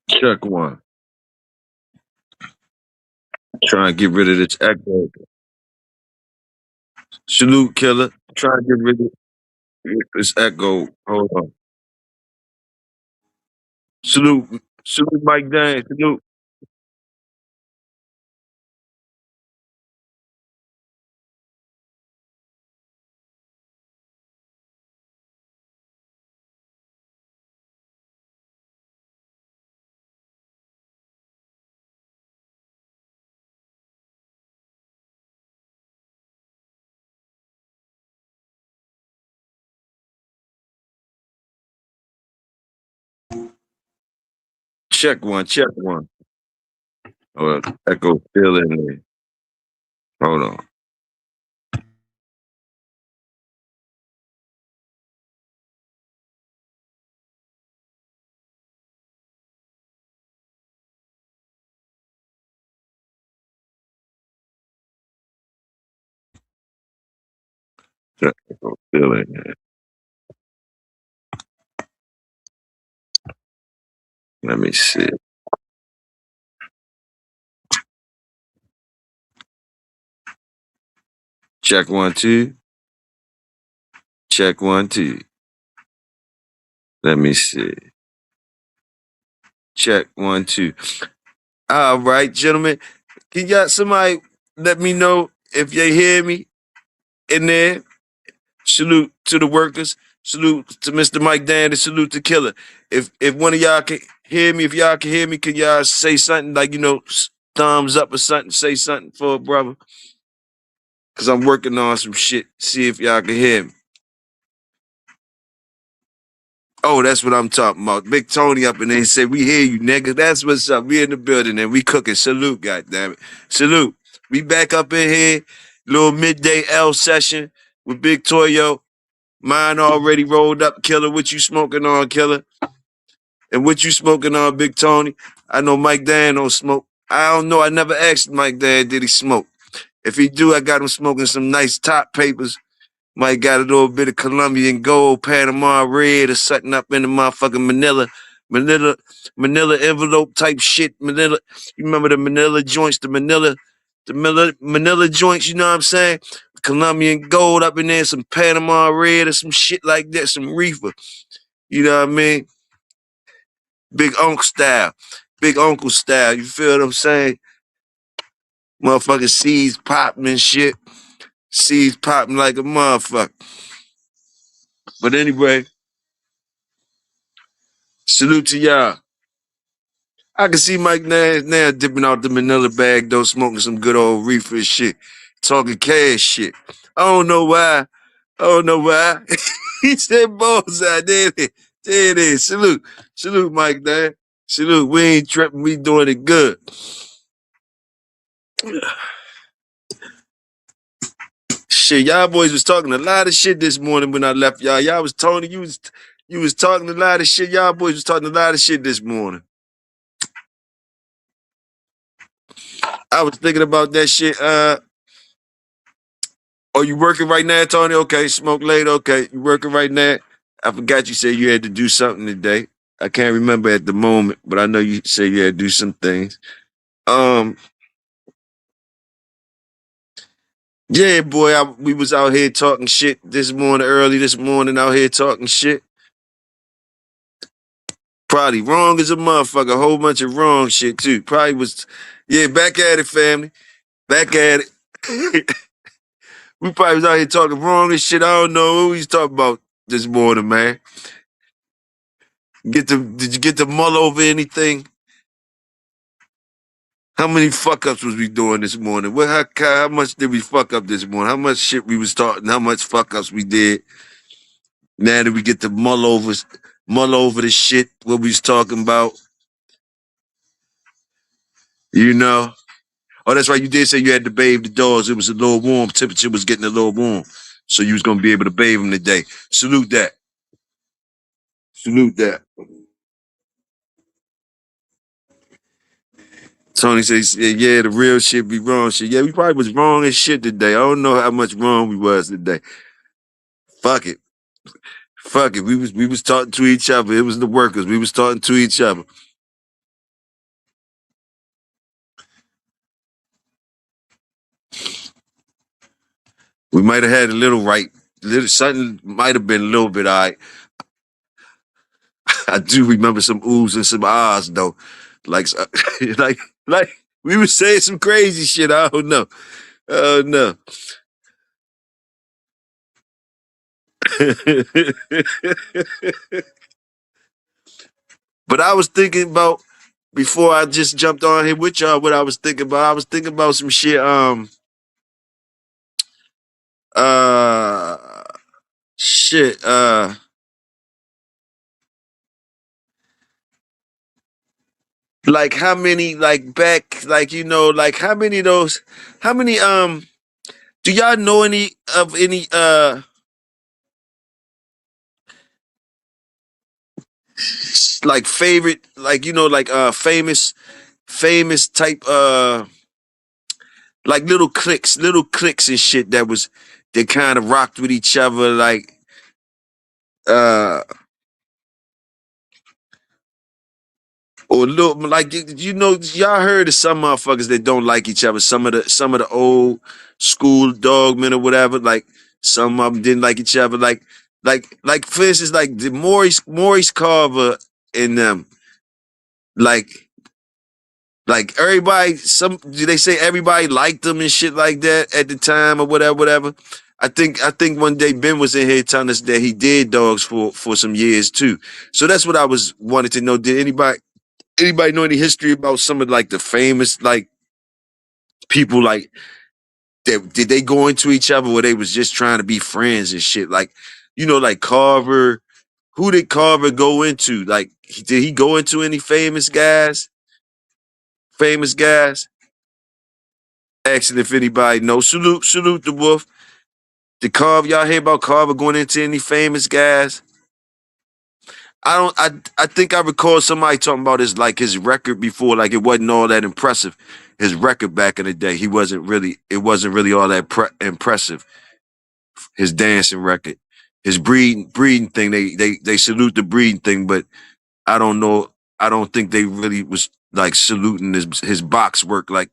Check one. Try and get rid of this echo. Salute, killer. Try and get rid of this echo. Hold on. Salute. Salute, Mike Dan. Salute. Check one. Check one. Oh, echo still in there. Hold on. Echo still in there. Let me see. Check one, two. Check one, two. Let me see. Check one, two. All right, gentlemen. Can y'all somebody let me know if you hear me in there? Salute to the workers. Salute to Mr. Mike Dan. And salute to Killer. If one of y'all can hear me, if y'all can hear me, can y'all say something like thumbs up or something? Say something for a brother, cause I'm working on some shit. See if y'all can hear me. Oh, that's what I'm talking about. Big Tony up in there said, "We hear you, nigga. That's what's up. We in the building and we cooking. Salute, goddammit. Salute. We back up in here. Little midday L session with Big Toyo. Mine already rolled up, Killer. What you smoking on, Killer? And what you smoking on, Big Tony? I know Mike Dan don't smoke. I don't know. I never asked Mike Dan, did he smoke? If he do, I got him smoking some nice top papers. Might got a little bit of Colombian gold, Panama red, or something up in the motherfucking Manila, Manila envelope type shit. Manila, you remember the Manila joints, Manila joints. You know what I'm saying? Colombian gold up in there, some Panama red or some shit like that, some reefer. You know what I mean? Big Uncle style, Big Uncle style. You feel what I'm saying? Motherfucking seeds popping and shit. Seeds popping like a motherfucker. But anyway, salute to y'all. I can see Mike now dipping out the Manila bag though, smoking some good old reefer shit, talking cash shit. I don't know why. I don't know why. He said bullseye. There it is. There it is. Salute. Salute, Mike Dan. Salute. We ain't tripping. We doing it good. Shit, y'all boys was talking a lot of shit this morning when I left y'all. Y'all was Tony, you was talking a lot of shit. Y'all boys was talking a lot of shit this morning. I was thinking about that shit. Oh, you working right now, Tony? Okay, smoke later. Okay, you working right now? I forgot you said you had to do something today. I can't remember at the moment, but I know you said you had to do some things. Um, yeah, boy, we was out here talking shit this morning, early this morning, out here talking shit. Probably wrong as a motherfucker, a whole bunch of wrong shit too. Probably was, yeah, back at it, family. Back at it. We probably was out here talking wrong as shit. I don't know who he's talking about this morning, man. Did you get to mull over anything? How many fuck ups was we doing this morning? How much did we fuck up this morning? How much shit we was talking? How much fuck ups we did? Now that we get to mull over the shit what we was talking about, you know? Oh, that's right. You did say you had to bathe the dogs. It was a little warm. Temperature was getting a little warm, so you was gonna be able to bathe them today. Salute that. Salute that. Tony says, yeah, the real shit be wrong shit. Yeah, we probably was wrong as shit today. I don't know how much wrong we was today. Fuck it. Fuck it. We was talking to each other. It was the workers. We was talking to each other. We might have had a little right. Little something might have been a little bit all right. I do remember some oohs and some ahs though. Like like like we were saying some crazy shit. I don't know. Oh no. But I was thinking about before I just jumped on here with y'all. What I was thinking about, I was thinking about some shit. Uh, shit. Like how many, like back, like like how many of those? How many? Do y'all know any of any? Like favorite, like like famous type like little cliques and shit that was that kind of rocked with each other like uh or little like y'all heard of some motherfuckers that don't like each other, some of the old school dogmen or whatever, like some of them didn't like each other, like for instance like the Maurice Carver and them, like everybody, some do they say everybody liked them and shit like that at the time or whatever. I think one day Ben was in here telling us that he did dogs for some years too. So that's what I was wanted to know. Did anybody know any history about some of like the famous like people like that? Did they go into each other or they was just trying to be friends and shit? Like like Carver. Who did Carver go into? Like, did he go into any famous guys? Famous guys? Asking if anybody knows. Salute the wolf. Did Carver, y'all hear about Carver going into any famous guys? I don't. I think I recall somebody talking about his record before. Like it wasn't all that impressive. His record back in the day, he wasn't really. It wasn't really all that impressive. His dancing record, his breeding thing. They salute the breeding thing, but I don't know. I don't think they really was like saluting his box work like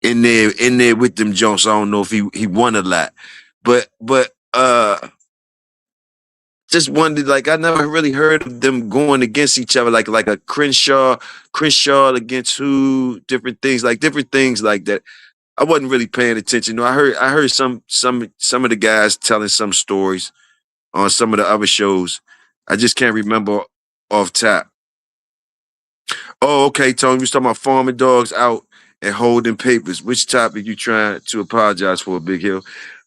in there with them Jones. I don't know if he won a lot, but just wondered like I never really heard of them going against each other like a Crenshaw against who, different things like that. I wasn't really paying attention. No, I heard some of the guys telling some stories on some of the other shows. I just can't remember off top. Oh, okay, Tony, we was talking about farming dogs out and holding papers. Which topic you trying to apologize for, Big Hill?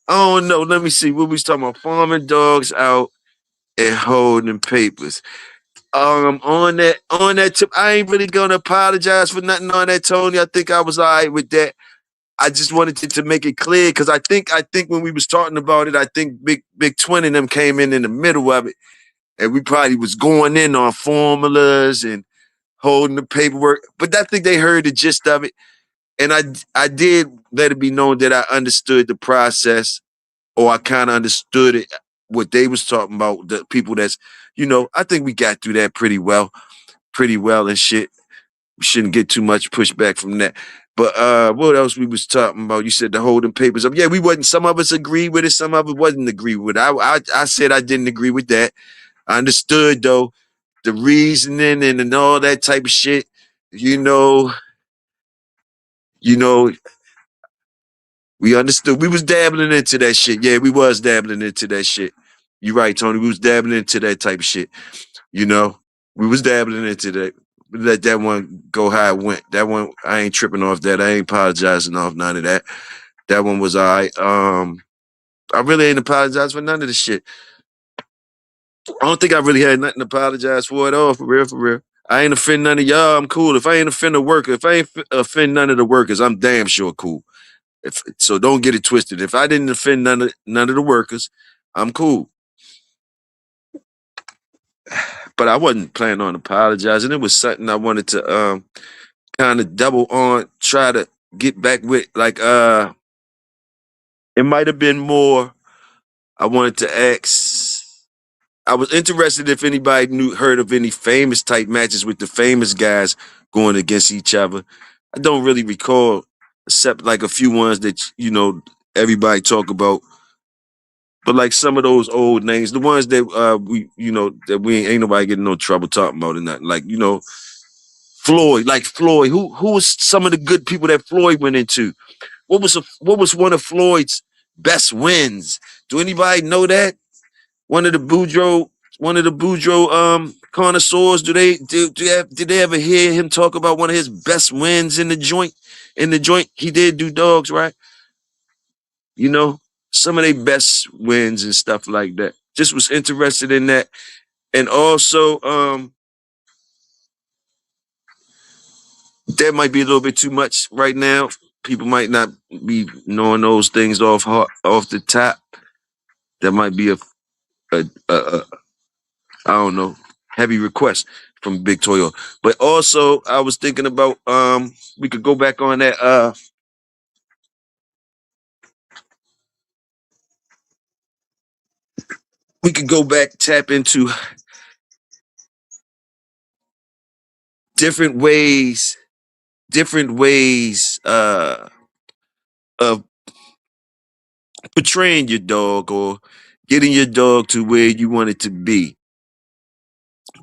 I don't know. Let me see. What we was talking about? Farming dogs out and holding papers. On that tip, I ain't really gonna apologize for nothing on that, Tony. I think I was all right with that. I just wanted to make it clear because I think when we was talking about it, I think Big Twin and them came in the middle of it, and we probably was going in on formulas and holding the paperwork. But I think they heard the gist of it, and I did let it be known that I understood the process, or I kind of understood it what they was talking about. The people I think we got through that pretty well and shit. We shouldn't get too much pushback from that. But what else we was talking about? You said the holding papers up. Yeah, we wasn't. Some of us agreed with it. Some of us wasn't agree with it. I said I didn't agree with that. I understood though the reasoning and all that type of shit. You know, you know, we understood. We was dabbling into that shit. Yeah, we was dabbling into that shit. You right, Tony. We was dabbling into that type of shit. You know, we was dabbling into that. Let that one go how it went. That one, I ain't tripping off that. I ain't apologizing off none of that. That one was all right. I really ain't apologized for none of the shit. I don't think I really had nothing to apologize for at all, for real, for real. I ain't offend none of y'all. I'm cool. If I ain't offend a worker, if I ain't offend none of the workers, I'm damn sure cool. So don't get it twisted. If I didn't offend none of the workers, I'm cool. But I wasn't planning on apologizing. It was something I wanted to kind of double on, try to get back with. Like it might have been more. I wanted to ask. I was interested if anybody heard of any famous type matches with the famous guys going against each other. I don't really recall, except like a few ones that. everybody talk about. But like some of those old names, the ones that we that we ain't nobody getting no trouble talking about or nothing. Like, Floyd, like Floyd. Who was some of the good people that Floyd went into? What was one of Floyd's best wins? Do anybody know that? One of the Boudreaux connoisseurs. Did they ever hear him talk about one of his best wins in the joint? In the joint, he did do dogs, right? You know, some of their best wins and stuff like that. Just was interested in that. And also, that might be a little bit too much right now. People might not be knowing those things off the top. That might be a I don't know, heavy request from Big Toyo. But also, I was thinking about we could go back on that. We could go back, tap into different ways, different ways of portraying your dog or getting your dog to where you want it to be.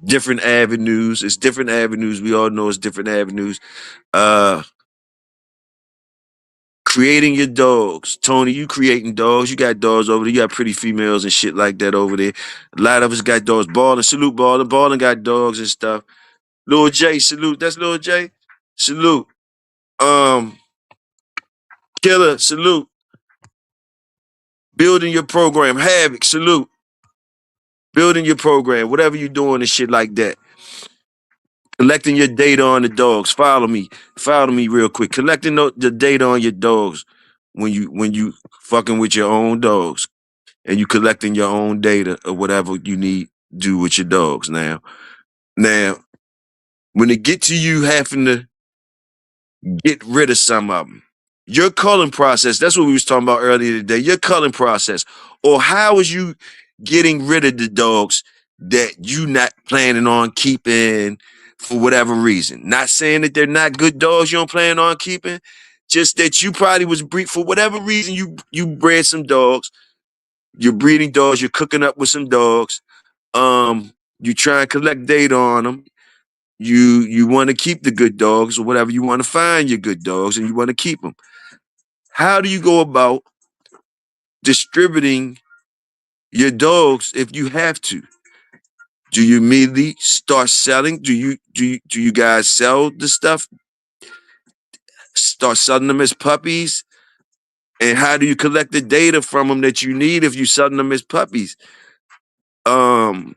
Different avenues. It's different avenues. We all know it's different avenues. Uh Creating your dogs. Tony, you creating dogs. You got dogs over there. You got pretty females and shit like that over there. A lot of us got dogs. Ballin', salute Ballin'. Ballin' got dogs and stuff. Lil J, salute. That's Lil J. Salute. Um, Killer, salute. Building your program. Havoc, salute. Building your program. Whatever you doing and shit like that. Collecting your data on the dogs. Follow me. Follow me real quick. Collecting the data on your dogs when you fucking with your own dogs. And you collecting your own data or whatever you need to do with your dogs now when it get to you having to get rid of some of them, your culling process, that's what we was talking about earlier today, your culling process, or how is you getting rid of the dogs that you not planning on keeping for whatever reason? Not saying that they're not good dogs you don't plan on keeping, just that you probably was breed for whatever reason you bred some dogs, you're breeding dogs, you're cooking up with some dogs. You try and collect data on them. You want to keep the good dogs or whatever. You want to find your good dogs and you want to keep them. How do you go about distributing your dogs if you have to? Do you immediately start selling? Do you guys sell the stuff? Start selling them as puppies? And how do you collect the data from them that you need if you're selling them as puppies? Um,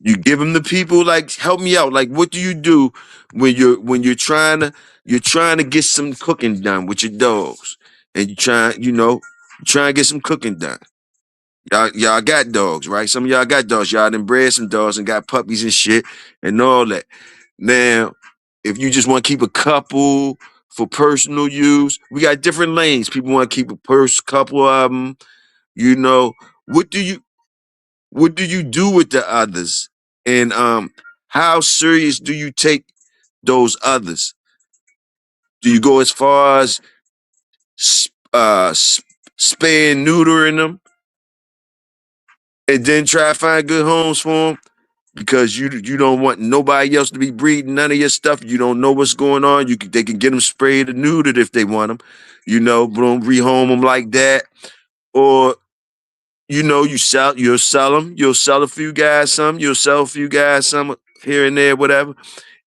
You give them to people, like, help me out. Like, what do you do when you're trying to get some cooking done with your dogs, and you try and get some cooking done. Y'all got dogs, right? Some of y'all got dogs. Y'all done bred some dogs and got puppies and shit and all that. Now, if you just want to keep a couple for personal use, we got different lanes. People want to keep couple of them. You know, what do you what do you do with the others? And how serious do you take those others? Do you go as far as spay and neutering them and then try to find good homes for them? Because you don't want nobody else to be breeding none of your stuff. You don't know what's going on. They can get them sprayed or neutered if they want them. Boom, rehome them like that. Or you'll sell them. You'll sell a few guys some. You'll sell a few guys some here and there, whatever.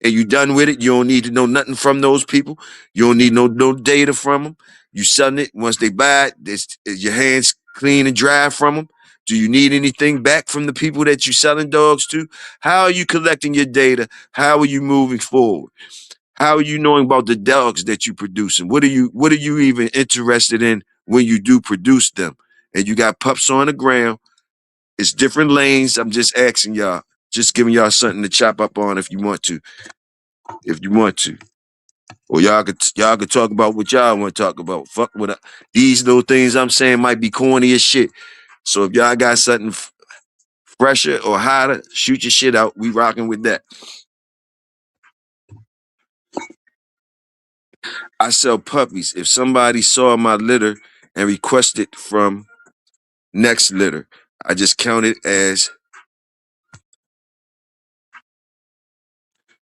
And you done with it. You don't need to know nothing from those people. You don't need no data from them. You selling it. Once they buy it, is your hands clean and dry from them? Do you need anything back from the people that you're selling dogs to? How are you collecting your data? How are you moving forward? How are you knowing about the dogs that you're producing? What are you even interested in when you do produce them? And you got pups on the ground. It's different lanes. I'm just asking y'all, just giving y'all something to chop up on if you want to. If you want to. Or y'all could talk about what y'all want to talk about. Fuck these little things I'm saying might be corny as shit. So if y'all got something fresher or hotter, shoot your shit out. We rocking with that. I sell puppies. If somebody saw my litter and requested from next litter, I just count it as.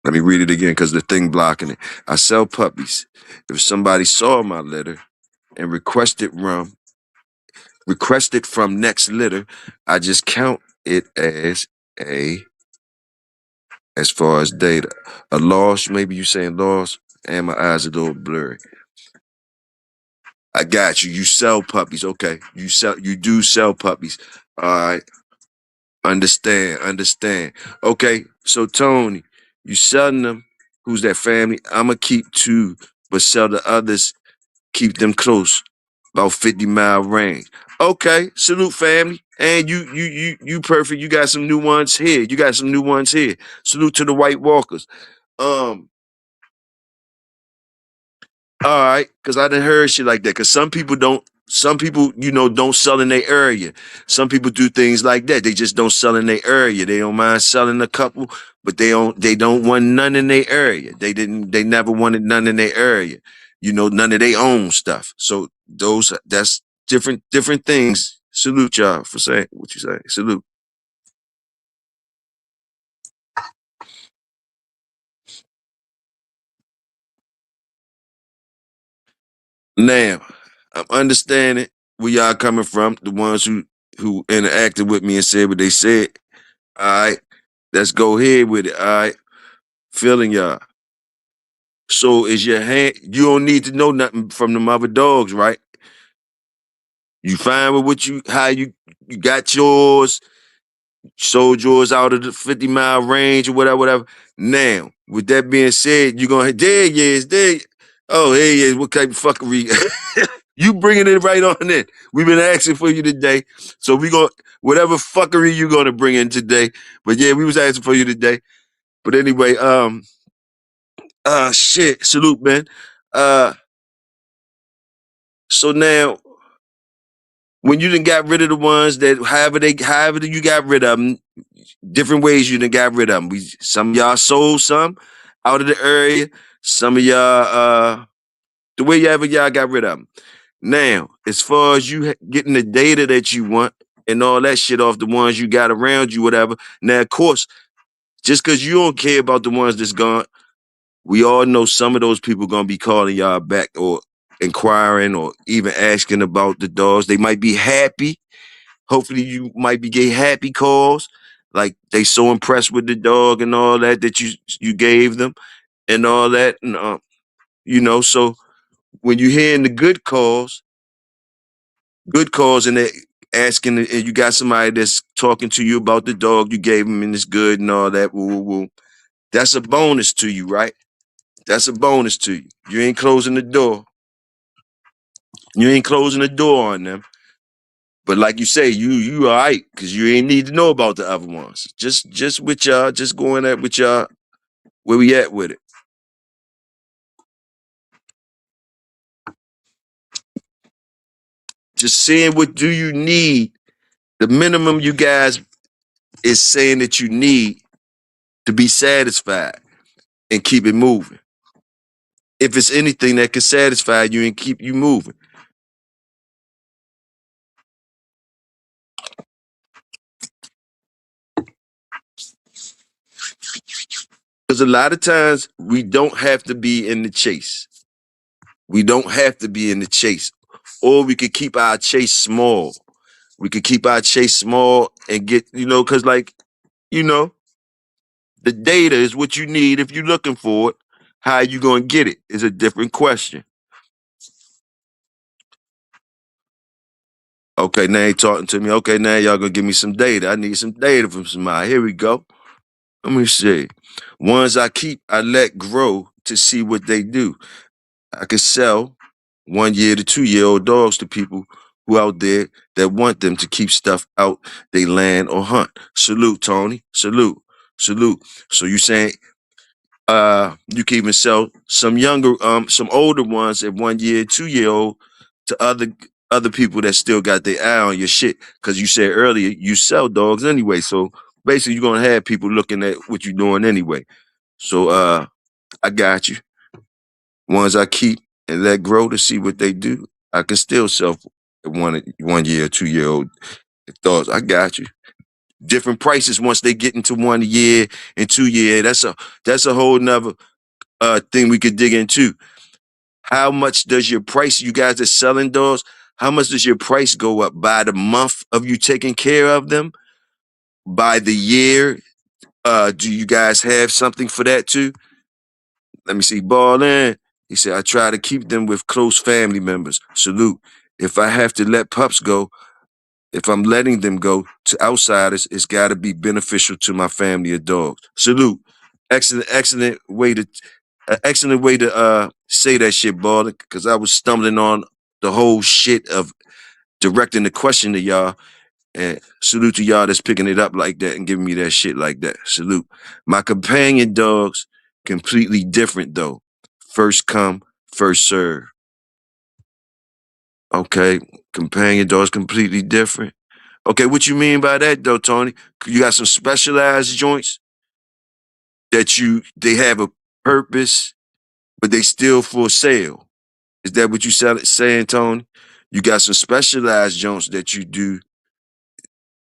Let me read it again because the thing blocking it. I sell puppies. If somebody saw my litter and requested from next litter, I just count it as a, as far as data. A loss, maybe you saying loss, and my eyes are a little blurry. I got you. You sell puppies. Okay. You do sell puppies. All right. Understand. Okay. So Tony, you selling them. Who's that family? I'ma keep two, but sell the others, keep them close. About 50-mile range. Okay, salute family. And you perfect. You got some new ones here. You got some new ones here. Salute to the White Walkers. Um, all right, because I done heard shit like that. Because some people, don't sell in their area. Some people do things like that. They just don't sell in their area. They don't mind selling a couple, but they don't want none in their area. They never wanted none in their area. None of their own stuff. So that's different things. Salute y'all for saying what you say. Salute. Now, I'm understanding where y'all coming from. The ones who interacted with me and said what they said. All right, let's go ahead with it. All right, feeling y'all. So is your hand? You don't need to know nothing from them other dogs, right? You fine with how you got yours, sold yours out of the 50-mile range or whatever. Now, with that being said, you're gonna there he is, there. Oh, here he is. What kind of fuckery? You bringing it right on in. We've been asking for you today, so we gonna whatever fuckery you gonna bring in today. But yeah, we was asking for you today. But anyway, shit, salute, man. Uh, so now when you done got rid of the ones that however you got rid of them, different ways you done got rid of them. Some of y'all sold some out of the area. Some of y'all, the way y'all got rid of them. Now, as far as you getting the data that you want and all that shit off the ones you got around you, whatever. Now, of course, just because you don't care about the ones that's gone, we all know some of those people gonna be calling y'all back or inquiring or even asking about the dogs. They might be happy. Hopefully, you might be getting happy calls, like they so impressed with the dog and all that that you gave them and all that, and So when you hearing the good calls, and they asking, and you got somebody that's talking to you about the dog you gave them and it's good and all that, woo, woo, woo. That's a bonus to you, right? That's a bonus to you. You ain't closing the door. You ain't closing the door on them. But like you say, you all right, because you ain't need to know about the other ones. Just with y'all, just going at with y'all where we at with it. Just seeing what do you need. The minimum you guys is saying that you need to be satisfied and keep it moving. If it's anything that can satisfy you and keep you moving. Because a lot of times we don't have to be in the chase. We don't have to be in the chase. Or we could keep our chase small. We could keep our chase small and get, because you know, the data is what you need if you're looking for it. How you gonna get it is a different question. Okay, now you talking to me. Okay, now y'all gonna give me some data. I need some data from somebody. Here we go. Let me see. Ones I keep, I let grow to see what they do. I could sell 1 year to 2 year old dogs to people who out there that want them to keep stuff out they land or hunt. Salute, Tony. Salute. So you saying you can even sell some older ones at 1 year, 2 year old to other people that still got their eye on your shit. Cause you said earlier you sell dogs anyway. So basically you're gonna have people looking at what you're doing anyway. So I got you. Ones I keep and let grow to see what they do. I can still sell one year, 2 year old dogs. I got you. Different prices once they get into 1 year and 2 year. That's a whole nother thing we could dig into. How much does your price, you guys are selling dogs, how much does your price go up by the month of you taking care of them? By the year? Do you guys have something for that too? Let me see. Ballin. He said, I try to keep them with close family members. Salute. If I have to let pups go, if I'm letting them go to outsiders, it's got to be beneficial to my family of dogs. Salute. Excellent way to say that shit, Ballin, because I was stumbling on the whole shit of directing the question to y'all. And salute to y'all that's picking it up like that and giving me that shit like that. Salute. My companion dogs, completely different though. First come, first serve. Okay. Companion dogs, completely different. Okay, what you mean by that though, Tony? You got some specialized joints that they have a purpose, but they still for sale. Is that what you saying, Tony? You got some specialized joints that you do.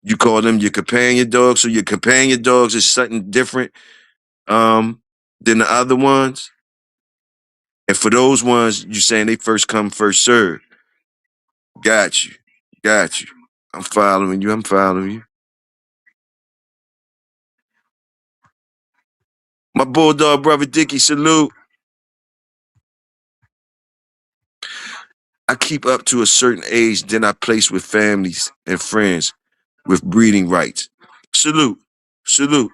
You call them your companion dogs, so your companion dogs is something different than the other ones. And for those ones, you saying they first come, first serve. Got you. Got you. I'm following you. I'm following you. My bulldog brother Dickie, salute. I keep up to a certain age, then I place with families and friends with breeding rights. Salute. Salute.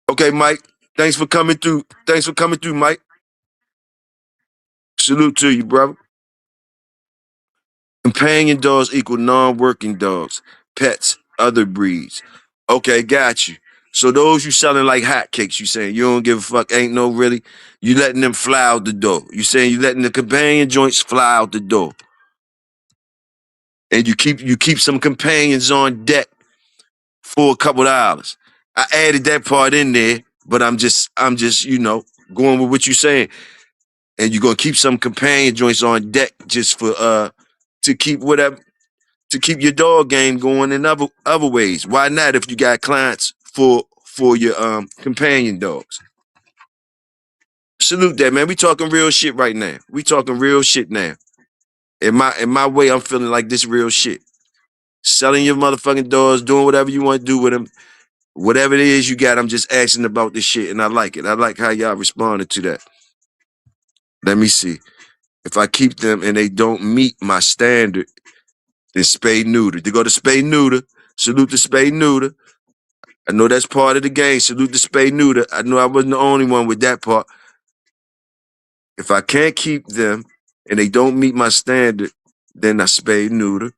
Okay, Mike. Thanks for coming through. Thanks for coming through, Mike. Salute to you, brother. Companion dogs equal non-working dogs, pets, other breeds. Okay, got you. So those you selling like hotcakes, you saying you don't give a fuck, ain't no really. You letting them fly out the door. You saying you letting the companion joints fly out the door. And you keep some companions on deck for a couple dollars. I added that part in there, but I'm just going with what you saying. And you're gonna keep some companion joints on deck just for to keep whatever to keep your dog game going in other ways. Why not if you got clients for your companion dogs? Salute that, man. We talking real shit right now. We talking real shit now. In my way, I'm feeling like this real shit. Selling your motherfucking dogs, doing whatever you want to do with them, whatever it is you got. I'm just asking about this shit, and I like it. I like how y'all responded to that. Let me see. If I keep them and they don't meet my standard, then spay neuter. They go to spay neuter. Salute to spay neuter. I know that's part of the game. Salute to spay neuter. I know I wasn't the only one with that part. If I can't keep them and they don't meet my standard, then I spay neuter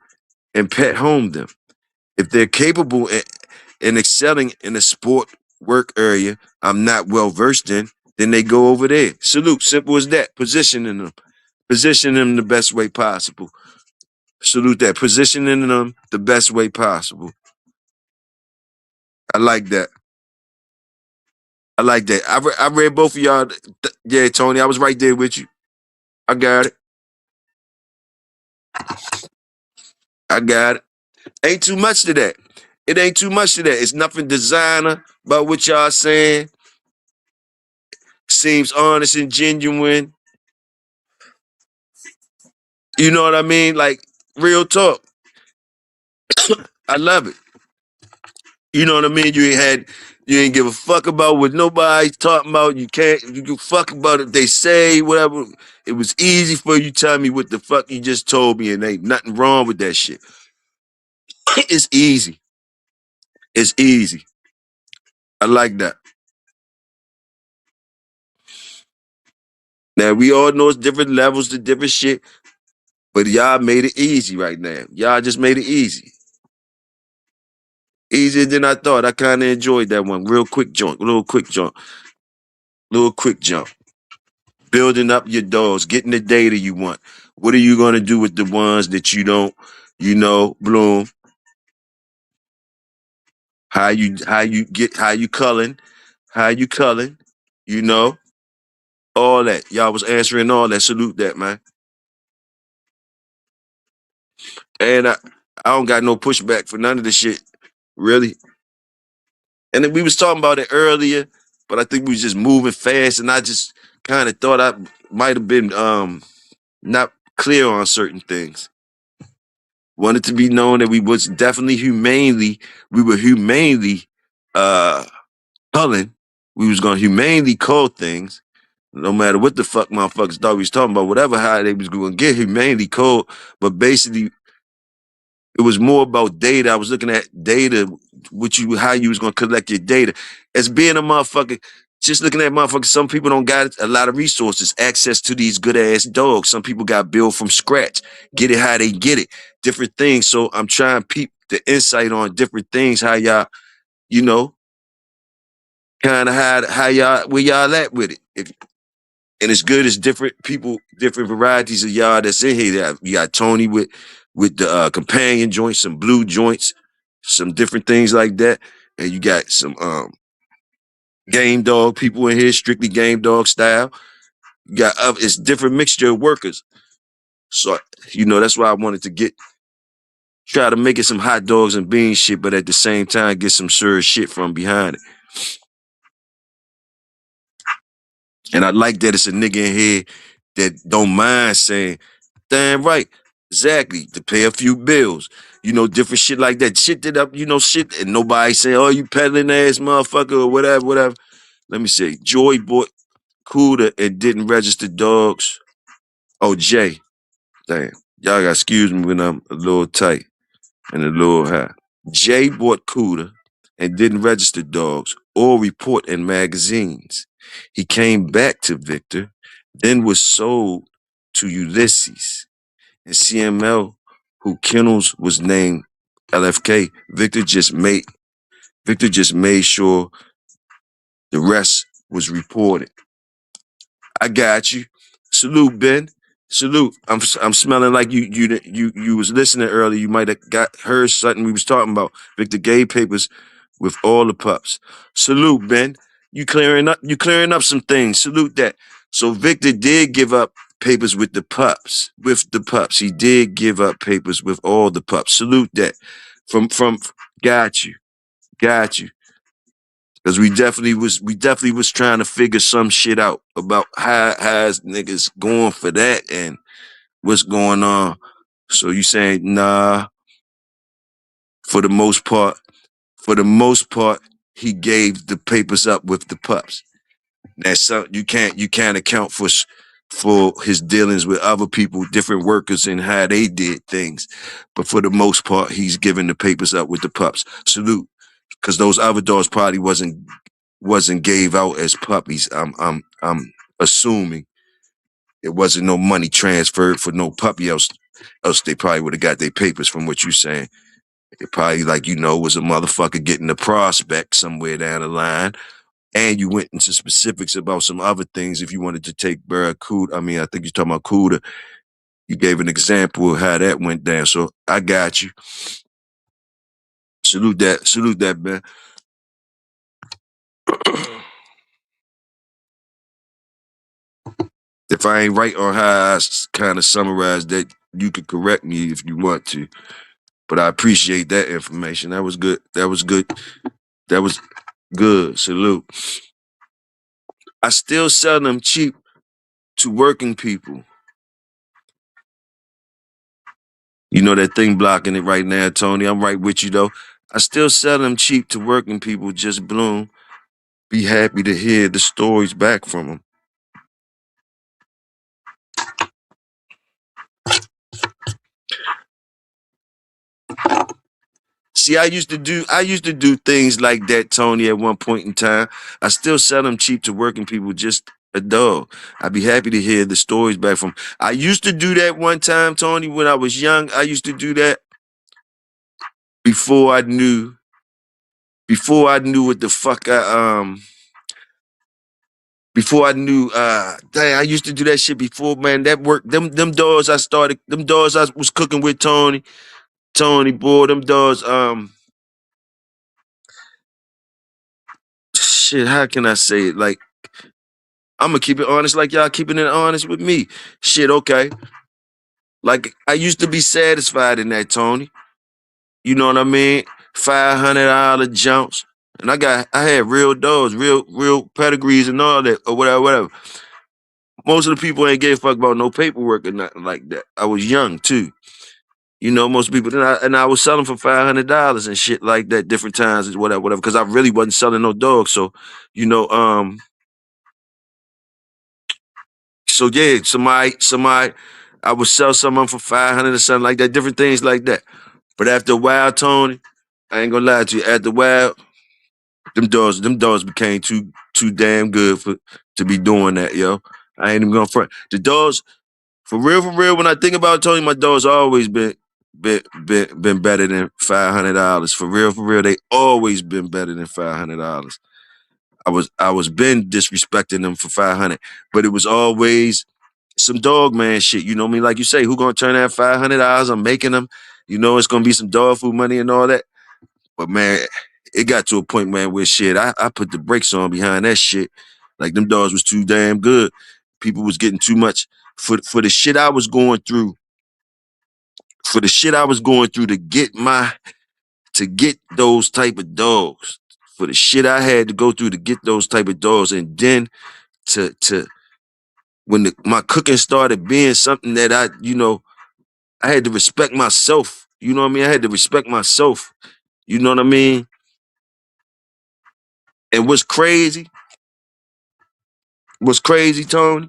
and pet home them. If they're capable and excelling in a sport work area I'm not well versed in, then they go over there. Salute. Simple as that. Positioning them. Position them the best way possible. Salute that. Positioning them the best way possible. I like that. I like that. I read both of y'all. Yeah, Tony, I was right there with you. I got it. I got it. Ain't too much to that. It ain't too much to that. It's nothing designer about what y'all saying. Seems honest and genuine. You know what I mean? Like real talk. I love it. You know what I mean? You ain't give a fuck about what nobody's talking about. You can't you give a fuck about it. They say whatever. It was easy for you to tell me what the fuck you just told me, and ain't nothing wrong with that shit. It's easy. It's easy. I like that. Now we all know it's different levels to different shit, but y'all made it easy right now. Y'all just made it easy. Easier than I thought. I kind of enjoyed that one. Real quick jump. Little quick jump. Little quick jump. Building up your dogs, getting the data you want. What are you gonna do with the ones that you don't, bloom? How you culling? How you culling? You know, all that. Y'all was answering all that. Salute that, man. And I don't got no pushback for none of this shit, really. And then we was talking about it earlier, but I think we was just moving fast, and I just kind of thought I might have been not clear on certain things. Wanted to be known that we were humanely uh culling. We was gonna humanely cull things, no matter what the fuck motherfuckers thought we was talking about, whatever how they was gonna get humanely cold. But basically it was more about data. I was looking at data, how you was gonna collect your data. As being a motherfucker, just looking at motherfuckers, some people don't got a lot of resources, access to these good ass dogs. Some people got built from scratch, get it how they get it, different things. So I'm trying to peep the insight on different things, how y'all, you know, kind of how y'all where y'all at with it. And it's good as different people, different varieties of y'all that's in here. You got Tony with the companion joints, some blue joints, some different things like that. And you got some game dog people in here, strictly game dog style. You got it's different mixture of workers. So that's why I wanted to try to make it some hot dogs and beans shit, but at the same time get some serious shit from behind it. And I like that it's a nigga in here that don't mind saying, damn right, exactly, to pay a few bills. Different shit like that. Shit that up, shit, and nobody saying, oh, you peddling ass motherfucker or whatever, whatever. Let me say, Joy bought Cuda and didn't register dogs. Oh, Jay. Damn. Y'all got excuse me when I'm a little tight and a little high. Jay bought Cuda and didn't register dogs or report in magazines. He came back to Victor, then was sold to Ulysses and CML, who Kennels was named LFK. Victor just made sure the rest was reported. I got you. Salute, Ben. Salute. I'm smelling like you was listening earlier. You might have heard something we was talking about. Victor gave papers with all the pups. Salute, Ben. You clearing up some things. Salute that. So Victor did give up papers with the pups. With the pups. He did give up papers with all the pups. Salute that. From got you. Got you. Cause we definitely was trying to figure some shit out about how's niggas going for that and what's going on. So you saying nah, for the most part, for the most part, he gave the papers up with the pups. That's something you can't account for his dealings with other people, different workers, and how they did things. But for the most part, he's giving the papers up with the pups. Salute, because those other dogs probably wasn't gave out as puppies. I'm assuming it wasn't no money transferred for no puppy else they probably would have got their papers from what you saying. It probably was a motherfucker getting a prospect somewhere down the line. And you went into specifics about some other things if you wanted to take Barracuda. I mean, I think you're talking about Cuda. You gave an example of how that went down. So I got you. Salute that, man. If I ain't right on how I kind of summarized that, you could correct me if you want to. But I appreciate that information. That was good. That was good. That was good. Salute. I still sell them cheap to working people. You know that thing blocking it right now, Tony. I'm right with you though. I still sell them cheap to working people. Just Bloom. Be happy to hear the stories back from them. See, I used to do things like that, Tony, at one point in time. I still sell them cheap to working people, just a dog. I'd be happy to hear the stories back from. I used to do that one time, Tony, when I was young. I used to do that before I knew what the fuck before I knew dang, I used to do that shit before, man. That worked. Them doors I was cooking with Tony, boy, them doors shit, how can I say it? Like I'm gonna keep it honest like y'all keeping it honest with me. Shit, okay. Like I used to be satisfied in that, Tony. You know what I mean? $500 jumps. And I had real dogs, real pedigrees and all that, or whatever, whatever. Most of the people ain't gave a fuck about no paperwork or nothing like that. I was young too. You know, most people and I was selling for $500 and shit like that, different times and whatever, whatever. Because I really wasn't selling no dogs. So, you know, so yeah, somebody, I would sell someone for 500 or something like that, different things like that. But after a while, Tony, I ain't gonna lie to you. After a while, them dogs became too damn good to be doing that, yo. I ain't even gonna front. The dogs, for real. When I think about it, Tony, my dogs always been better than $500. For real. They always been better than $500. I was been disrespecting them for 500, but it was always some dog man shit. You know what I mean? Like you say, who gonna turn that $500? I'm making them. You know it's gonna be some dog food money and all that. But man, it got to a point, man, where shit, I put the brakes on behind that shit. Like them dogs was too damn good. People was getting too much for the shit I was going through. For the shit I was going through to get those type of dogs. For the shit I had to go through to get those type of dogs, and then to when my cooking started being something that I had to respect myself. You know what I mean? I had to respect myself. You know what I mean? And what's crazy, Tony?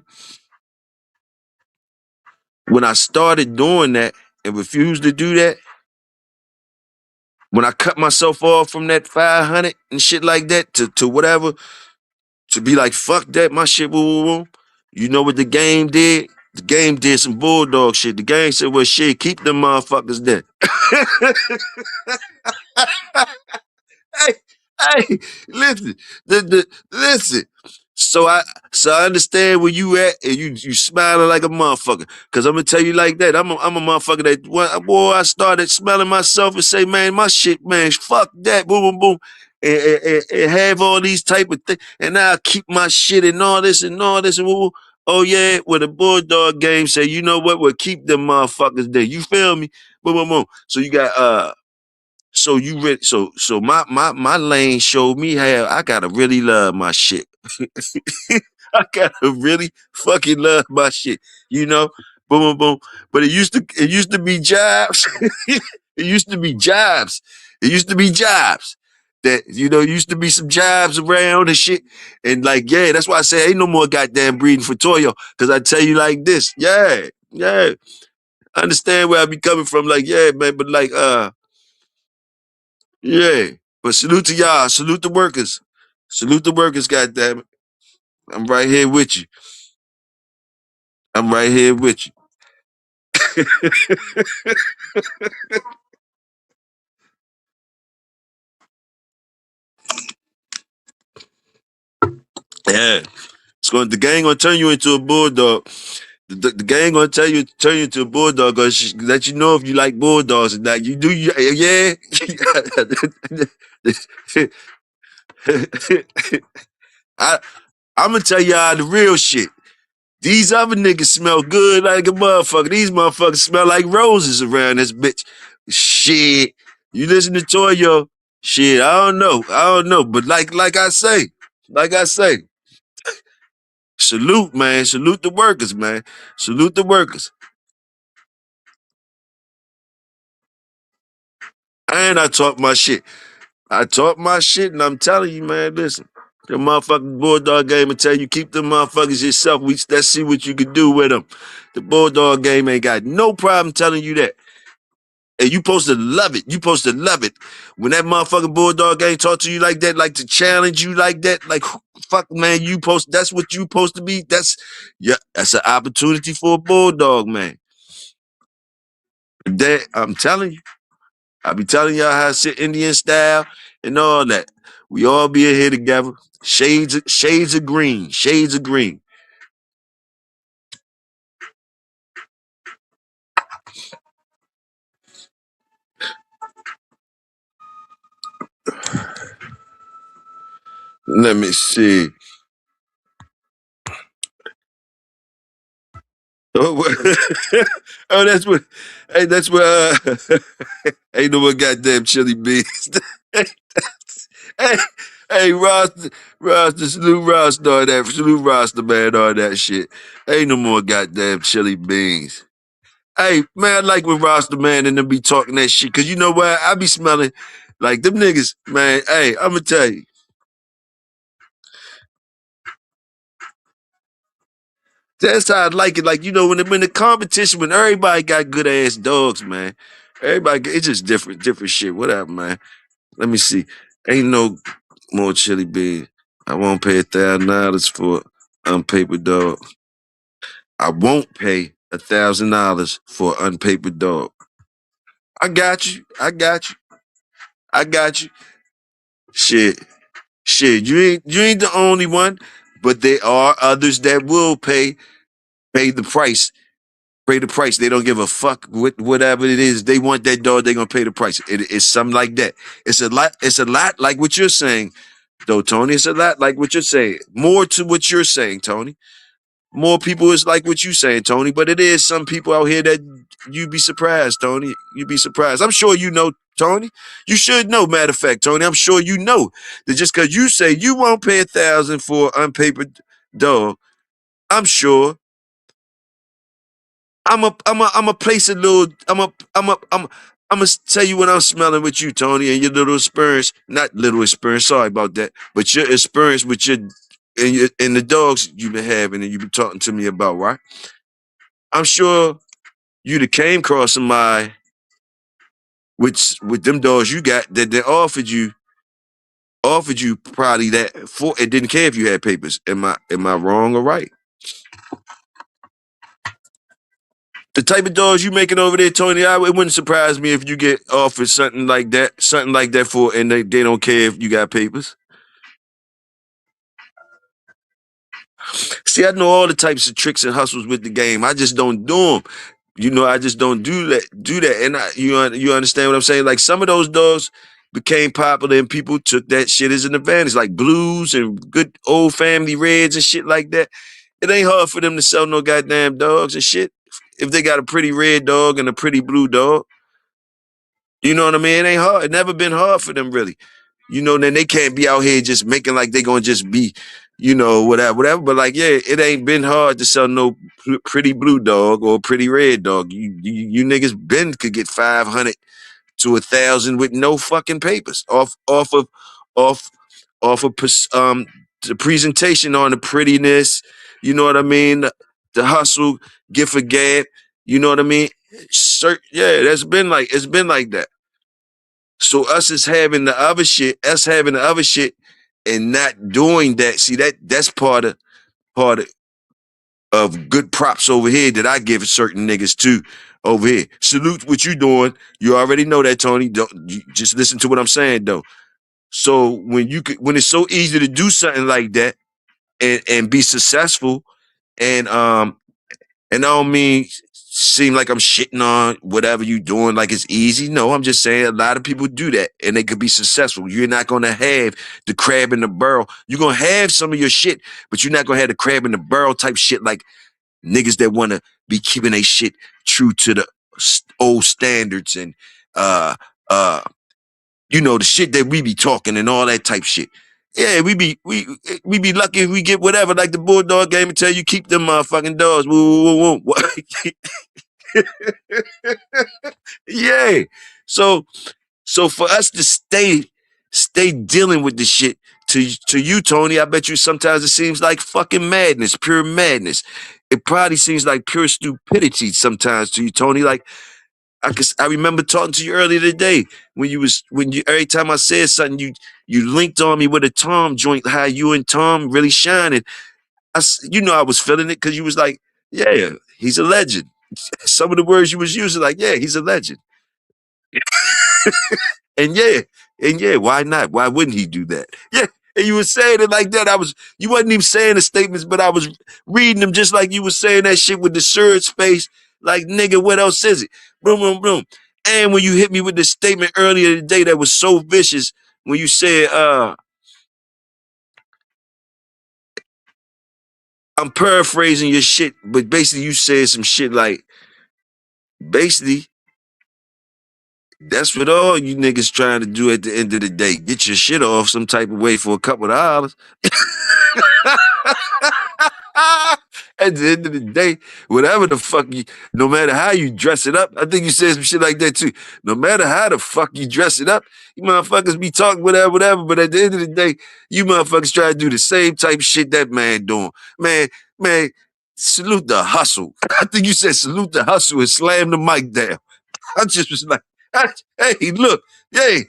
When I started doing that and refused to do that, when I cut myself off from that 500 and shit like that to whatever, to be like, fuck that, my shit, woo, woo, woo. You know what the game did? The game did some bulldog shit. The game said, well, shit, keep them motherfuckers there. Hey, hey, listen, listen. So I so I understand where you at, and you smiling like a motherfucker. Cause I'm gonna tell you like that. I'm a motherfucker that boy, I started smelling myself and say, man, my shit, man, fuck that, boom, boom, boom. And have all these type of things, and now I keep my shit and all this and all this and woo, woo. Oh yeah, with the bulldog game say, you know what? We'll keep them motherfuckers there. You feel me? Boom, boom, boom. So you got so you ready? So my lane showed me how I gotta really love my shit. I gotta really fucking love my shit. You know, boom, boom, boom. But it used to be jobs. It used to be jobs. It used to be jobs. That used to be some jobs around and shit. And like, yeah, that's why I say ain't no more goddamn breeding for Toyo. Cause I tell you like this, yeah, yeah. I understand where I be coming from. Like, yeah, man, but like, yeah, but salute to y'all. Salute the workers. Salute the workers, goddammit. I'm right here with you. I'm right here with you. Yeah. The gang gonna turn you into a bulldog. The gang gonna turn you into a bulldog, gonna let you know if you like bulldogs or not. You do, yeah. I, I'm gonna tell y'all the real shit. These other niggas smell good like a motherfucker. These motherfuckers smell like roses around this bitch. Shit. You listen to Toyo. Shit, I don't know. I don't know. But like I say, salute, man. Salute the workers, man. Salute the workers. And I talk my shit. I talk my shit, and I'm telling you, man, listen. The motherfucking Bulldog game and tell you keep them motherfuckers yourself. Let's see what you can do with them. The Bulldog game ain't got no problem telling you that. And you supposed to love it. You supposed to love it. When that motherfucking Bulldog game talk to you like that, like to challenge you like that, like fuck man, that's what you supposed to be. That's an opportunity for a Bulldog, man. That I'm telling you. I be telling y'all how to sit Indian style and all that. We all be in here together. Shades of green. Shades of green. Let me see. Oh, oh, that's what. Hey, that's what. Ain't no more goddamn chili beans. hey, hey, Ross, the salute Ross, all that. Salute Ross, the man, all that shit. Ain't no more goddamn chili beans. Hey, man, I like when Ross the man and them be talking that shit. Cause you know what? I be smelling like them niggas, man. Hey, I'ma tell you. That's how I like it. Like, you know, when the competition, when everybody got good ass dogs, man. It's just different shit. Whatever, man. Let me see. Ain't no more chili beans. I won't pay $1,000 for unpapered dog. I won't pay $1,000 for unpapered dog. I got you. I got you. I got you. Shit. Shit. You ain't the only one, but there are others that will pay the price. Pay the price. They don't give a fuck whatever it is. They want that dog, they're gonna pay the price. It's something like that. It's a lot like what you're saying, though, Tony. It's a lot like what you're saying. More to what you're saying, Tony. More people is like what you saying, Tony. But it is some people out here that you'd be surprised, Tony. You'd be surprised. I'm sure you know, Tony. You should know, matter of fact, Tony. I'm sure you know that just because you say you won't pay 1,000 for unpapered dog, I'm sure I'm a place a little. I'm gonna tell you what I'm smelling with you, Tony, and your little experience. Not little experience. Sorry about that, but your experience with and the dogs you've been having and you've been talking to me about, right? I'm sure you'd have came across somebody with them dogs you got that they offered you probably that for it didn't care if you had papers. Am I wrong or right? The type of dogs you making over there, Tony, it wouldn't surprise me if you get offered something like that for, and they don't care if you got papers. See, I know all the types of tricks and hustles with the game. I just don't do them. You know, I just don't do that. And you understand what I'm saying? Like some of those dogs became popular and people took that shit as an advantage, like blues and good old family reds and shit like that. It ain't hard for them to sell no goddamn dogs and shit. If they got a pretty red dog and a pretty blue dog, you know what I mean? It ain't hard. It never been hard for them really. You know, then they can't be out here just making like they gonna just be, whatever. But like, yeah, it ain't been hard to sell no pretty blue dog or pretty red dog. You niggas been could get 500 to 1,000 with no fucking papers off off of the presentation on the prettiness. You know what I mean? The hustle, gift a gab. You know what I mean? Yeah, it's been like that. So us having the other shit and not doing that. See that's part of good props over here that I give certain niggas too over here. Salute what you doing. You already know that, Tony. Don't you, just listen to what I'm saying though. So when it's so easy to do something like that and be successful and and I don't mean seem like I'm shitting on whatever you doing like it's easy. No, I'm just saying a lot of people do that and they could be successful. You're not gonna have the crab in the barrel. You're gonna have some of your shit, but you're not gonna have the crab in the barrel type shit like niggas that wanna be keeping a shit true to the old standards and uh uh the shit that we be talking and all that type shit. Yeah, we be lucky if we get whatever, like the Bulldog game and tell you keep them motherfucking dogs. Woo, woo, woo, woo. Yeah. So so for us to stay dealing with this shit to you, Tony, I bet you sometimes it seems like fucking madness, pure madness. It probably seems like pure stupidity sometimes to you, Tony. Like I remember talking to you earlier today when you every time I said something you linked on me with a Tom joint, how you and Tom really shining. I was feeling it because you was like, yeah, he's a legend. Some of the words you was using, like, yeah, he's a legend. And yeah, why not? Why wouldn't he do that? Yeah, and you were saying it like that. You wasn't even saying the statements, but I was reading them just like you was saying that shit with the shirt space. Like, nigga, what else is it? Boom, boom, boom. And when you hit me with the statement earlier today that was so vicious, when you said, I'm paraphrasing your shit, but basically you said some shit like, basically, that's what all you niggas trying to do at the end of the day. Get your shit off some type of way for a couple of dollars. At the end of the day, whatever the fuck you, no matter how you dress it up, I think you said some shit like that too. No matter how the fuck you dress it up, you motherfuckers be talking whatever, whatever. But at the end of the day, you motherfuckers try to do the same type of shit that man doing. Man, salute the hustle. I think you said salute the hustle and slam the mic down. I just was like, hey, look, hey,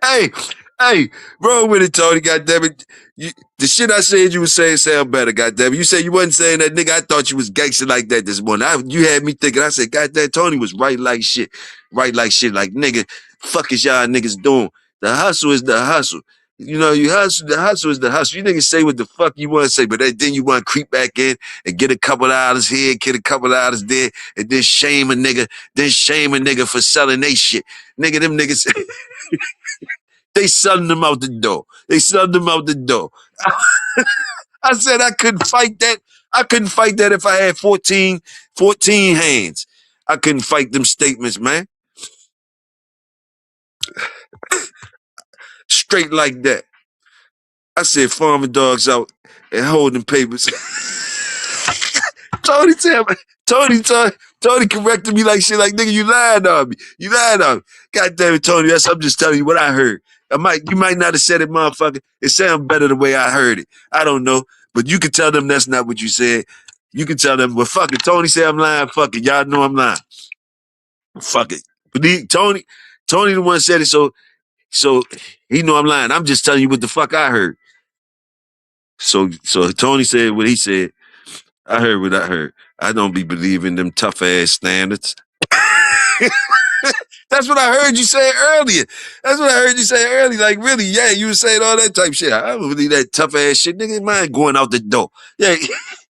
hey, hey, roll with it, Tony. Goddamn it, the shit I said you was saying sound better. Goddamn it, you said you wasn't saying that, nigga. I thought you was gangster like that this morning. You had me thinking. I said, goddamn, Tony was right like shit, like nigga. Fuck is y'all niggas doing? The hustle is the hustle. You know, you hustle. The hustle is the hustle. You niggas say what the fuck you want to say, but then you want to creep back in and get a couple dollars here, get a couple dollars there, and then shame a nigga for selling they shit. Nigga, them niggas. They selling them out the door. They selling them out the door. I said I couldn't fight that. I couldn't fight that if I had 14 hands. I couldn't fight them statements, man. Straight like that. I said farming dogs out and holding papers. Tony tell me, Tony corrected me like shit, like nigga, you lied on me. You lied on me. God damn it, Tony. I'm just telling you what I heard. You might not have said it, motherfucker. It sounds better the way I heard it. I don't know. But you can tell them that's not what you said. You can tell them, well, fuck it. Tony said I'm lying. Fuck it. Y'all know I'm lying. Fuck it. But Tony the one said it, so he know I'm lying. I'm just telling you what the fuck I heard. So Tony said what he said. I heard what I heard. I don't be believing them tough ass standards. That's what I heard you say earlier. That's what I heard you say earlier. Like, really, yeah, you were saying all that type shit. I don't believe that tough ass shit. Nigga, mine going out the door. Yeah,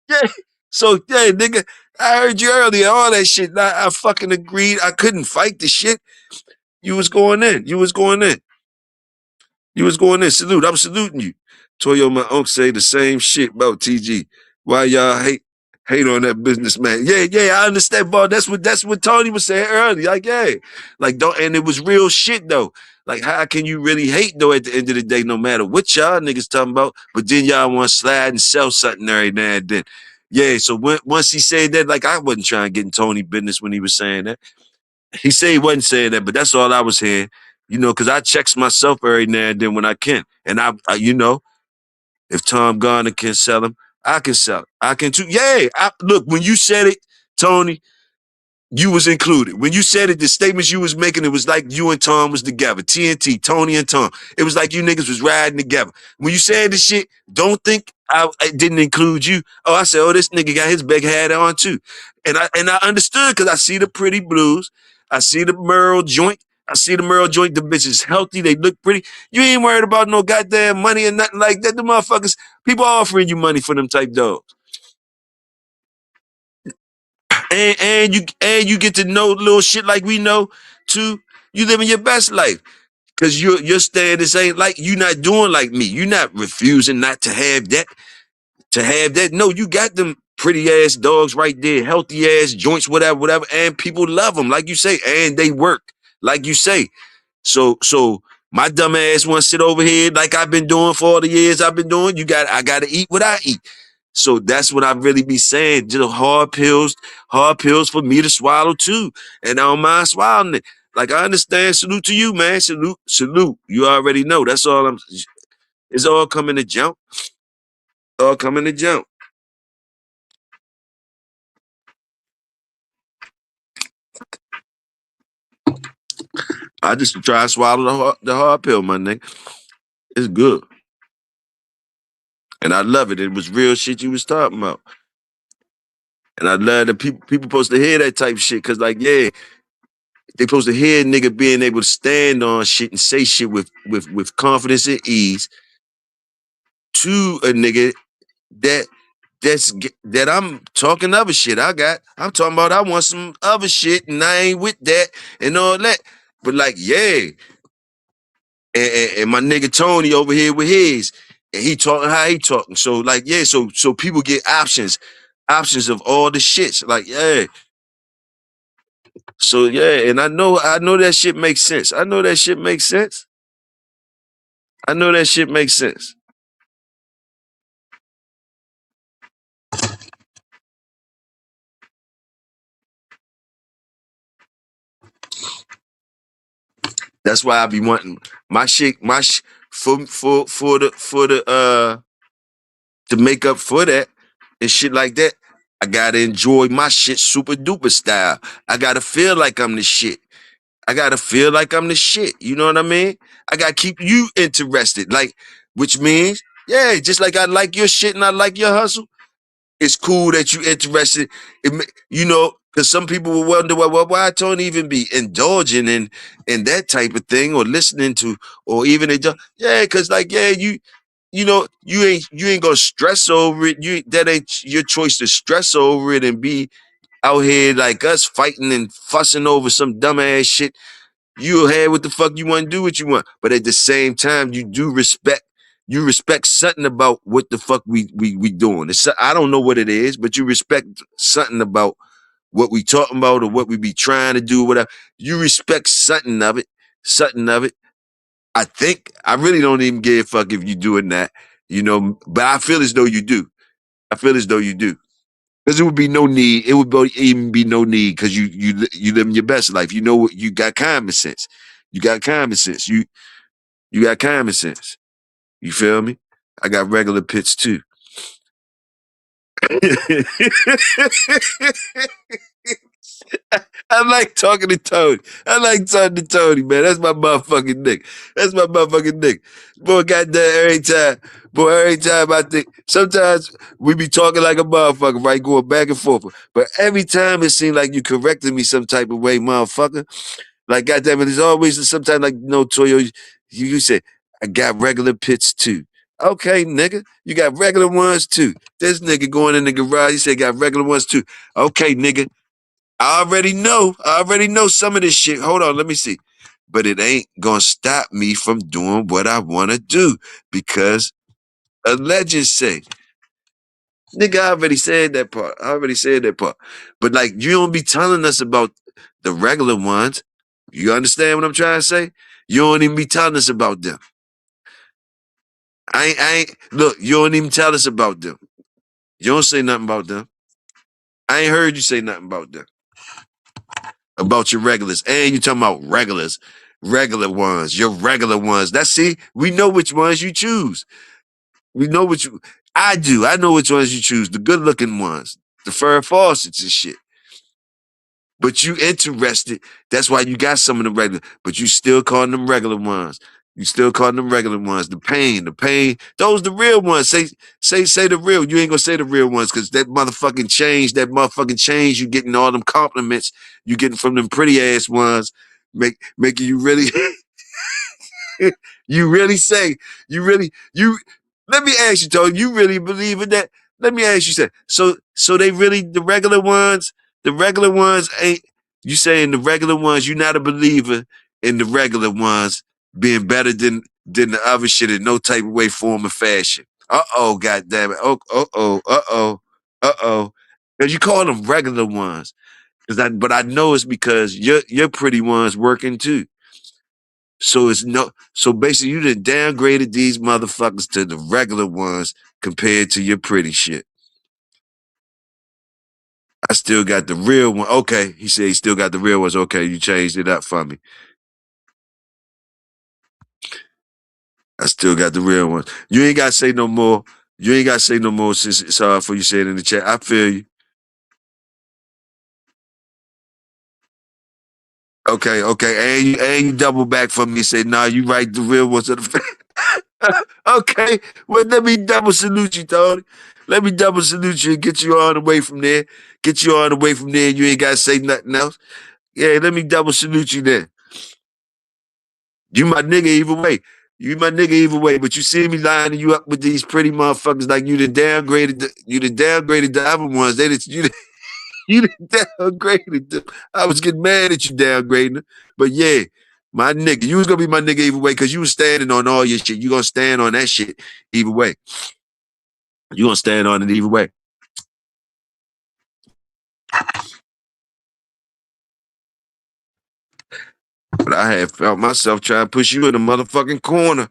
yeah. So, yeah, nigga, I heard you earlier, all that shit. I fucking agreed. I couldn't fight the shit. You was going in. You was going in. You was going in. Salute. I'm saluting you. Toyo, my uncle say the same shit about TG. Why y'all hate on that businessman? Yeah, I understand, bro. That's what Tony was saying earlier. Like, yeah. Like, don't, and it was real shit though. Like, how can you really hate though at the end of the day, no matter what y'all niggas talking about, but then y'all want to slide and sell something every now and then. Yeah, so once he said that, like I wasn't trying to get in Tony business when he was saying that. He said he wasn't saying that, but that's all I was hearing. You know, because I checks myself every now and then when I can. And I you know, if Tom Garner can sell him, I can sell him. I can too. Yeah, look, when you said it, Tony, you was included. When you said it, the statements you was making, it was like you and Tom was together. TNT, Tony and Tom. It was like you niggas was riding together. When you said the shit, don't think I didn't include you. Oh, I said, oh, this nigga got his big hat on too. And I understood because I see the pretty blues. I see the Merle joint. I see the Merle joint. The bitch is healthy. They look pretty. You ain't worried about no goddamn money or nothing like that. The motherfuckers, people offering you money for them type dogs. And you get to know little shit like we know too. You living your best life. Cause your standards ain't like you not doing like me. You not refusing not to have that. To have that. No, you got them pretty ass dogs right there, healthy ass joints, whatever, and people love them, like you say, and they work, like you say. So my dumb ass want to sit over here like I've been doing for all the years I've been doing. I gotta eat what I eat. So that's what I really be saying. Just hard pills for me to swallow too. And I don't mind swallowing it. Like I understand. Salute to you, man. Salute. You already know. That's all it's all coming to jump. All coming to jump. I just try to swallow the hard pill, my nigga. It's good. And I love it. It was real shit you was talking about. And I love that people supposed to hear that type of shit. Cause like, yeah, they supposed to hear a nigga being able to stand on shit and say shit with confidence and ease to a nigga that that I'm talking other shit. I'm talking about I want some other shit and I ain't with that and all that. But like, yeah, and my nigga Tony over here with his, and he talking how he talking. So like, yeah, so people get options of all the shits. Like, yeah. So yeah, and I know that shit makes sense. I know that shit makes sense. I know that shit makes sense. That's why I be wanting my shit, for the to make up for that and shit like that. I gotta enjoy my shit super duper style. I gotta feel like I'm the shit. I gotta feel like I'm the shit. You know what I mean? I gotta keep you interested. Like, which means, yeah, just like I like your shit and I like your hustle. It's cool that you interested. You know, because some people will wonder, well, why Tony even be indulging in that type of thing or listening to, or even yeah, because like yeah, you know you ain't gonna stress over it. That ain't your choice to stress over it and be out here like us fighting and fussing over some dumbass shit. You have what the fuck you want to do what you want, but at the same time, you do respect. You respect something about what the fuck we doing. I don't know what it is, but you respect something about what we talking about or what we be trying to do, whatever. You respect something of it, something of it. I think I really don't even give a fuck if you doing that, you know. But I feel as though you do. I feel as though you do. Because it would be no need. It would even be no need because you living your best life. You know what? You got common sense. You got common sense. You got common sense. You feel me? I got regular pits too. I like talking to Tony. I like talking to Tony, man. That's my motherfucking dick. That's my motherfucking dick. Boy, goddamn, every time. Boy, every time I think. Sometimes we be talking like a motherfucker, right? Going back and forth. But every time it seems like you correcting me some type of way, motherfucker. Like, goddamn it, there's always sometimes like, no, Toyo, you said, I got regular pits too. Okay, nigga, you got regular ones too. This nigga going in the garage, he said, got regular ones too. Okay, nigga, I already know. I already know some of this shit. Hold on, let me see. But it ain't gonna stop me from doing what I wanna do because a legend say, nigga, I already said that part. I already said that part. But like, you don't be telling us about the regular ones. You understand what I'm trying to say? You don't even be telling us about them. Look, you don't even tell us about them. You don't say nothing about them. I ain't heard you say nothing about them. About your regulars. And you talking about regulars. Regular ones. Your regular ones. See, we know which ones you choose. We know which I do. I know which ones you choose. The good looking ones. The fur faucets and shit. But you interested. That's why you got some of the regular. But you still calling them regular ones. You still calling them regular ones. The pain. Those the real ones. Say the real. You ain't gonna say the real ones because that motherfucking change. You getting all them compliments you getting from them pretty ass ones, making you really. You really say you. Let me ask you, Tony. You really believe in that? Let me ask you, so they really the regular ones. The regular ones ain't. You saying the regular ones? You're not a believer in the regular ones being better than the other shit in no type of way, form, or fashion. God damn it. Because you call them regular ones. But I know it's because your pretty ones working too. So basically you done downgraded these motherfuckers to the regular ones compared to your pretty shit. I still got the real one. Okay, he said he still got the real ones. Okay, you changed it up for me. I still got the real ones. You ain't gotta say no more. You ain't gotta say no more since it's hard for you say it in the chat. I feel you. Okay. And you double back for me and say, nah, you right, the real ones are the okay. Well, let me double salute you, Tony. Let me double salute you and get you on away from there. Get you on away from there. You ain't gotta say nothing else. Yeah, let me double salute you then. You my nigga either way. You my nigga either way. But you see me lining you up with these pretty motherfuckers like you the downgraded the other ones. You done downgraded them. I was getting mad at you downgrading them. But yeah. My nigga, you was gonna be my nigga either way because you was standing on all your shit. You gonna stand on that shit either way. You gonna stand on it either way. But I had felt myself trying to push you in the motherfucking corner.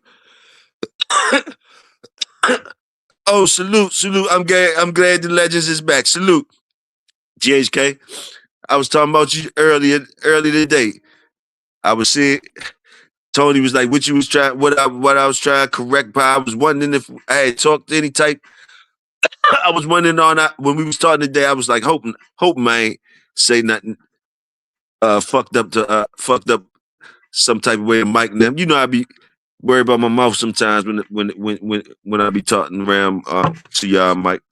Oh, salute, salute. I'm glad the legends is back. Salute. GHK. I was talking about you earlier today. I was saying Tony was like, what you was trying, what I was trying to correct. But I was wondering if I had talked to any type. I was wondering on that when we was talking today. I was like, hoping I ain't say nothing fucked up some type of way to Mike and them. You know, I be worried about my mouth sometimes when I be talking around to y'all, Mike.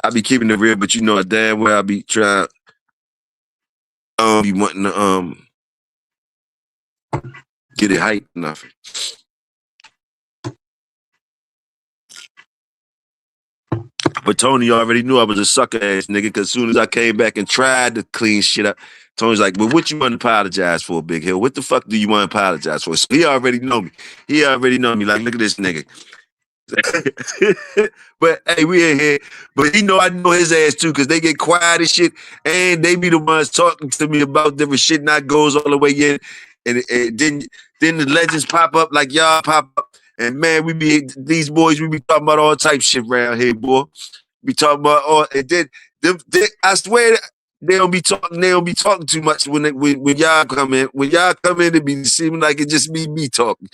I be keeping it real, but you know damn well I be trying. Be wanting to get it hype enough. But Tony already knew I was a sucker ass nigga because as soon as I came back and tried to clean shit up, Tony's like, well, what you want to apologize for, Big Hill? What the fuck do you want to apologize for? So he already know me. He already know me. Like, look at this nigga. But hey, we in here. But he know I know his ass too, because they get quiet and shit, and they be the ones talking to me about different shit, and that goes all the way in. And then the legends pop up like y'all pop up. And man, these boys, we be talking about all type shit around here, boy. We talking about all and then I swear they don't be talking too much when y'all come in. When y'all come in, it be seeming like it just be me talking.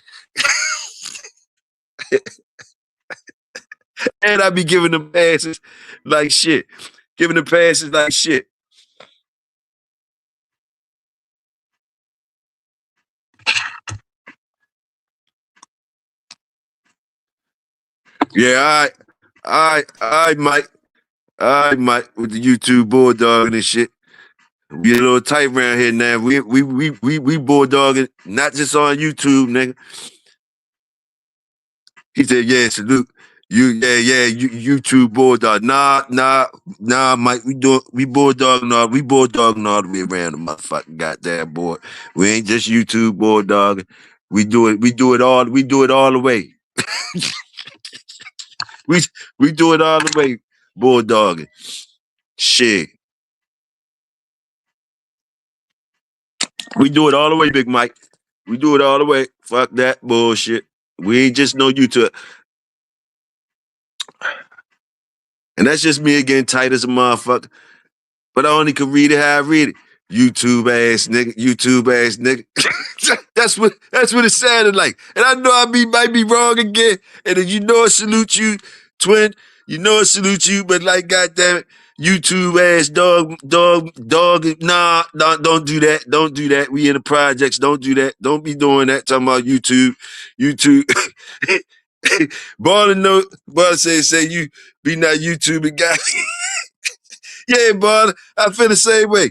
And I be giving them passes like shit. Giving them passes like shit. Yeah, I might. I might with the YouTube bulldog and shit. We a little tight around here now. We bulldogging, not just on YouTube, nigga. He said, yeah, salute. YouTube bulldog. Nah, Mike. We bulldogging all the way around the motherfucking goddamn board. We ain't just YouTube bulldogging. We do it all the way. we do it all the way, bulldogging. Shit. We do it all the way, Big Mike. We do it all the way. Fuck that bullshit. We ain't just no YouTube. And that's just me getting tight as a motherfucker. But I only can read it how I read it. YouTube ass nigga. that's what it sounded like. And I know might be wrong again. And then you know I salute you, twin. You know I salute you, but like goddamn it, YouTube ass dog. Nah, don't do that. Don't do that. We in the projects. Don't do that. Don't be doing that. Talking about YouTube. Ballin' say you be not YouTubing guy. Yeah, bud. I feel the same way.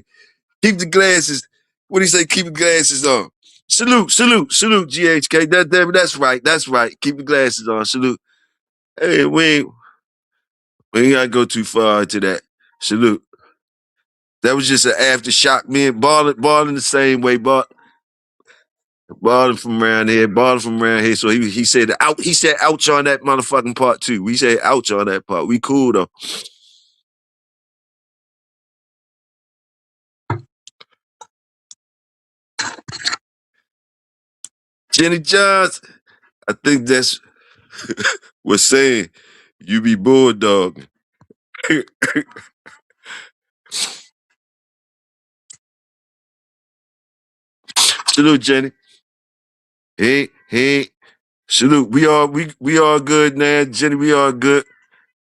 Keep the glasses. What do you say? Keep the glasses on. Salute, GHK. That's right. That's right. Keep the glasses on. Salute. Hey, we ain't gotta go too far into that. Salute. That was just an aftershock. Me and balling the same way, balling from around here. So he said he said ouch on that motherfucking part too. We said ouch on that part. We cool though. Jenny Johns, I think that's was saying you be bulldog. Salute, Jenny. Hey, salute. We all good now, Jenny. We all good.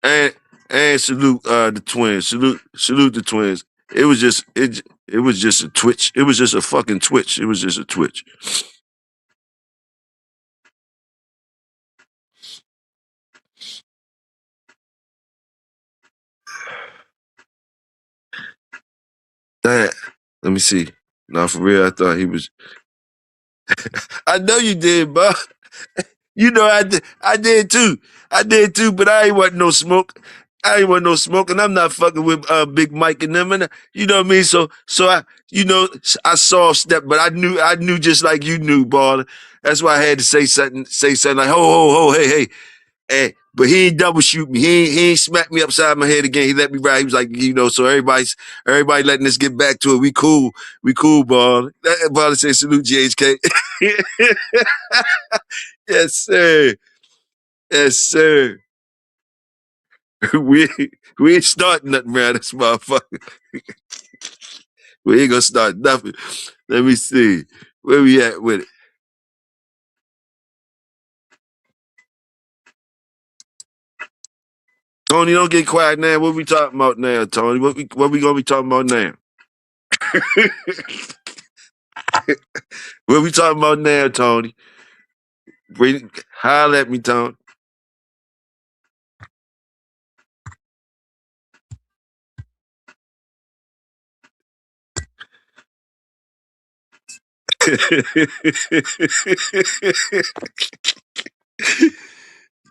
And salute the twins. Salute the twins. It was just a twitch. It was just a fucking twitch. It was just a twitch. That let me see. Now for real, I thought he was. I know you did, bro. You know I did too. But I ain't want no smoke. I ain't want no smoking. I'm not fucking with Big Mike and them, and you know what I mean. So I, I saw step, but I knew just like you knew, baller. That's why I had to say something like, ho, ho, ho, hey, hey, hey. But he ain't double shoot me. He ain't smack me upside my head again. He let me ride. He was like, so everybody letting us get back to it. We cool, baller. That baller say salute GHK. Yes, sir. Yes, sir. we we ain't starting nothing around this motherfucker. We ain't gonna start nothing. Let me see. Where we at with it? Tony, don't get quiet now. What we talking about now, Tony? What we gonna be talking about now? What we talking about now, Tony? Holler at me, Tony.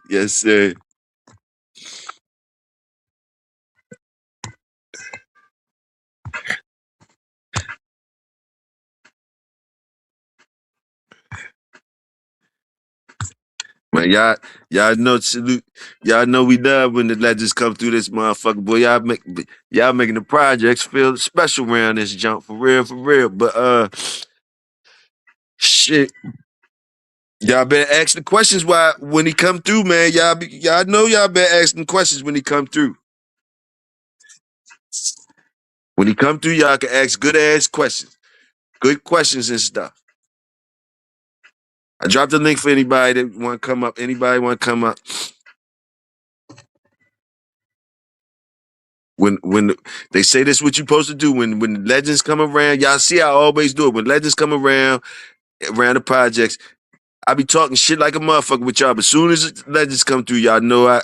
Yes, sir. Man, y'all know salute. Y'all know we love when the legends come through this motherfucker. Boy, y'all making the projects feel special around this jump for real, for real. But shit. Y'all better ask the questions why when he come through, man. Y'all know y'all better ask them questions when he come through. When he come through, y'all can ask good ass questions. Good questions and stuff. I dropped the link for anybody that want to come up. Anybody want to come up? When they say this, what you supposed to do when legends come around, y'all see I always do it. When legends come around the projects, I be talking shit like a motherfucker with y'all, but as soon as the legends come through, y'all know I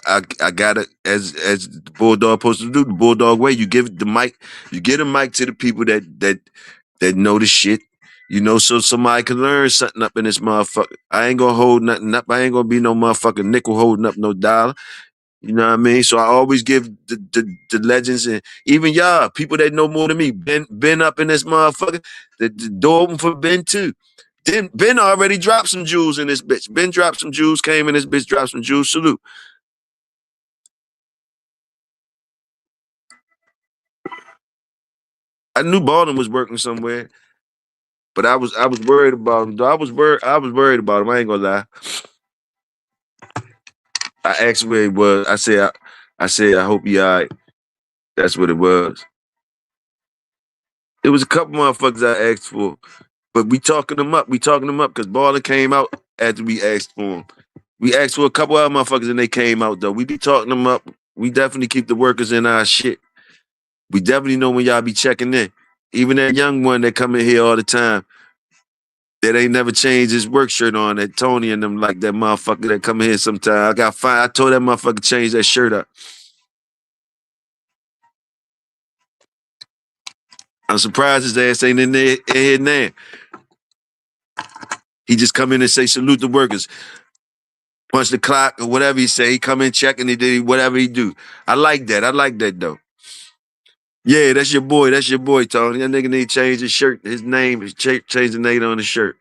got it as the Bulldog supposed to do, the Bulldog way. You give the mic, you get a mic to the people that know the shit, so somebody can learn something up in this motherfucker. I ain't gonna hold nothing up. I ain't gonna be no motherfucking nickel holding up no dollar. You know what I mean? So I always give the legends and even y'all, people that know more than me, been up in this motherfucker. The door open for Ben too. Then Ben already dropped some jewels in this bitch. Ben dropped some jewels, came in this bitch, dropped some jewels. Salute. I knew Baldwin was working somewhere, but I was worried about him. I was worried about him. I ain't gonna lie. I asked where he was. I said I hope he alright. That's what it was. It was a couple motherfuckers I asked for. But we talking them up. We talking them up because Baller came out after we asked for him. We asked for a couple other motherfuckers and they came out though. We be talking them up. We definitely keep the workers in our shit. We definitely know when y'all be checking in. Even that young one that come in here all the time, that ain't never changed his work shirt on, that Tony and them like that motherfucker that come in here sometime. I got fine. I told that motherfucker change that shirt up. I'm surprised his ass ain't in here now. He just come in and say salute the workers. Punch the clock or whatever he say. He come in, check, and he did whatever he do. I like that. I like that though. Yeah, that's your boy. That's your boy, Tony. That nigga need to change his shirt. His name is change the name on his shirt.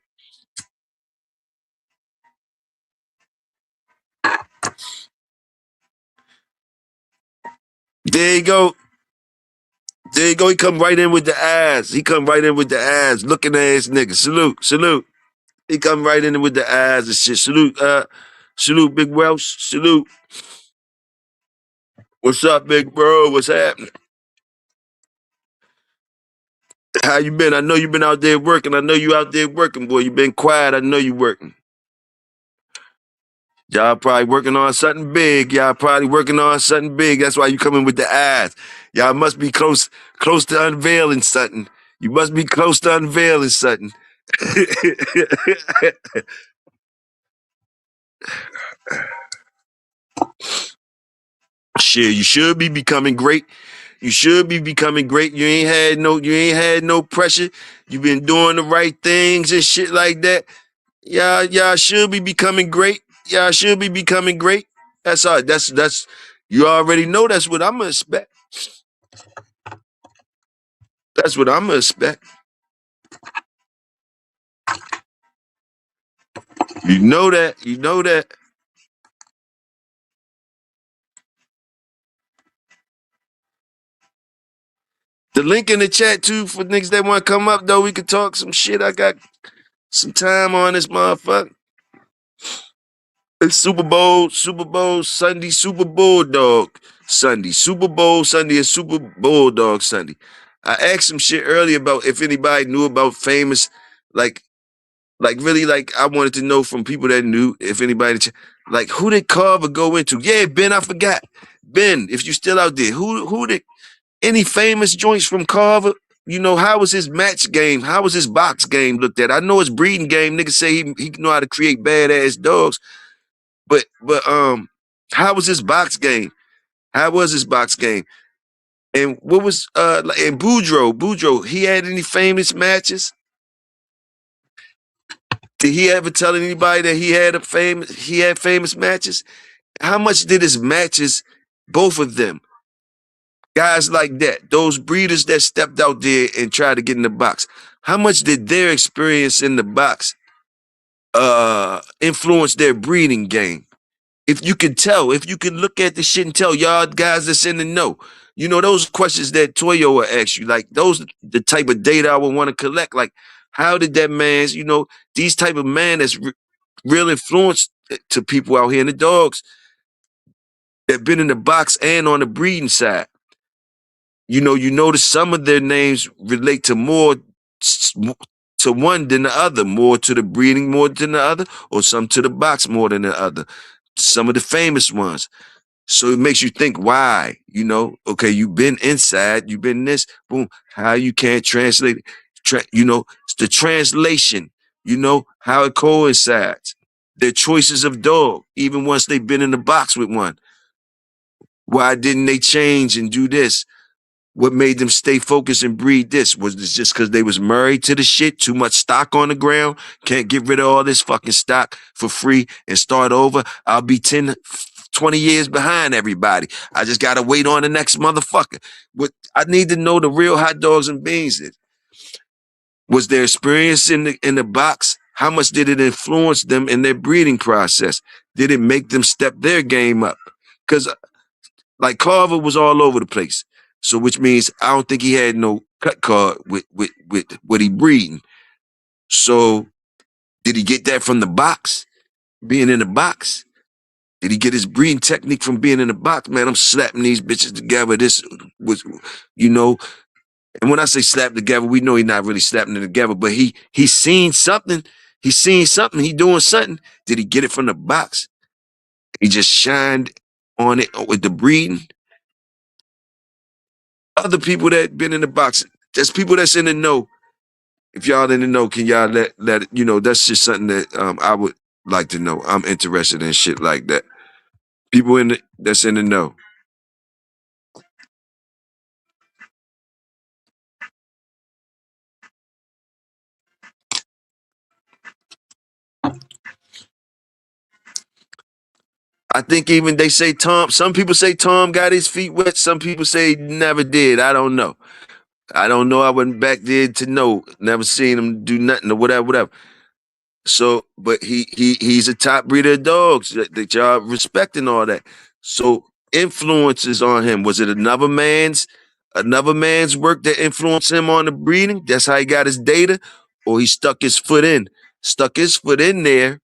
There you go. There you go. He come right in with the ass. He come right in with the ass. Looking ass nigga. Salute. Salute. He come right in with the ass and shit. Salute. Salute, Big Welsh. Salute. What's up, big bro? What's happening? How you been? I know you been out there working. I know you out there working, boy. You been quiet. I know you working. Y'all probably working on something big. Y'all probably working on something big. That's why you coming with the ass. Y'all must be close to unveiling something. You must be close to unveiling something. Shit, you should be becoming great. You should be becoming great. You ain't had no pressure. You been doing the right things and shit like that. Y'all should be becoming great. Y'all should be becoming great. That's all. That's You already know that's what I'm gonna expect. That's what I'm gonna expect. You know that. You know that. The link in the chat too for niggas that want to come up though. We could talk some shit. I got some time on this motherfucker. It's Super Bowl Sunday, Super Bulldog Sunday, Super Bowl Sunday, and Super Bulldog Sunday. I asked some shit earlier about if anybody knew about famous, like, really, like I wanted to know from people that knew if anybody, like, who did Carver go into? Yeah, Ben, I forgot. Ben, if you still out there, who did any famous joints from Carver? You know, how was his match game? How was his box game looked at? I know his breeding game. Niggas say he know how to create badass dogs. But how was his box game? How was his box game? And what was and Boudreaux, he had any famous matches? Did he ever tell anybody that he had famous matches? How much did his matches, both of them, guys like that, those breeders that stepped out there and tried to get in the box, how much did their experience in the box influence their breeding game? If you could tell, if you could look at the shit and tell y'all guys that's in the know, you know, those questions that Toyo will ask you, like those the type of data I would want to collect. Like, how did that man's, you know, these type of man that's real influence to people out here in the dogs that been in the box and on the breeding side. You notice some of their names relate to more to one than the other, more to the breeding more than the other, or some to the box more than the other. Some of the famous ones. So it makes you think why, okay, you've been inside, you've been this, boom, how you can't translate it. It's the translation, how it coincides. Their choices of dog, even once they've been in the box with one. Why didn't they change and do this? What made them stay focused and breed this? Was this just because they was married to the shit? Too much stock on the ground? Can't get rid of all this fucking stock for free and start over? I'll be 10, 20 years behind everybody. I just gotta wait on the next motherfucker. What I need to know the real hot dogs and beans is. Was their experience in the box? How much did it influence them in their breeding process? Did it make them step their game up? Because like Carver was all over the place. So which means I don't think he had no cut card with what he breeding. So did he get that from the box? Being in the box? Did he get his breeding technique from being in the box? Man, I'm slapping these bitches together. This was, and when I say slap together, we know he's not really slapping it together, but he's seen something. He's seen something. He doing something. Did he get it from the box? He just shined on it with the breeding. Other people that been in the box, there's people that's in the know. If y'all in the know, can y'all let that's just something that I would like to know. I'm interested in shit like that. People that's in the know. I think even they say some people say Tom got his feet wet, some people say he never did. I don't know. I wasn't back there to know. Never seen him do nothing or whatever. So, but he's a top breeder of dogs that y'all respecting all that. So influences on him. Was it another man's work that influenced him on the breeding? That's how he got his data, or he stuck his foot in there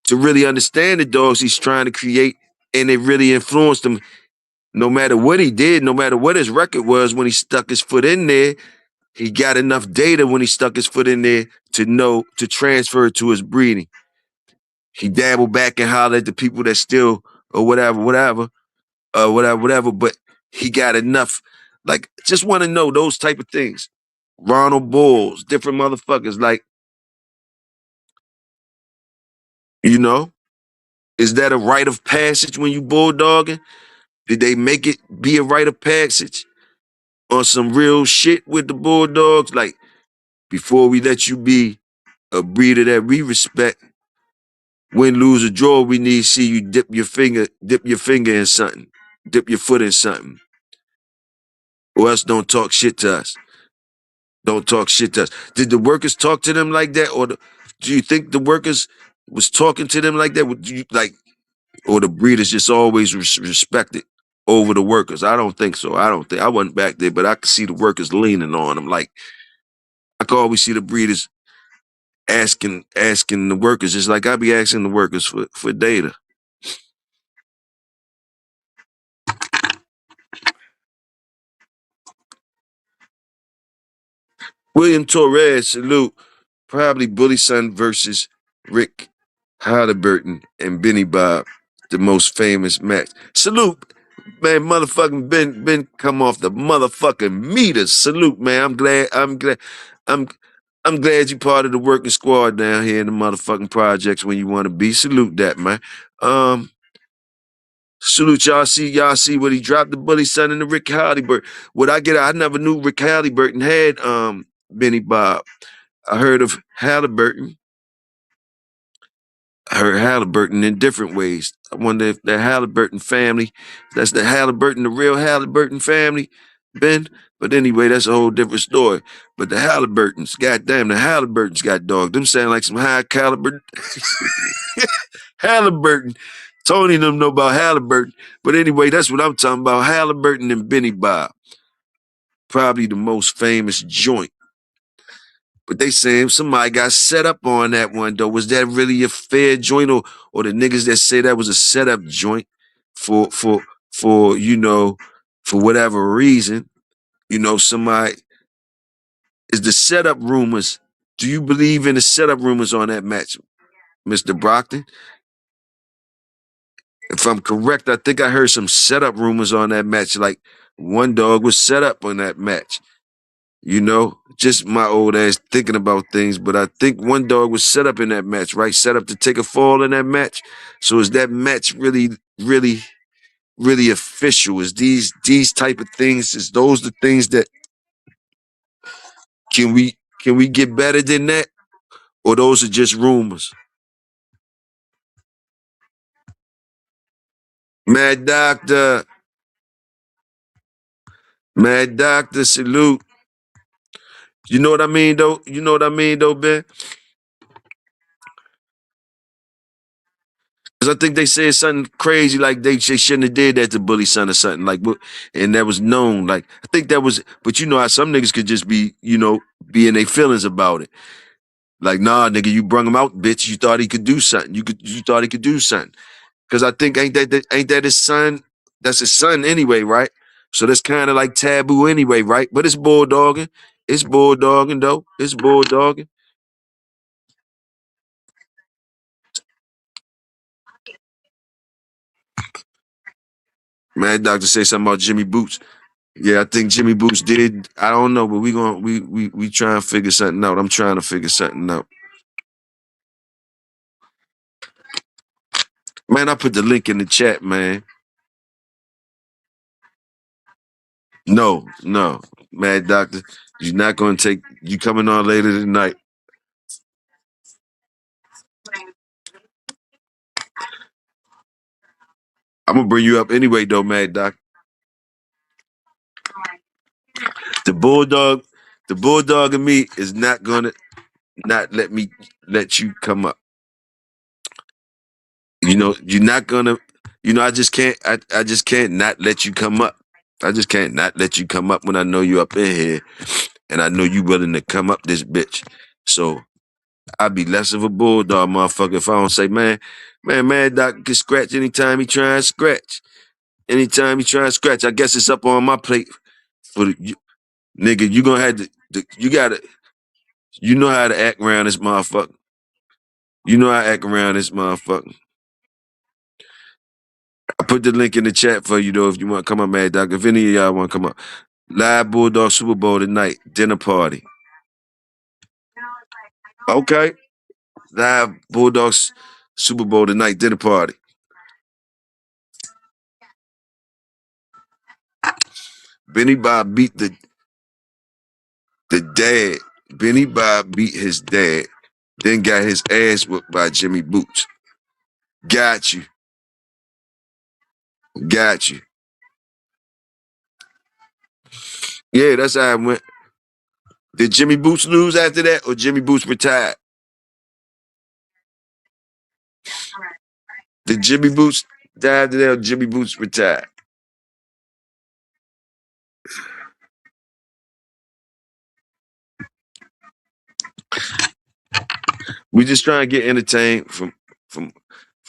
to really understand the dogs he's trying to create, and it really influenced him. No matter what he did, no matter what his record was when he stuck his foot in there, he got enough data when he stuck his foot in there to know to transfer it to his breeding. He dabbled back and hollered at the people that still or whatever. But he got enough. Like, just want to know those type of things. Ronald Bulls, different motherfuckers. Like, you know, is that a rite of passage when you bulldogging? Did they make it be a rite of passage on some real shit with the Bulldogs? Like, before we let you be a breeder that we respect, Win, lose, or draw, we need to see you dip your finger in something, dip your foot in something, or else don't talk shit to us. Don't talk shit to us. Did the workers talk to them like that, or do you think the workers was talking to them like that? Would you like, or the breeders just always respected over the workers? I don't think so. I don't think I wasn't back there, but I could see the workers leaning on them. Like I could always see the breeders asking the workers, just like I be asking the workers for data. William Torres, salute. Probably Bully Son versus Rick Halliburton and Benny Bob, the most famous match. Salute, man, motherfucking Ben come off the motherfucking meters. Salute, man. I'm I'm glad you part of the working squad down here in the motherfucking projects when you want to be. Salute that, man. Um, Salute y'all see what he dropped the Bully Son and the Rick Halliburton. What I get, I never knew Rick Halliburton had Benny Bob. I heard of Halliburton. I heard Halliburton in different ways. I wonder if the Halliburton family, that's the Halliburton, the real Halliburton family, Ben. But anyway, that's a whole different story. But the Halliburtons, goddamn, the Halliburtons got dog. Them sound like some high caliber Halliburton. Tony and them know about Halliburton. But anyway, that's what I'm talking about. Halliburton and Benny Bob. Probably the most famous joint. But they saying somebody got set up on that one though. Was that really a fair joint, or the niggas that say that was a setup joint for for whatever reason? Somebody is the setup rumors. Do you believe in the setup rumors on that match, Mr. Brockton? If I'm correct, I think I heard some setup rumors on that match. Like one dog was set up on that match. Just my old ass thinking about things, but I think one dog was set up in that match, right? Set up to take a fall in that match. So is that match really, really, really official? Is these type of things, is those the things that can we get better than that? Or those are just rumors? Mad Doctor, Mad Doctor, salute. You know what I mean though? You know what I mean though, Ben? Cause I think they said something crazy, like they shouldn't have did that to Bully Son or something, like, and that was known. Like I think that was, but you know how some niggas could just be in their feelings about it. Like, nah, nigga, you brung him out, bitch. You thought he could do something. You thought he could do something. Cause I think ain't that his son? That's his son anyway, right? So that's kind of like taboo anyway, right? But it's bulldogging. It's bulldogging though. It's bulldogging. Man, doctor say something about Jimmy Boots. Yeah, I think Jimmy Boots did. I don't know, but we trying to figure something out. I'm trying to figure something out. Man, I put the link in the chat, man. No, no, Mad Doctor, you're not gonna take. You coming on later tonight? I'm gonna bring you up anyway, though, Mad Doc. The bulldog, the bulldog in me is not gonna not let you come up. You're not gonna. I just can't. I just can't not let you come up. I just can't not let you come up when I know you up in here, and I know you willing to come up this bitch. So I'd be less of a bulldog, motherfucker, if I don't say, man, Doc can scratch anytime he try and scratch. Anytime he try and scratch, I guess it's up on my plate for nigga. You gonna have you gotta, you know how to act around this motherfucker. You know how to act around this motherfucker. I put the link in the chat for you though if you want to come up, Mad Doc. If any of y'all want to come up. Live Bulldog Super Bowl tonight, dinner party. Okay. Live Bulldogs Super Bowl tonight, dinner party. Benny Bob beat the dad. Benny Bob beat his dad, then got his ass whipped by Jimmy Boots. Got you. Got you. Yeah, that's how it went. Did Jimmy Boots lose after that, or Jimmy Boots retired? Did Jimmy Boots die after that, or Jimmy Boots retired? We just trying to get entertained from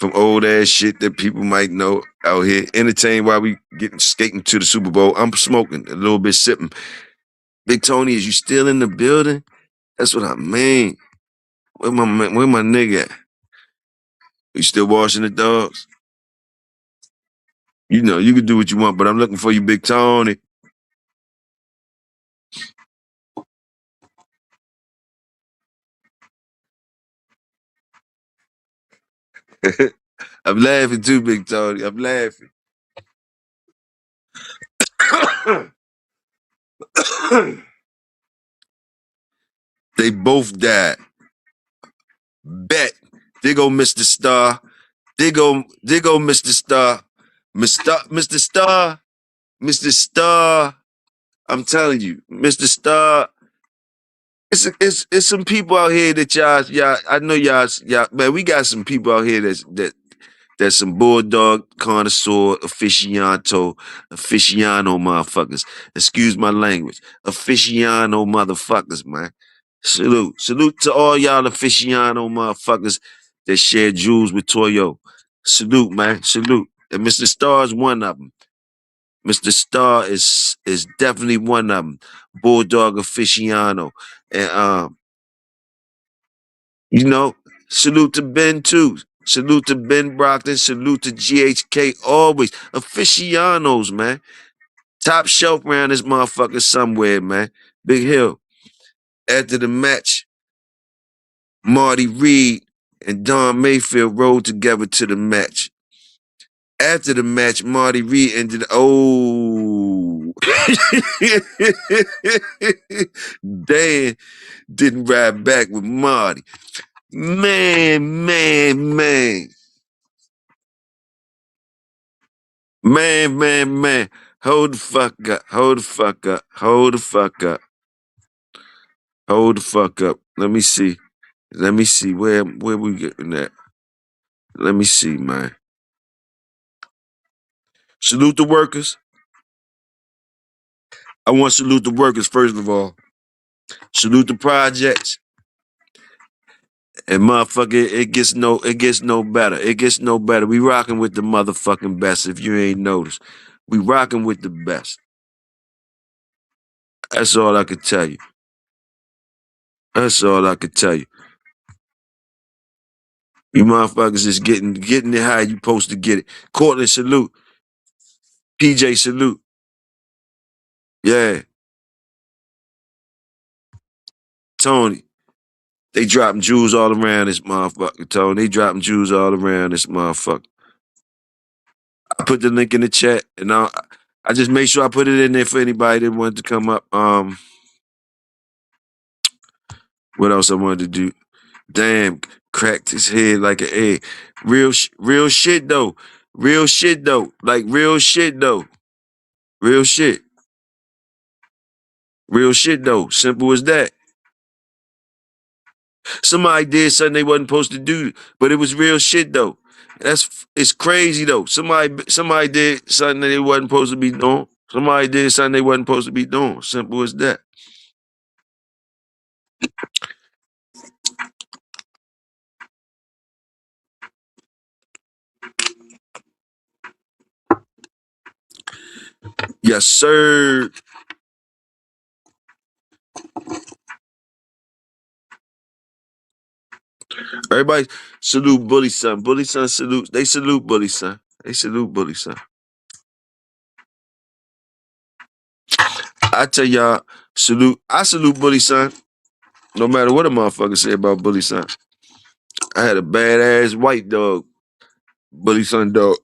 from old ass shit that people might know out here. Entertained while we getting skating to the Super Bowl. I'm smoking a little bit, sipping. Big Tony, is you still in the building? That's what I mean. Where my nigga at? You still washing the dogs? You know, you can do what you want, but I'm looking for you, Big Tony. I'm laughing too, Big Tony. I'm laughing. They both died. Bet. There go Mr. Star. There go Mr. Star. Mr. Star. Mr. Star. I'm telling you, Mr. Star. It's some people out here that y'all. I know y'all. Man, we got some people out here that's some bulldog connoisseur aficionado motherfuckers. Excuse my language, aficionado motherfuckers, man. Salute to all y'all aficionado motherfuckers that share jewels with Toyo. Salute, man. Salute. And Mr. Star is one of them. Mr. Star is definitely one of them. Bulldog aficionado. And you know, salute to Ben too. Salute to Ben Brockton. Salute to GHK. Always aficionados, man. Top shelf around this motherfucker somewhere, man. Big Hill. After the match, Marty Reed and Don Mayfield rode together to the match. After the match, Marty Reed ended. Oh, Dan didn't ride back with Marty. Man. Man. Hold the fuck up. Hold the fuck up. Hold the fuck up. Hold the fuck up. Let me see. Let me see. Where we getting at? Let me see, man. Salute the workers. I want to salute the workers first of all. Salute the projects. And motherfucker, it gets no better. It gets no better. We rocking with the motherfucking best. If you ain't noticed, we rocking with the best. That's all I could tell you. That's all I could tell you. You motherfuckers is getting it how you supposed to get it. Courtney, salute. PJ, salute. Yeah, Tony. They dropping jewels all around this motherfucker, Tony. They dropping jewels all around this motherfucker. I put the link in the chat, and I just made sure I put it in there for anybody that wanted to come up. What else I wanted to do? Damn, cracked his head like an egg. Real shit though. Real shit though. Like real shit though. Real shit. Real shit though. Simple as that. Somebody did something they wasn't supposed to do, but it was real shit though. It's crazy though. Somebody did something that they wasn't supposed to be doing. Somebody did something they wasn't supposed to be doing. Simple as that. Yes, sir. Everybody salute Bully Son. Bully Son salute. They salute Bully Son. They salute Bully Son. I tell y'all, salute. I salute Bully Son. No matter what a motherfucker say about Bully Son. I had a badass white dog. Bully Son dog.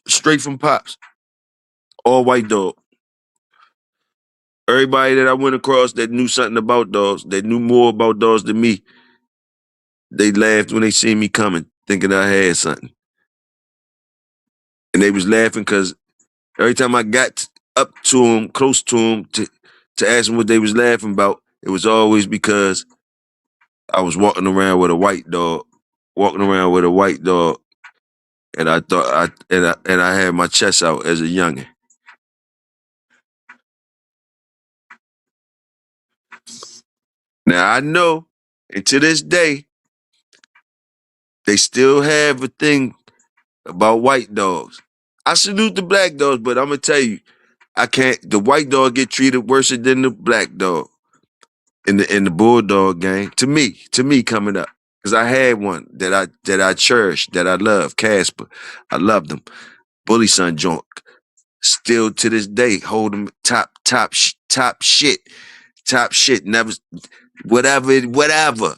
Straight from Pops. All white dog. Everybody that I went across that knew something about dogs, that knew more about dogs than me, they laughed when they seen me coming, thinking I had something. And they was laughing because every time I got up to them, close to them, to ask them what they was laughing about, it was always because I was walking around with a white dog, and I thought I had my chest out as a youngin'. Now I know, and to this day, they still have a thing about white dogs. I salute the black dogs, but I'm gonna tell you, I can't. The white dog get treated worse than the black dog in the bulldog gang. To me, coming up, because I had one that I cherished, that I loved, Casper. I loved him. Bully son joint. Still to this day, hold him top shit. Never whatever.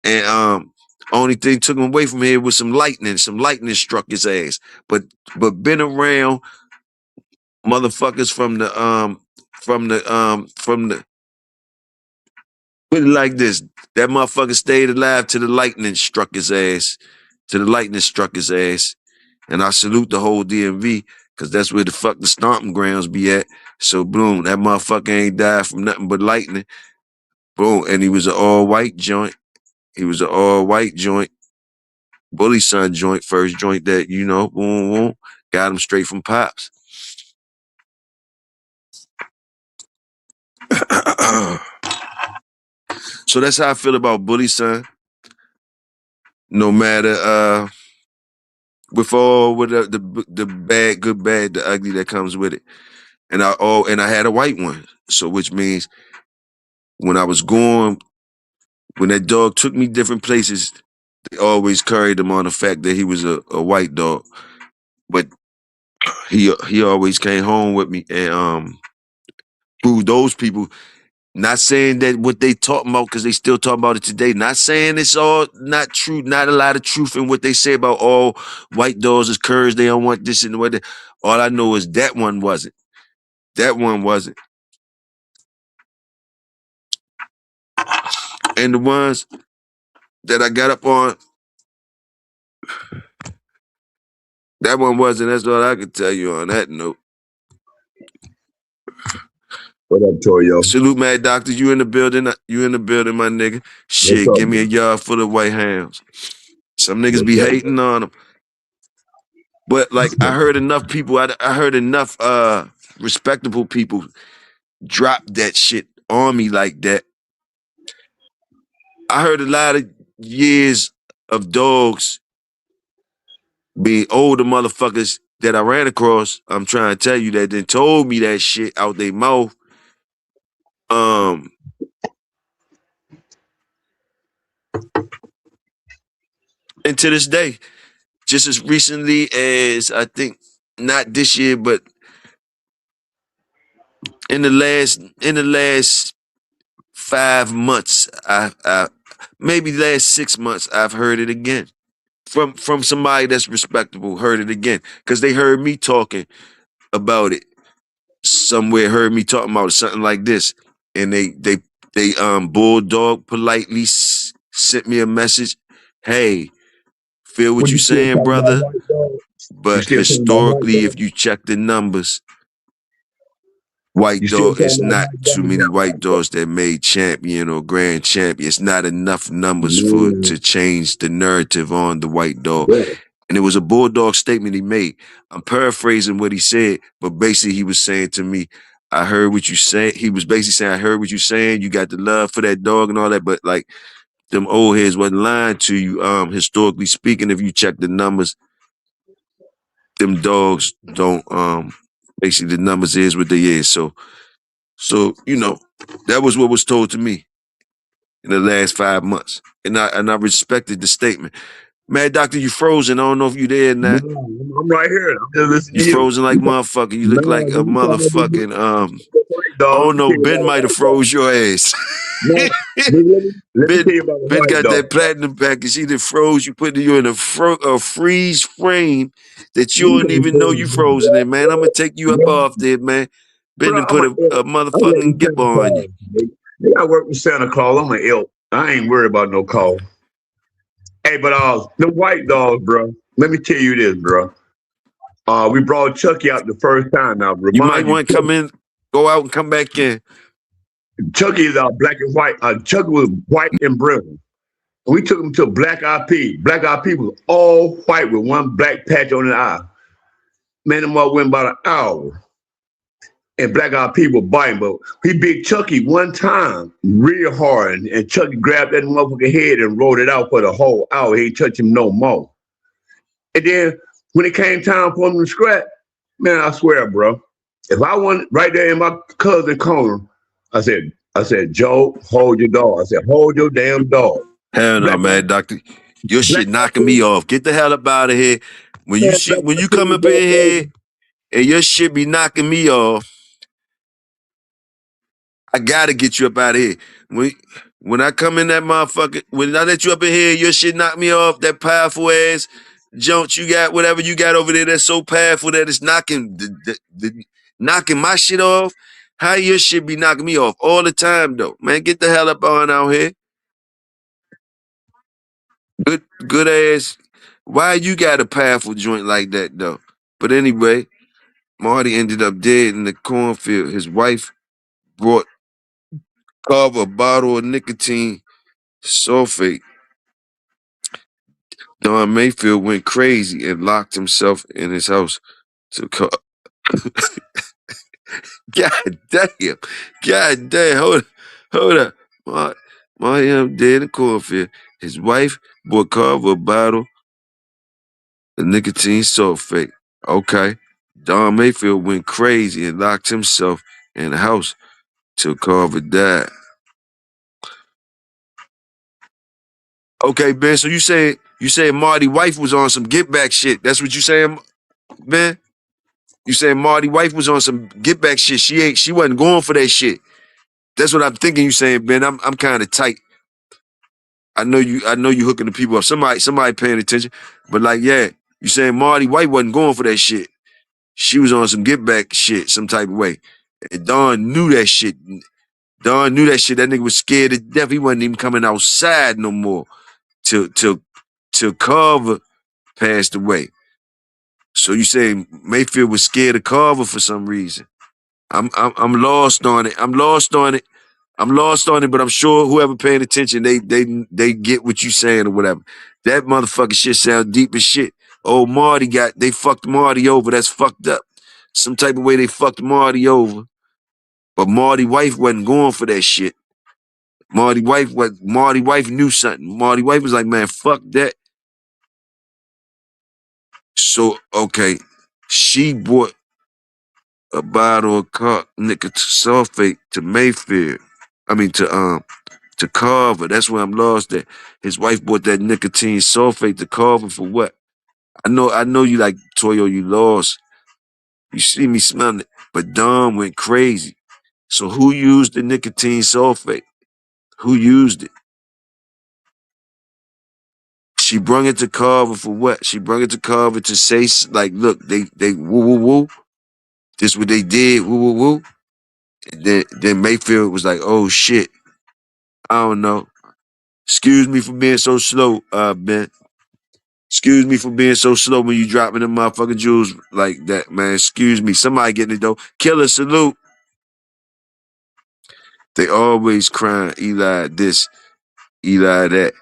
And only thing took him away from here was some lightning. Some lightning struck his ass. But been around motherfuckers from the put it like this. That motherfucker stayed alive till the lightning struck his ass. Till the lightning struck his ass. And I salute the whole DMV, because that's where the fuck the stomping grounds be at. So boom, that motherfucker ain't died from nothing but lightning. Boom. And he was an all-white joint. Bully son joint, first joint that, boom, boom, got him straight from Pops. So that's how I feel about Bully son. No matter with all with the bad, good, bad, the ugly that comes with it. And I had a white one. So which means when I was going, when that dog took me different places, they always carried him on the fact that he was a white dog. But he always came home with me, and through those people, not saying that what they talking about, because they still talk about it today. Not saying it's all not true, not a lot of truth in what they say about all white dogs is curs, they don't want this and what. All I know is that one wasn't. That one wasn't. And the ones that I got up on, that one wasn't. That's all I can tell you on that note. What up, Toyo? Salute, Mad Doctor. You in the building? You in the building, my nigga? Shit, up, give me a yard full of white hounds. Some niggas What's be up? hating on them, but like I heard enough people. I heard enough respectable people drop that shit on me like that. I heard a lot of years of dogs being older motherfuckers that I ran across. I'm trying to tell you that then told me that shit out their mouth. And to this day, just as recently as I think not this year, but in the last 5 months, I maybe last 6 months, I've heard it again from somebody that's respectable. Heard it again because they heard me talking about it somewhere. Heard me talking about something like this, and they bulldog politely sent me a message. Hey, feel what What you you still saying, talking about brother? white dog? You But still talking about white historically, dog? if you check the numbers, white You still dog, talking it's about not white too dog? many white dogs that made champion or grand champion. It's not enough numbers for Man, to change the narrative on the white dog. yeah. And it was a bulldog statement he made. I'm paraphrasing what he said, but basically he was saying to me, I heard what you say. He was basically saying, I heard what you saying. You got the love for that dog and all that, but like them old heads wasn't lying to you. Historically speaking, if you check the numbers, them dogs don't basically the numbers is what they is. So that was what was told to me in the last 5 months. And I respected the statement. Mad Doctor, you frozen. I don't know if you there or No, not. I'm right here. I'm just listening You to you. frozen like motherfucker. You look Man, like a when you talking about motherfucking the white I dog, let don't me know, tell you Ben about a might have white dog. froze your ass. No, nigga, let me tell Ben you about a Ben white got dog. that platinum package. He done froze you, putting you in a freeze frame that you You don't can't even know fool you me, frozen in, man. I'm gonna take you up bro. off there, man. Ben Bro, done I'm put an a elk. I work motherfucking with gip Santa on you. Claus. Nigga, I work with Santa Claus. I'm an elk. I ain't worried about no call. Hey, but the white dogs, bro. let me tell you this, bro. We brought Chucky out the first time. Now, You might remind you, want to come in, go out and come back in. Chucky is black and white. Chucky was white and brown. We took him to Black IP. Black IP was all white with one black patch on the eye. Man, them all went about an hour. And Black Eyed People biting, but he bit Chucky one time real hard, and Chucky grabbed that motherfucker head and rolled it out for the whole hour. He ain't touch him no more. And then when it came time for him to scrap, man, I swear, bro, if I went right there in my cousin corner, I said, Joe, hold your dog. I said, hold your damn dog. Hell no, Black man, doctor. Your Black shit knocking me off. Get the hell up out of here. When you man, see Black when you come up in here and your shit be knocking me off, I gotta get you up out of here. When I come in that motherfucker, when I let you up in here, your shit knock me off. That powerful ass junk you got, whatever you got over there, that's so powerful that it's knocking knocking my shit off. How your shit be knocking me off all the time though, man? Get the hell up on out here. Good ass. Why you got a powerful joint like that though? But anyway, Marty ended up dead in the cornfield. His wife brought Carver a bottle of nicotine sulfate. Don Mayfield went crazy and locked himself in his house to God damn. God damn. Hold up. Mariam dead in the cornfield. His wife bought Carver a bottle of nicotine sulfate. Okay. Don Mayfield went crazy and locked himself in the house till Carver died. Okay, Ben. So you saying Marty wife was on some get back shit. That's what you saying, Ben? You saying Marty wife was on some get back shit. She wasn't going for that shit. That's what I'm thinking you saying, Ben. I'm kind of tight. I know you hooking the people up. Somebody paying attention. But like, yeah, you saying Marty White wasn't going for that shit. She was on some get back shit, some type of way. And Don knew that shit. Don knew that shit. That nigga was scared to death. He wasn't even coming outside no more till Carver passed away. So you say Mayfield was scared of Carver for some reason. I'm lost on it. I'm lost on it. I'm lost on it, but I'm sure whoever paying attention, they get what you saying or whatever. That motherfucking shit sound deep as shit. Oh, they fucked Marty over. That's fucked up. Some type of way they fucked Marty over. But Marty wife wasn't going for that shit. Marty wife knew something. Marty wife was like, man, fuck that. So, okay, she bought a bottle of nicotine sulfate to Mayfield. I mean to Carver. That's where I'm lost at. His wife bought that nicotine sulfate to Carver for what? I know you like Toyo, you lost. You see me smelling it. But Don went crazy. So who used the nicotine sulfate? Who used it? She brung it to Carver for what? She brung it to Carver to say like, look, they woo woo woo. This what they did, woo woo woo. And then Mayfield was like, oh shit. I don't know. Excuse me for being so slow, Ben. Excuse me for being so slow when you dropping them motherfucking jewels like that, man. Excuse me. Somebody getting it though. Killer salute. They always crying Eli this, Eli that.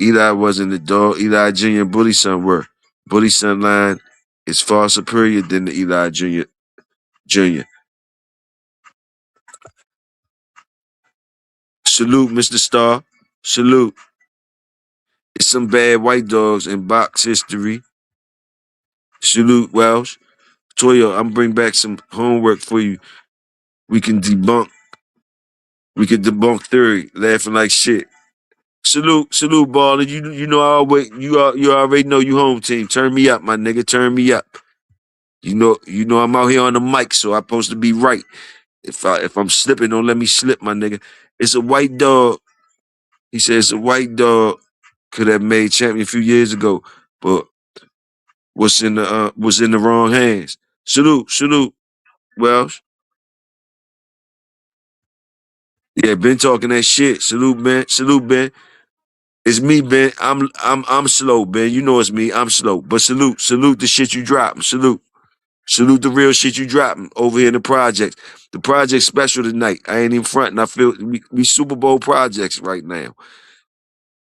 Eli wasn't the dog. Eli Jr. and Bully Son were. Bully Son line is far superior than the Eli Jr. Salute, Mr. Star. Salute. It's some bad white dogs in box history. Salute, Welsh. Toyo, I'm bring back some homework for you. We can debunk. We can debunk theory. Laughing like shit. Salute, baller. You know I always you already know you home team. Turn me up, my nigga. Turn me up. You know I'm out here on the mic, so I'm supposed to be right. If I'm slipping, don't let me slip, my nigga. It's a white dog. He says a white dog could have made champion a few years ago, but was in the wrong hands. Salute, Welsh. Yeah, been talking that shit. Salute, Ben. It's me, Ben. I'm slow, Ben. You know it's me. I'm slow. But salute the shit you dropping. Salute the real shit you dropping over here in the projects. The project special tonight. I ain't even fronting. I feel we Super Bowl projects right now.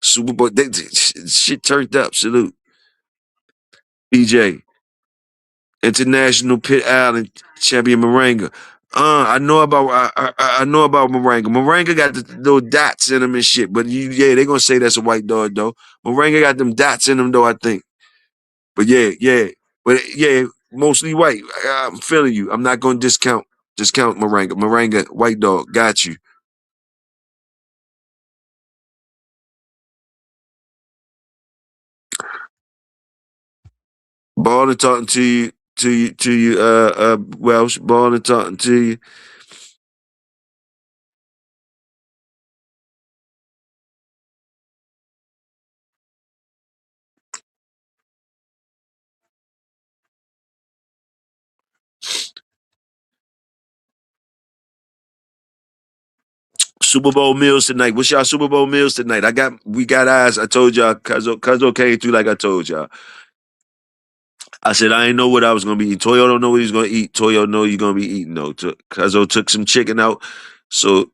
Super Bowl shit turned up. Salute. PJ. International Pit Island champion Moringa. I know about I know about Moringa. Moringa got the little dots in him and shit, but yeah, they gonna say that's a white dog though. Moringa got them dots in him though, I think. But but yeah, mostly white. I'm feeling you. I'm not gonna discount Moringa. Moringa, white dog, got you. Ball and talking to you, Welsh. Ball and talking to you. Super Bowl meals tonight. What's y'all Super Bowl meals tonight? We got eyes. I told y'all, Cuzzo came through like I told y'all. I said I ain't know what I was gonna be eating. Toyo don't know what he's gonna eat. Toyo know you're gonna be eating though. Cuzzo took some chicken out. So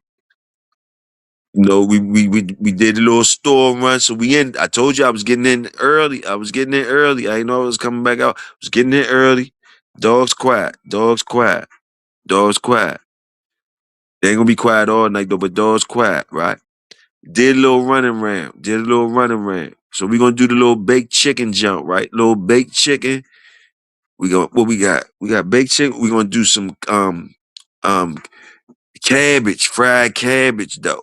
we did a little store run. So we in. I told you I was getting in early. I was getting in early. I didn't know I was coming back out. I was getting in early. Dogs quiet. Dogs quiet. Dogs quiet. They ain't gonna be quiet all night though, but dogs quiet, right? Did a little running round. Did a little running round. So we gonna do the little baked chicken jump, right? Little baked chicken. We go what we got? We got baked chicken. We gonna do some um cabbage, fried cabbage though.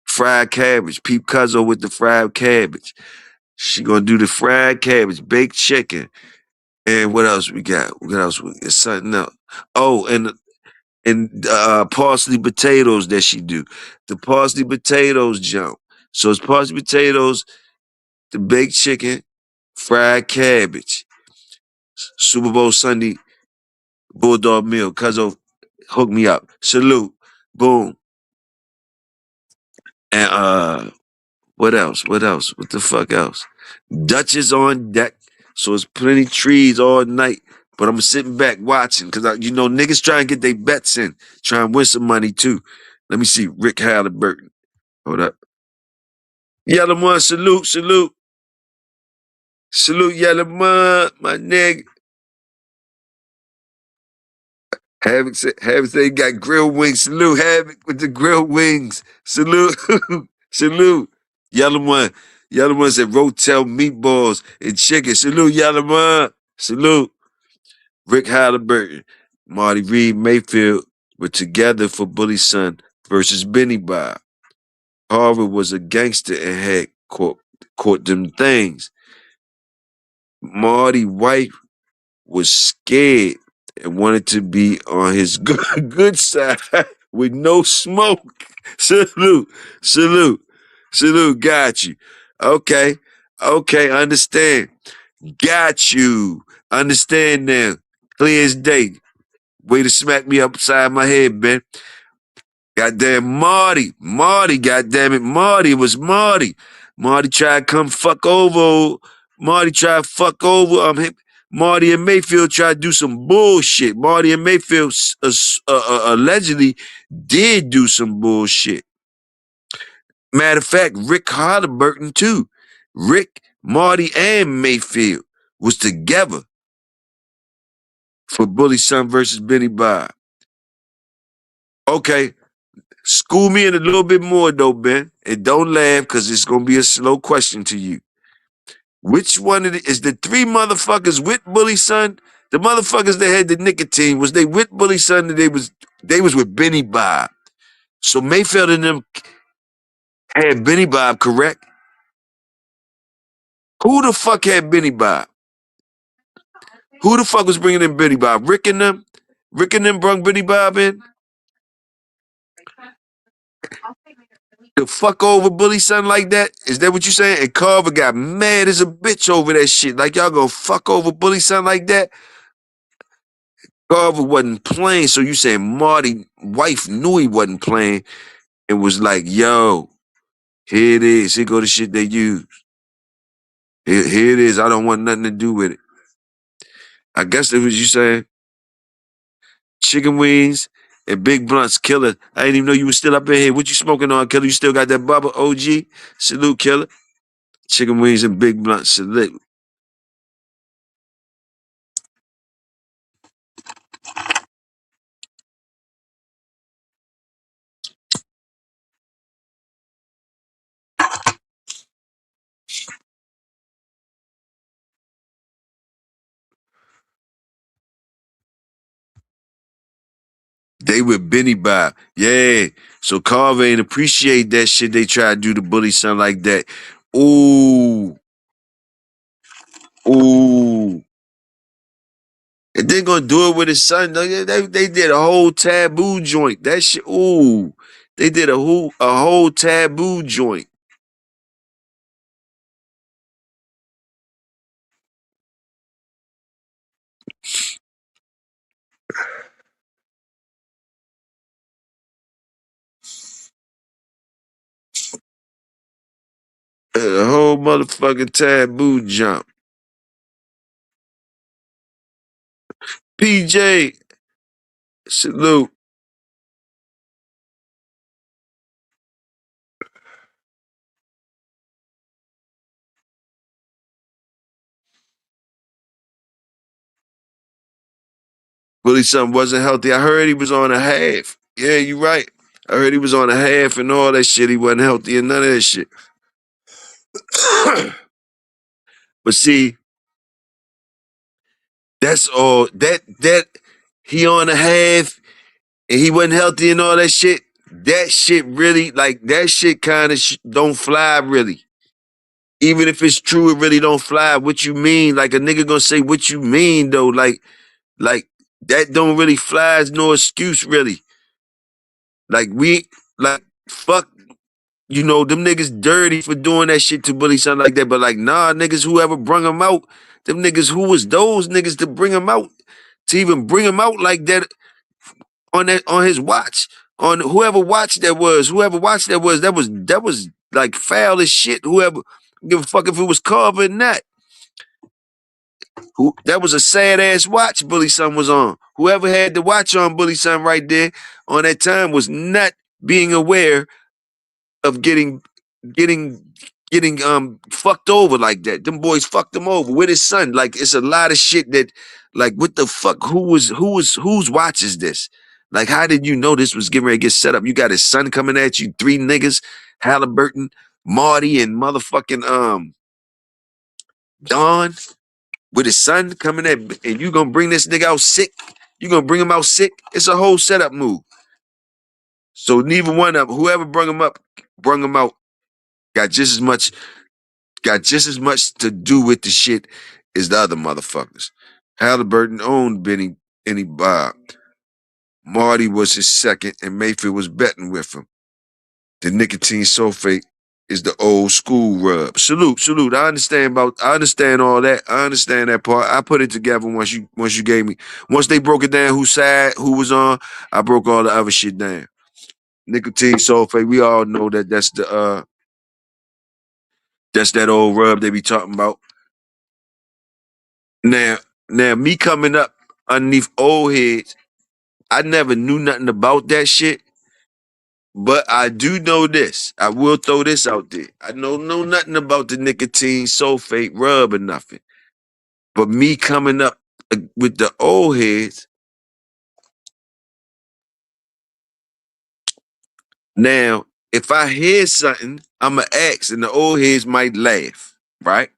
Fried cabbage. Peep Cuzzo with the fried cabbage. She gonna do the fried cabbage, baked chicken. And what else we got? What else? It's something else. Oh, and parsley potatoes that she do. The parsley potatoes jump. So it's parsley potatoes, the baked chicken, fried cabbage, Super Bowl Sunday, Bulldog meal. Cuzzo hook me up. Salute. Boom. And what else? What else? What the fuck else? Dutch is on deck. So it's plenty trees all night. But I'm sitting back watching because niggas try and get their bets in, try and win some money too. Let me see. Rick Halliburton. Hold up. Yellow one, salute, salute. Salute, Yellow one, my nigga. Havoc say he got grilled wings. Salute, Havoc with the grilled wings. Salute, salute. Yellow one. Yellow one said rotel meatballs and chicken. Salute, Yellow one. Salute. Rick Halliburton, Marty Reed Mayfield were together for Bully Son versus Benny Bob. Harvard was a gangster and had caught them things. Marty wife was scared and wanted to be on his good side with no smoke. Salute, salute, salute. Got you. Okay, okay. Understand. Got you. Understand now. Clear as day. Way to smack me upside my head, Ben. Goddamn Marty, goddamn it, Marty, it was Marty. Marty tried to come fuck over. Marty tried to fuck over. Marty and Mayfield tried to do some bullshit. Marty and Mayfield allegedly did do some bullshit. Matter of fact, Rick Halliburton too. Rick, Marty, and Mayfield was together for Bully Son versus Benny Bob. Okay, school me in a little bit more though, Ben. And don't laugh because it's gonna be a slow question to you. Which one is the three motherfuckers with Bully Son? The motherfuckers that had the nicotine, was they with Bully Son or they was with Benny Bob? So Mayfield and them had Benny Bob, correct? Who the fuck had Benny Bob? Who the fuck was bringing in Benny Bob? Rick and them? Rick and them brung Benny Bob in? The fuck over Bully Son like that? Is that what you saying? And Carver got mad as a bitch over that shit. Like y'all gonna fuck over Bully Son like that? Carver wasn't playing, so you saying Marty wife knew he wasn't playing and was like, yo. Here it is. Here go the shit they use. Here it is. I don't want nothing to do with it. I guess that was you saying. Chicken wings and big blunts, killer. I didn't even know you was still up in here. What you smoking on, killer? You still got that bubble, OG? Salute, killer. Chicken wings and big blunts, salute. They with Benny Bob. Yeah. So Carver ain't appreciate that shit they try to do to bully son like that. Ooh. Ooh. And they gonna do it with his son. They did a whole taboo joint. That shit, ooh. They did a whole taboo joint. A whole motherfucking taboo jump. PJ, salute. Willie something wasn't healthy. I heard he was on a half. Yeah, you right. I heard he was on a half and all that shit. He wasn't healthy and none of that shit. But see, that's all that he on a half and he wasn't healthy and all that shit. That shit really, like that shit kind of don't fly really. Even if it's true, it really don't fly. What you mean? Like a nigga gonna say what you mean though. Like that don't really fly as no excuse really. Like fuck, them niggas dirty for doing that shit to bully something like that. But like, nah, niggas, whoever brung him out, them niggas, who was those niggas to bring him out? To even bring him out like that on his watch. On whoever watched that was like foul as shit. Whoever give a fuck if it was Carver or not. That was a sad ass watch Bully Son was on. Whoever had the watch on Bully Son right there on that time was not being aware of getting fucked over like that. Them boys fucked him over with his son. Like it's a lot of shit that like what the fuck whose watch is this? Like how did you know this was getting ready to get set up? You got his son coming at you, three niggas, Halliburton, Marty, and motherfucking Don with his son coming at, and you gonna bring this nigga out sick? You gonna bring him out sick? It's a whole setup move. So neither one of them, whoever brung him out, got just as much to do with the shit as the other motherfuckers. Halliburton owned Benny Bob. Marty was his second, and Mayfield was betting with him. The nicotine sulfate is the old school rub. Salute. I understand all that. I understand that part. I put it together once you gave me. Once they broke it down who side, who was on, I broke all the other shit down. Nicotine sulfate, we all know that's that old rub they be talking about. Now, me coming up underneath old heads, I never knew nothing about that shit. But I do know this. I will throw this out there. I know nothing about the nicotine sulfate rub or nothing. But me coming up with the old heads, now, if I hear something, I'ma ask, and the old heads might laugh, right?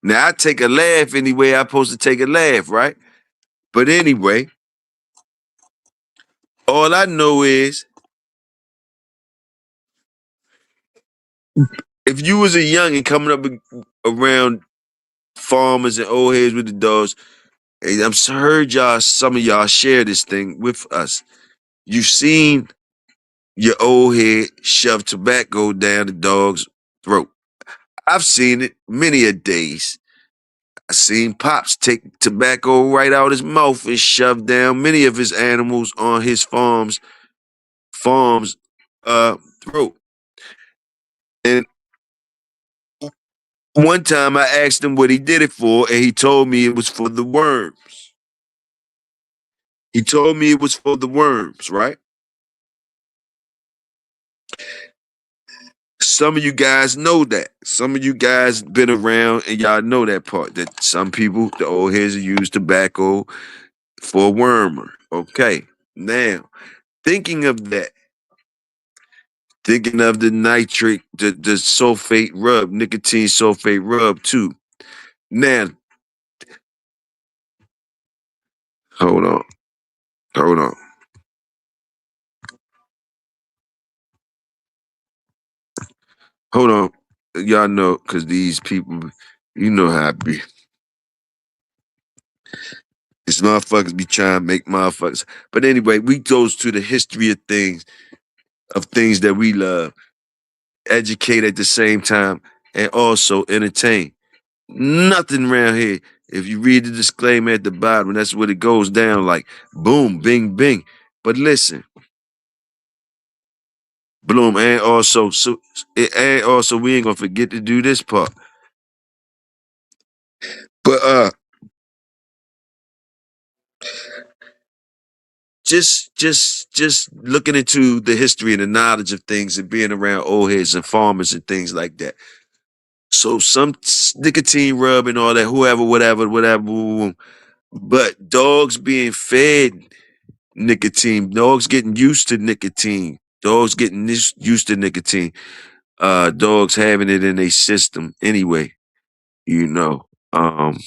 Now I take a laugh anyway. I'm supposed to take a laugh, right? But anyway, all I know is if you was a young and coming up around farmers and old heads with the dogs, hey, I'm heard some of y'all share this thing with us. You've seen your old head shove tobacco down the dog's throat. I've seen it many a days. I seen Pops take tobacco right out his mouth and shove down many of his animals on his farm's throat. And one time I asked him what he did it for, and he told me it was for the worms. He told me it was for the worms, right? Some of you guys know that. Some of you guys been around and y'all know that part. That some people, the old heads, use tobacco for a wormer. Okay. Now, thinking of that, thinking of the nitric, the sulfate rub, nicotine sulfate rub too. Now, hold on, hold on, hold on. Y'all know, cause these people, you know how I be. These motherfuckers be trying to make motherfuckers. But anyway, we goes to the history of things that we love, educate at the same time, and also entertain. Nothing around here. If you read the disclaimer at the bottom, that's what it goes down like boom, bing, bing. But listen, Bloom, and also we ain't gonna forget to do this part. But just looking into the history and the knowledge of things and being around old heads and farmers and things like that. So some nicotine rub and all that, whoever, whatever. But dogs being fed nicotine, dogs getting used to nicotine, dogs getting used to nicotine, dogs having it in their system anyway, you know, having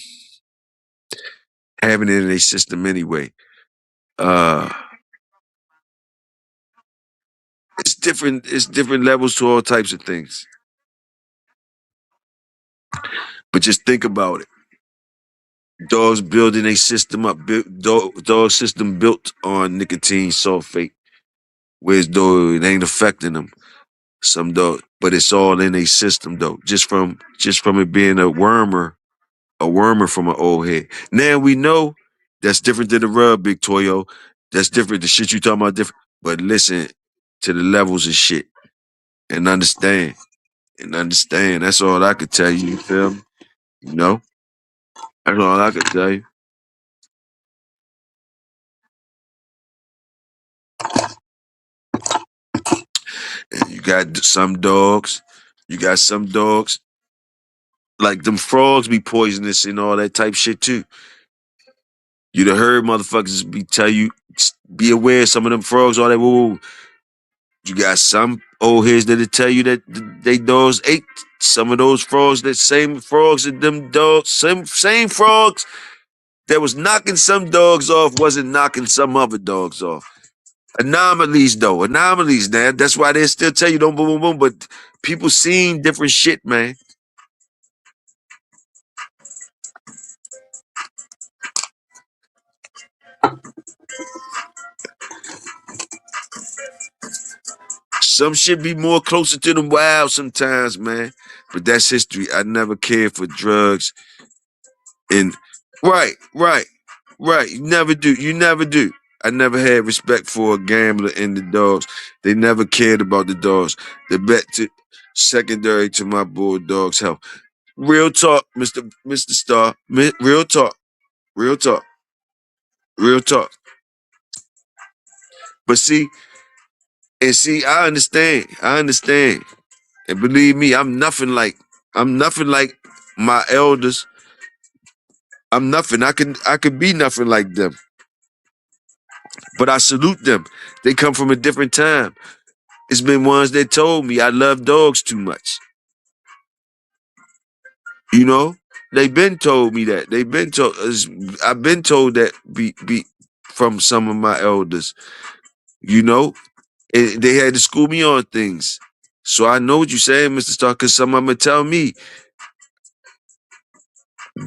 it in their system anyway. Uh, it's different levels to all types of things. But just think about it. Dogs building a system up, dog system built on nicotine sulfate, whereas though it ain't affecting them. Some dog, but it's all in a system though. Just from it being a wormer from an old head. Now we know that's different than the rub, Big Toyo. That's different. The shit you talking about different. But listen to the levels of shit and understand. And understand. That's all I could tell you. You feel me? You know? That's all I could tell you. And you got some dogs. You got some dogs. Like them frogs be poisonous and all that type shit too. You done heard motherfuckers be tell you, be aware some of them frogs, all that woo woo. You got some old heads that'll tell you that they dogs ate some of those frogs, that same frogs that them dogs, same frogs that was knocking some dogs off wasn't knocking some other dogs off. Anomalies though, anomalies, man. That's why they still tell you don't boom boom boom. But people seen different shit, man. Some shit be more closer to the wild sometimes, man. But that's history. I never cared for drugs. And right. Right. You never do. You never do. I never had respect for a gambler and the dogs. They never cared about the dogs. The bet to secondary to my bulldog's health. Real talk, Mr. Star. Real talk. Real talk. Real talk. But see, I understand. I understand. And believe me, I'm nothing like my elders. I'm nothing. I could be nothing like them. But I salute them. They come from a different time. It's been ones that told me I love dogs too much. You know? They been told me that. They been told I've been told that be from some of my elders. You know? And they had to school me on things. So I know what you're saying, Mr. Stark, because some of them tell me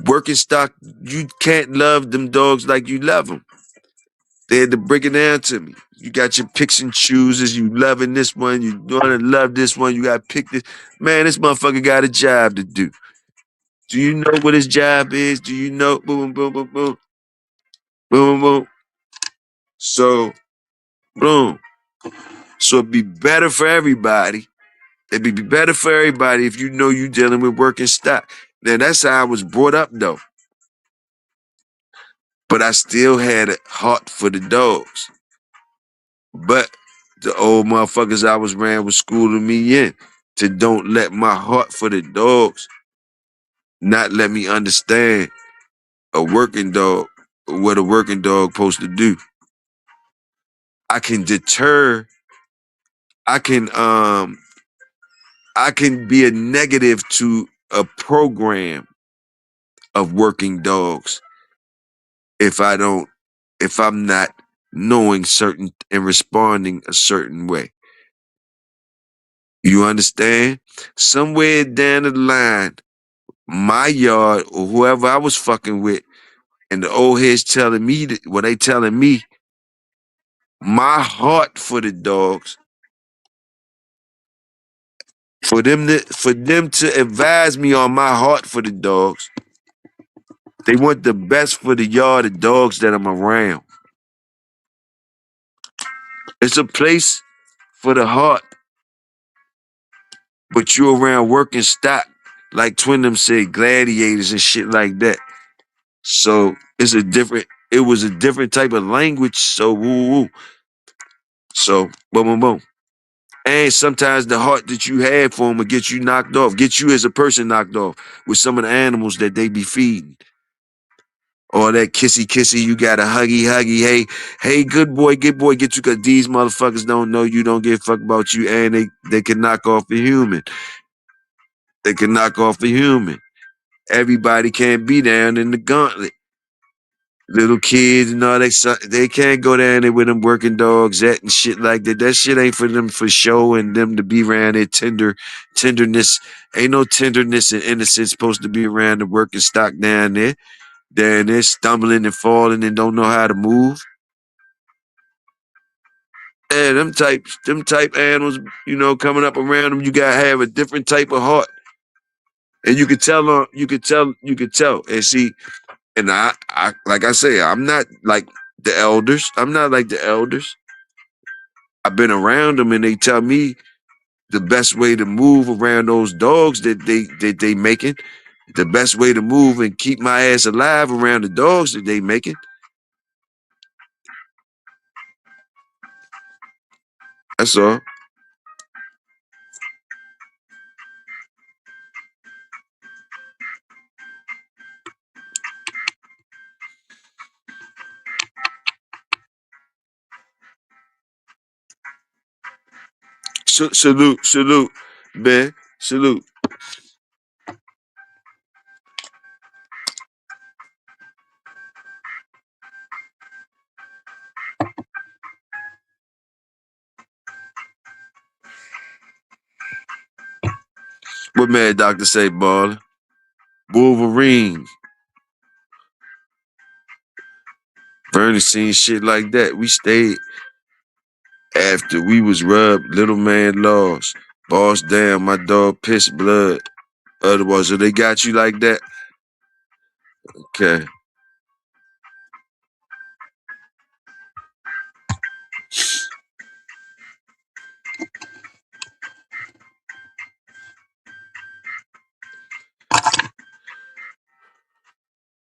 working stock, you can't love them dogs like you love them. They had to break it down to me. You got your picks and chooses. You loving this one. You gonna love this one. You got to pick this. Man, this motherfucker got a job to do. Do you know what his job is? Do you know? Boom, boom, boom, boom, boom, boom. So, boom. So it'd be better for everybody It'd be better for everybody if you know you dealing with working stock. Now that's how I was brought up though. But I still had a heart for the dogs. But the old motherfuckers I was around was schooling me in to don't let my heart for the dogs not let me understand a working dog, what a working dog supposed to do. I can deter, I can I can be a negative to a program of working dogs if I don't, if I'm not knowing certain and responding a certain way. You understand? Somewhere down the line, my yard or whoever I was fucking with, and the old heads telling me that, what they telling me, my heart for the dogs, for them to advise me on my heart for the dogs. They want the best for the yard of dogs that I'm around. It's a place for the heart, but you around working stock, like Twin them said, gladiators and shit like that. So it was a different type of language. So woo woo. So boom boom boom. And sometimes the heart that you have for them will get you knocked off, get you as a person knocked off with some of the animals that they be feeding. Or that kissy kissy, you got a huggy huggy. Hey, good boy, get you. Cause these motherfuckers don't know you, don't give a fuck about you, and they can knock off a human. They can knock off a human. Everybody can't be down in the gauntlet. Little kids and all they can't go down there with them working dogs at and shit like that. That shit ain't for them for show and them to be around their tenderness. Ain't no tenderness and innocence supposed to be around the working stock down there. Down there stumbling and falling and don't know how to move. Yeah, them type animals, coming up around them, you gotta have a different type of heart. And you could tell. And see, and I like I say, I'm not like the elders. I'm not like the elders. I've been around them and they tell me the best way to move around those dogs that they making, the best way to move and keep my ass alive around the dogs that they making. That's all. Salute, man. Salute. What Mad Doctor say, baller? Wolverine. Bernie seen shit like that. We stayed after we was rubbed. Little man lost. Boss down. My dog pissed blood. Otherwise, so they got you like that? Okay.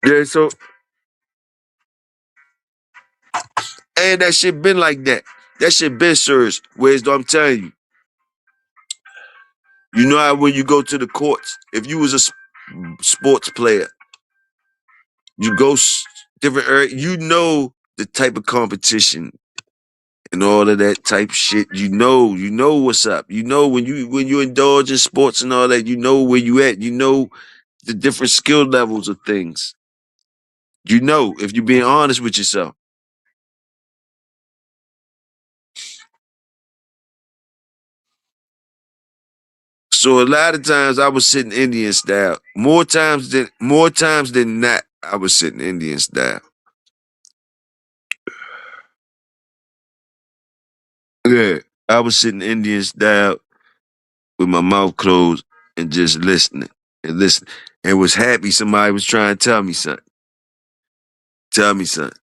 Yeah, so, and that shit been like that. That shit been serious. Whereas though I'm telling you, you know how when you go to the courts, if you was a sports player, you go different area, you know the type of competition and all of that type shit. You know what's up. You know when you indulge in sports and all that, you know where you at. You know the different skill levels of things. You know, if you're being honest with yourself. So a lot of times I was sitting Indian style. More times than not, I was sitting Indian style. Yeah. I was sitting Indian style with my mouth closed and just listening and listening. And was happy somebody was trying to tell me something. Tell me something.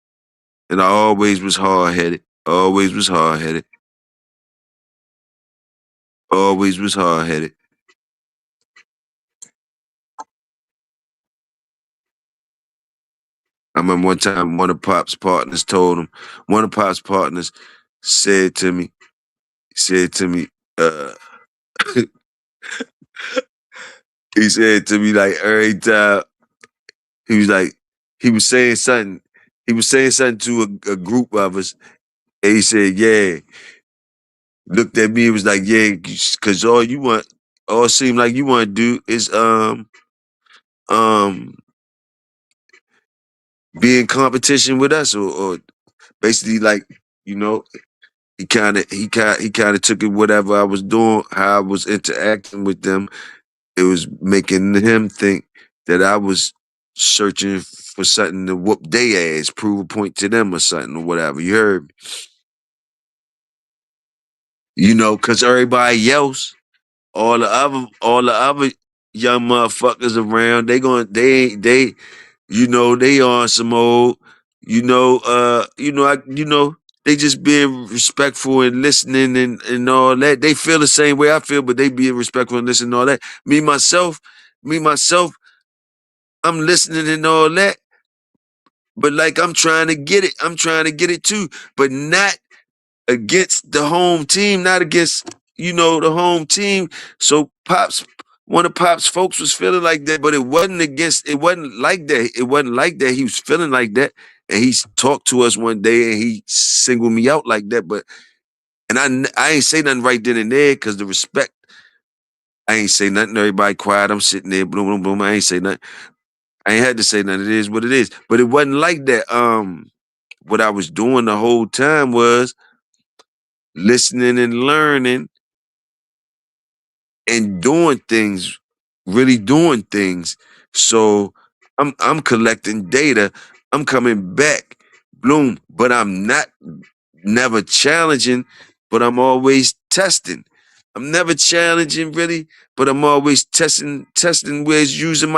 And I always was hard headed. Always was hard headed. Always was hard headed. I remember one time one of Pop's partners told him, one of Pop's partners said to me, said to me, uh, he said to me like every time he was like, he was saying something, he was saying something to a group of us, and he said, yeah, looked at me and was like, yeah, cause all you want, all seem like you want to do is um be in competition with us, or basically like, you know, he kind of took it whatever I was doing, how I was interacting with them. It was making him think that I was searching for something to whoop their ass, prove a point to them or something or whatever. You heard me? You know, cause everybody else, all the other young motherfuckers around, they on some old, they just being respectful and listening and all that. They feel the same way I feel, but they being respectful and listening and all that. Me myself, I'm listening and all that, but like I'm trying to get it. I'm trying to get it too, but not against the home team, not against, the home team. So one of Pop's folks was feeling like that, but it wasn't like that. It wasn't like that. He was feeling like that. And he talked to us one day and he singled me out like that. And I ain't say nothing right then and there because the respect, I ain't say nothing. Everybody quiet. I'm sitting there, boom, boom, boom. I ain't say nothing. I ain't had to say nothing. It is what it is. But it wasn't like that. What I was doing the whole time was listening and learning and doing things, really doing things. So I'm collecting data. I'm coming back, bloom, but I'm not never challenging, but I'm always testing. I'm never challenging really, but I'm always testing ways using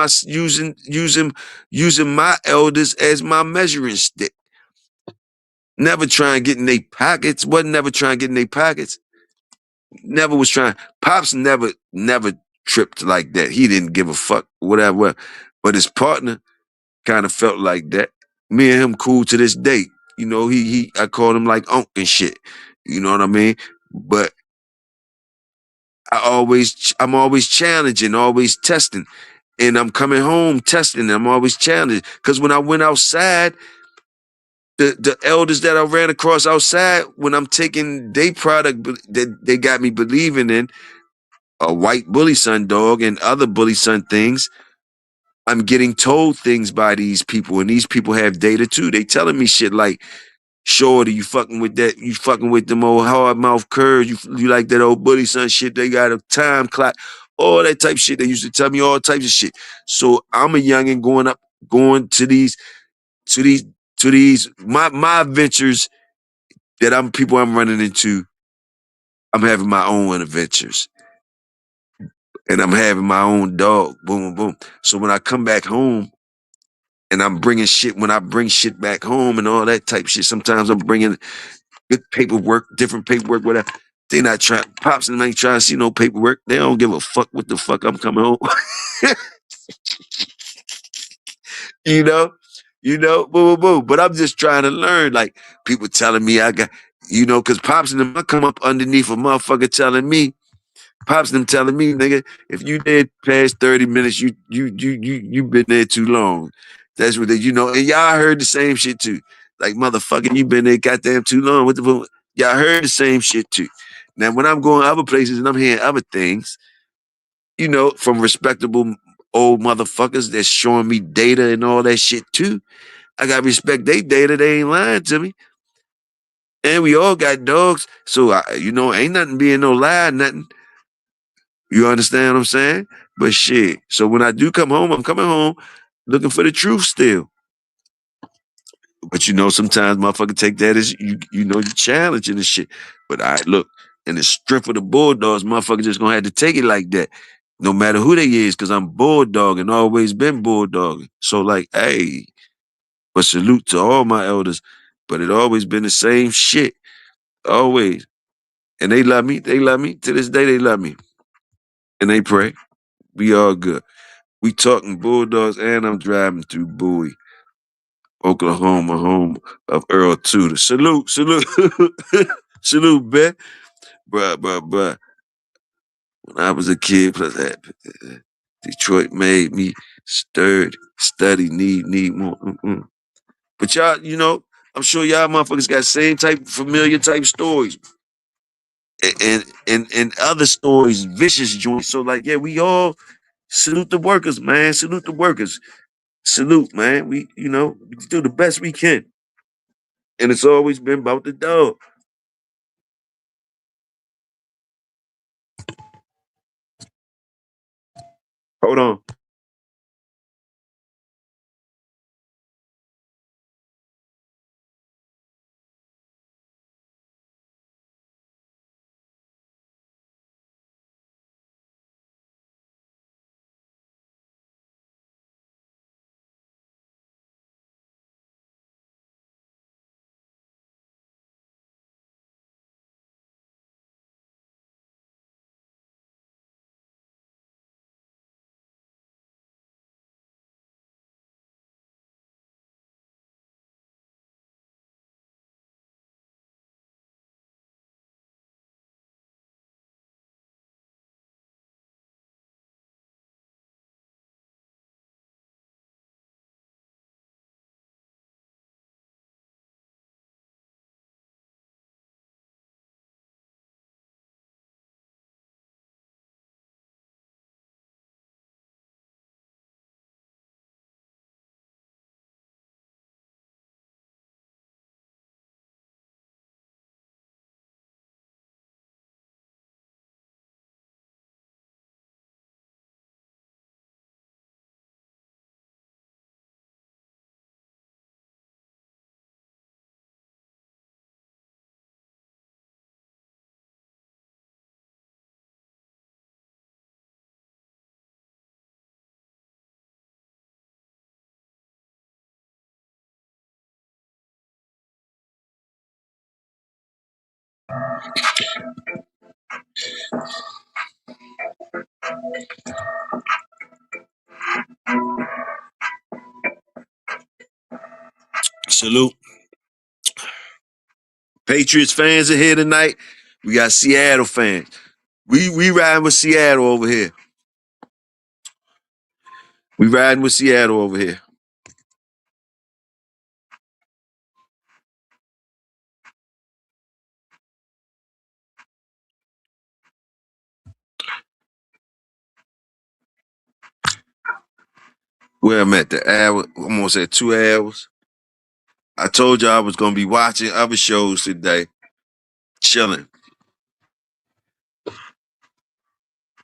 my elders as my measuring stick. Never trying to get in their pockets. Wasn't never trying to get in their pockets. Never was trying. Pops never tripped like that. He didn't give a fuck, whatever. But his partner kind of felt like that. Me and him cool to this day. I called him like Unc and shit. You know what I mean? But I'm always challenging, always testing. And I'm coming home testing. And I'm always challenging. Because when I went outside, the elders that I ran across outside, when I'm taking their product that they got me believing in, a white bully son dog and other bully son things, I'm getting told things by these people, and these people have data too. They telling me shit like, Shorty, you fucking with that, you fucking with them old hard mouth curves, you like that old bully son shit, they got a time clock, all that type of shit. They used to tell me all types of shit. So I'm a youngin' going to these, my ventures that I'm running into, I'm having my own adventures. And I'm having my own dog. Boom, boom, boom. So when I come back home and I'm bringing shit, when I bring shit back home and all that type of shit, sometimes I'm bringing good paperwork, different paperwork, whatever. They not trying, Pops and ain't trying to see no paperwork. They don't give a fuck what the fuck I'm coming home. you know, boom, boom, boom. But I'm just trying to learn. Like people telling me I got, because Pops and them, I come up underneath a motherfucker telling me, Pops them telling me, nigga, if you did past 30 minutes, you been there too long. That's what and y'all heard the same shit too. Like motherfucker, you been there goddamn too long. What the fuck? Y'all heard the same shit too. Now when I'm going other places and I'm hearing other things, from respectable old motherfuckers that's showing me data and all that shit too. I gotta respect they data, they ain't lying to me. And we all got dogs. So ain't nothing being no lie, nothing. You understand what I'm saying? But shit. So when I do come home, I'm coming home looking for the truth still. But sometimes motherfucker take that as you challenging and shit. But I look, and the strength of the bulldogs, motherfucker just gonna have to take it like that. No matter who they is, cause I'm bulldog and always been bulldogging. So like, hey, but salute to all my elders. But it always been the same shit. Always. And they love me. They love me. To this day, they love me. And they pray. We all good. We talking Bulldogs, and I'm driving through Bowie, Oklahoma, home of Earl Tudor. Salute, salute, salute, man. Bruh. When I was a kid, plus that, Detroit made me stirred, study, need more. But y'all, I'm sure y'all motherfuckers got same type, familiar type stories. And other stories, vicious joints. So like, yeah, we all salute the workers, man. Salute the workers. Salute, man. We do the best we can. And it's always been about the dog. Hold on. Salute. Patriots fans are here tonight. We got Seattle fans. We riding with Seattle over here. We riding with Seattle over here. Where I'm at the hour, I'm gonna say 2 hours. I told you I was gonna be watching other shows today. Chilling.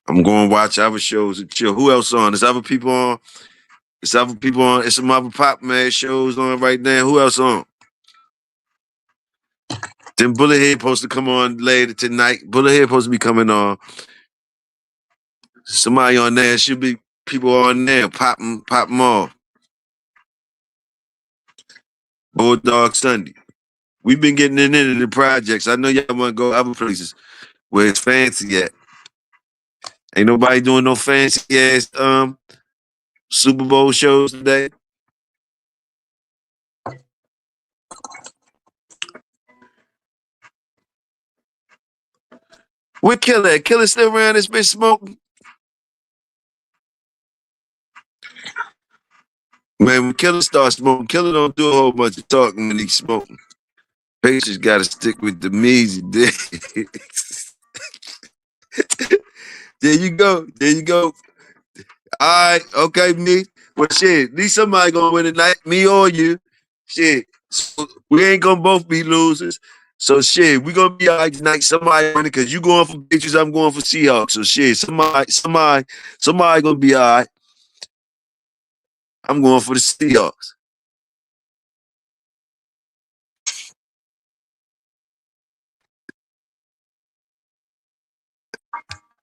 I'm going to watch other shows and chill. Who else on? There's other people on. There's other people on. It's some other pop man shows on right now. Who else on? Then Bullethead supposed to come on later tonight. Bullethead supposed to be coming on. Somebody on there. Should be people on there. Pop them off. Bulldog Sunday. We've been getting into the projects. I know y'all want to go other places where it's fancy at. Ain't nobody doing no fancy ass Super Bowl shows today. Where Killer at? Killer still around this bitch smoking? Man, when Killer starts smoking, Killer don't do a whole bunch of talking when he's smoking. Patience got to stick with the measy dick. There you go. There you go. All right. Okay, me. Well, shit. At least somebody gonna win tonight. Me or you. Shit. So we ain't gonna both be losers. So shit, we gonna be all right tonight. Somebody winning because you going for Patriots, I'm going for Seahawks. So shit, somebody gonna be all right. I'm going for the Seahawks.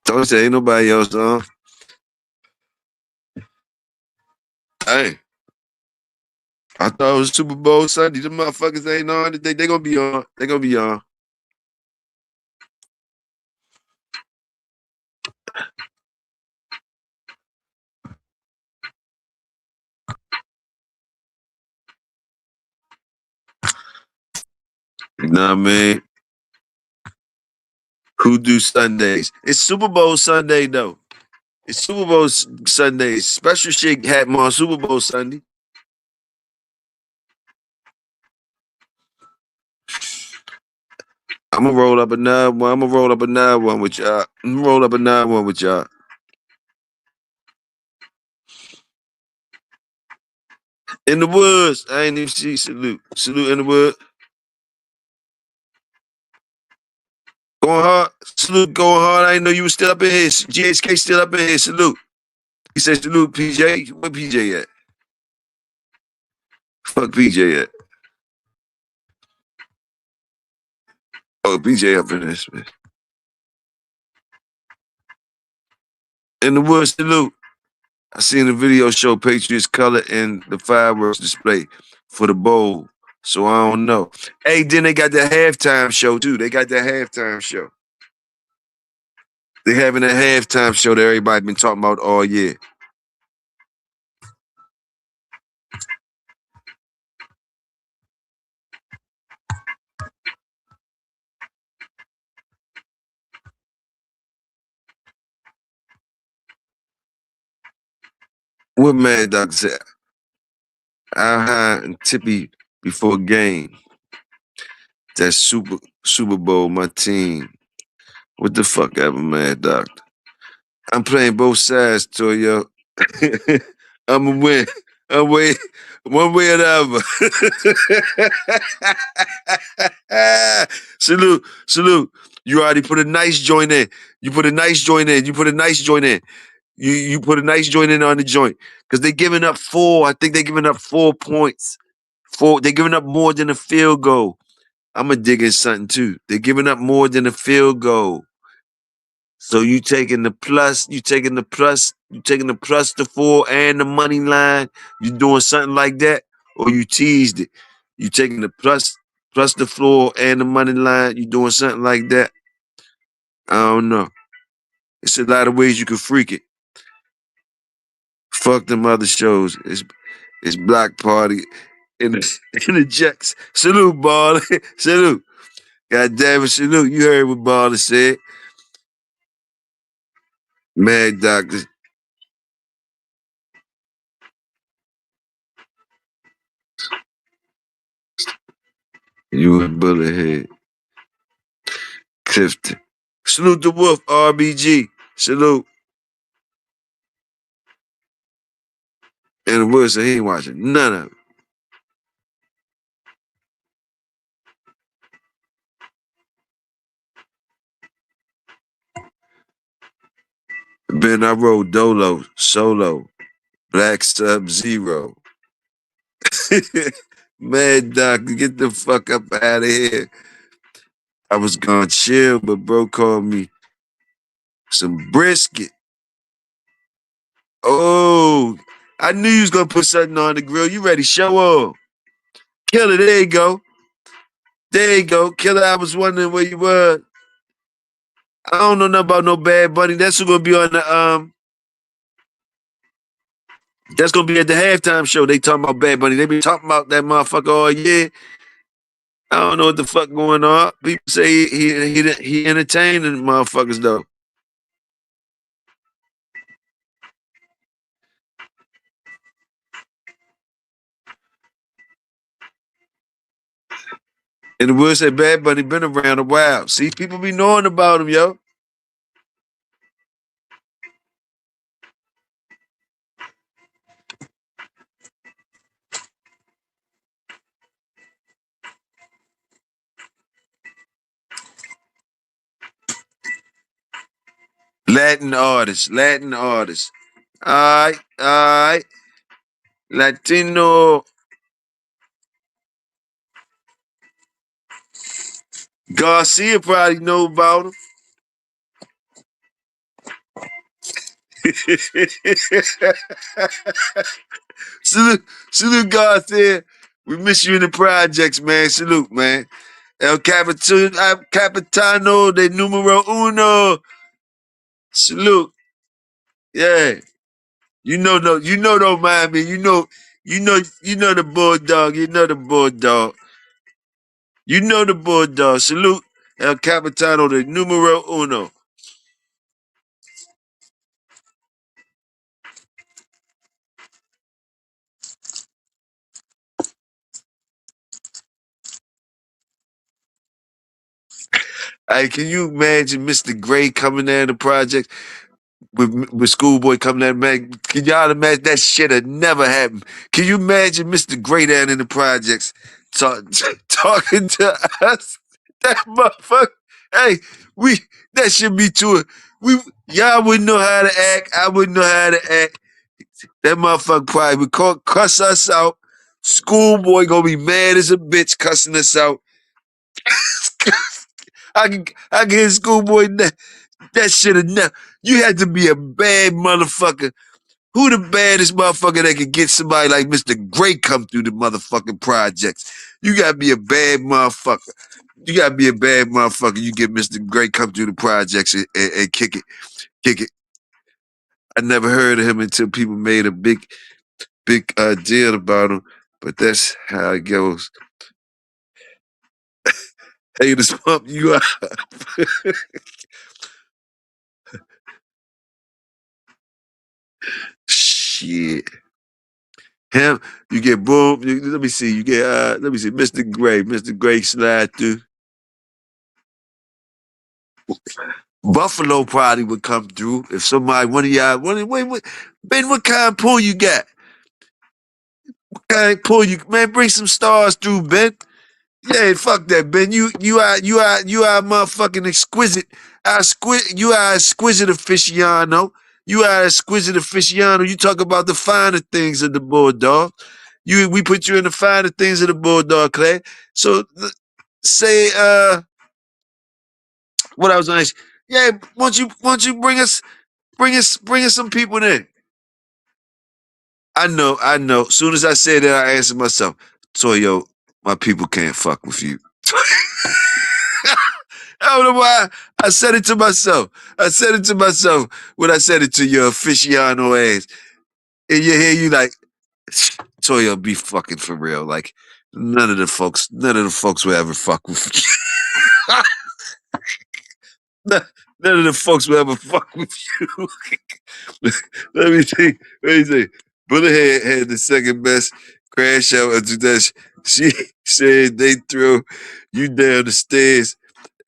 Don't say ain't nobody else on. Hey. I thought it was Super Bowl Sunday. The motherfuckers ain't on today. They gonna be on. They gonna be on. You know what I mean? Who do Sundays? It's Super Bowl Sunday though. It's Super Bowl Sunday. Special shit happened on Super Bowl Sunday. I'm gonna roll up another one. I'm gonna roll up another one with y'all. I'm gonna roll up another one with y'all. In the woods. I ain't even see salute. Salute in the woods. Going hard. Salute going hard. I didn't know you was still up in here. GHK still up in here. Salute. He said salute PJ. Where PJ at? Fuck PJ at. Oh, PJ up in this man. In the woods, salute. I seen the video show Patriots color in the fireworks display for the bowl. So I don't know. Hey, then they got the halftime show too. They got the halftime show. They having a halftime show that everybody been talking about all year. What Mad Dog said? How high and tippy before game? That Super Bowl, my team. What the fuck ever, Mad Doctor? I'm playing both sides, Toyo. I'ma win. I'm way one way or the other. Salute, salute. You already put a nice joint in. You put a nice joint in. You put a nice joint in. You put a nice joint in on the joint. Because they giving up 4. I think they giving up 4 points. 4, they giving up more than a field goal. I'ma dig in something too. They're giving up more than a field goal. So you taking the plus, you taking the plus the 4 and the money line. You doing something like that, or you teased it. You taking the plus the floor and the money line. You doing something like that. I don't know. It's a lot of ways you can freak it. Fuck them other shows. It's Block Party in the in the Jacks. Salute, Baller. Salute. God damn it, salute. You heard what Baller said. Mad Doctor. You a bullet head. Clifton. Salute the Wolf, RBG. Salute. And the word said he ain't watching none of it. Ben, I rode Dolo, Solo, Black Sub Zero. Mad Doctor, get the fuck up out of here. I was gonna chill, but bro called me some brisket. Oh, I knew you was gonna put something on the grill. You ready? Show up. Killer, there you go. There you go. Killer, I was wondering where you were. I don't know nothing about no Bad Bunny. That's gonna be on the That's gonna be at the halftime show. They talking about Bad Bunny. They be talking about that motherfucker all year. I don't know what the fuck going on. People say he entertaining motherfuckers though. And the word say Bad Bunny been around a while. See, people be knowing about him, yo. Latin artists, Latin artists. Alright. Latino. Garcia probably know about him. Salute Garcia. We miss you in the projects, man. Salute, man. Capitano de numero uno. Salute. Yeah. You know don't mind me. You know the bulldog. You know the bulldog. You know the bulldog. Salute El Capitano de numero uno. Hey, can you imagine Mr. Gray coming there in the project with Schoolboy coming there, man? Can y'all imagine that shit had never happened? Can you imagine Mr. Gray down in the projects talk, talking to us? That motherfucker. Hey, we that should be too. We y'all wouldn't know how to act. I wouldn't know how to act. That motherfucker probably would cuss us out. Schoolboy gonna be mad as a bitch cussing us out. I can hear Schoolboy that shit enough. You had to be a bad motherfucker. Who the baddest motherfucker that could get somebody like Mr. Gray come through the motherfucking projects? You gotta be a bad motherfucker. You gotta be a bad motherfucker. You get Mr. Gray come through the projects and kick it, kick it. I never heard of him until people made a big deal about him. But that's how it goes. Hey, this pump you up. Shit. Him, you get boom. Let me see. You get let me see. Mr. Gray. Mr. Gray slide through. Buffalo probably would come through if somebody, one of y'all, wait, Ben, what kind of pull you got? What kind of pull you, man? Bring some stars through, Ben. Yeah, fuck that, Ben. You are motherfucking exquisite. You are exquisite aficionado. You are exquisite aficionado. You talk about the finer things of the bulldog. We put you in the finer things of the bulldog, Clay. So say what I was gonna ask. Yeah, won't you bring us some people in. I know. Soon as I said that, I answered myself, Toyo, my people can't fuck with you. I don't know why I said it to myself. I said it to myself when I said it to your aficionado ass. In your head, you like, Toyo, be fucking for real. Like, none of the folks will ever fuck with you. None of the folks will ever fuck with you. Let me see. Let me see. Bullethead had the second best crash out of that. She said they throw you down the stairs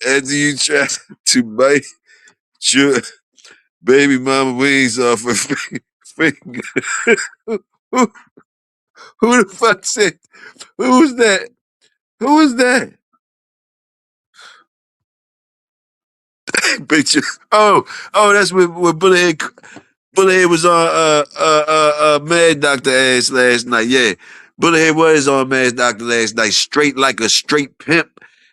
after you try to bite your baby mama wings off her finger. who, who the fuck said? Who was that? Who was that? Picture. That's what Bullethead was on Mad Doctor ass last night. Yeah. Bullethead was on Mad Doctor last night. Straight like a straight pimp.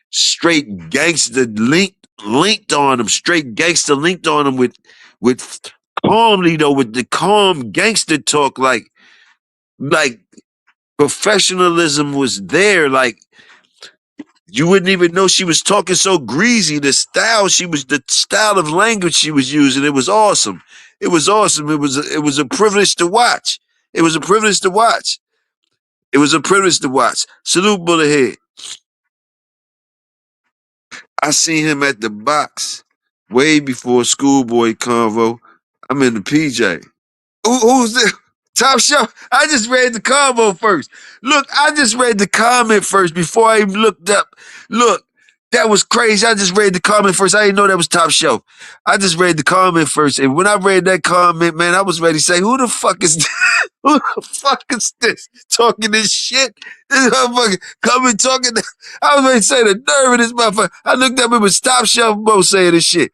Straight gangster linked on him. Straight gangster linked on him with calmly though, with the calm gangster talk, like professionalism was there. Like you wouldn't even know she was talking so greasy. The style of language she was using, it was awesome. It was awesome. It was a privilege to watch. It was a privilege to watch. It was a privilege to watch. Salute Bullethead. I seen him at the box way before Schoolboy Convo. I'm in the PJ. Who's this? Top Shelf. I just read the combo first. Look, I just read the comment first before I even looked up. Look, that was crazy. I just read the comment first. I didn't know that was Top Shelf. I just read the comment first. And when I read that comment, man, I was ready to say, who the fuck is this? Who the fuck is this talking this shit? This motherfucker coming talking. I was ready to say the nerve of this motherfucker. I looked up, it was Top Shelf Bo saying this shit.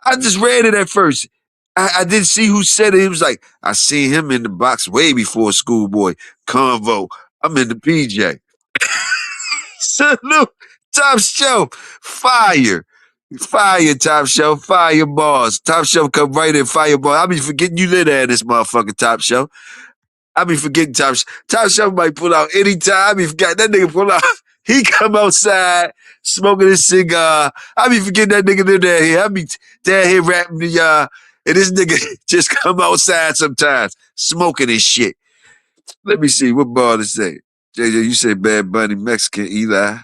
I just read it at first. I didn't see who said it. He was like, I seen him in the box way before Schoolboy Convo. I'm in the PJ. Salute, Top Shelf, fire. Fire, Top Shelf, fire bars. Top Shelf come right in, fire bars. I be forgetting you lit at this motherfucker, Top Shelf. I be forgetting Top Shelf. Top Shelf might pull out anytime. I be forgetting that nigga pull out. He come outside smoking his cigar. I be forgetting that nigga down here. I be down here rapping the and this nigga just come outside sometimes smoking his shit. Let me see what bar to say. JJ, you say Bad Bunny, Mexican Eli.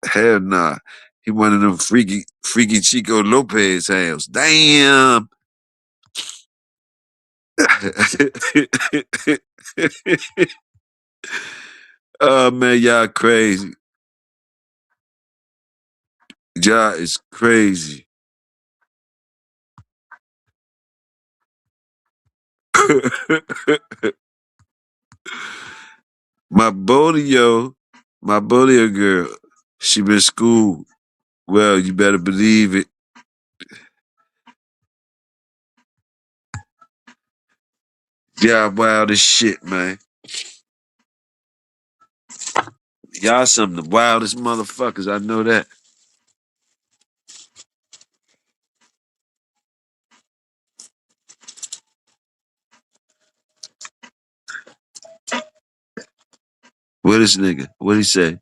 Hell nah. He one of them freaky Chico Lopez hams. Damn. Oh man, y'all crazy. Y'all is crazy. my Bolio, my Bolio girl, she been schooled. Well, you better believe it. Y'all wild as shit, man. Y'all some of the wildest motherfuckers. I know that. What this nigga? What he say?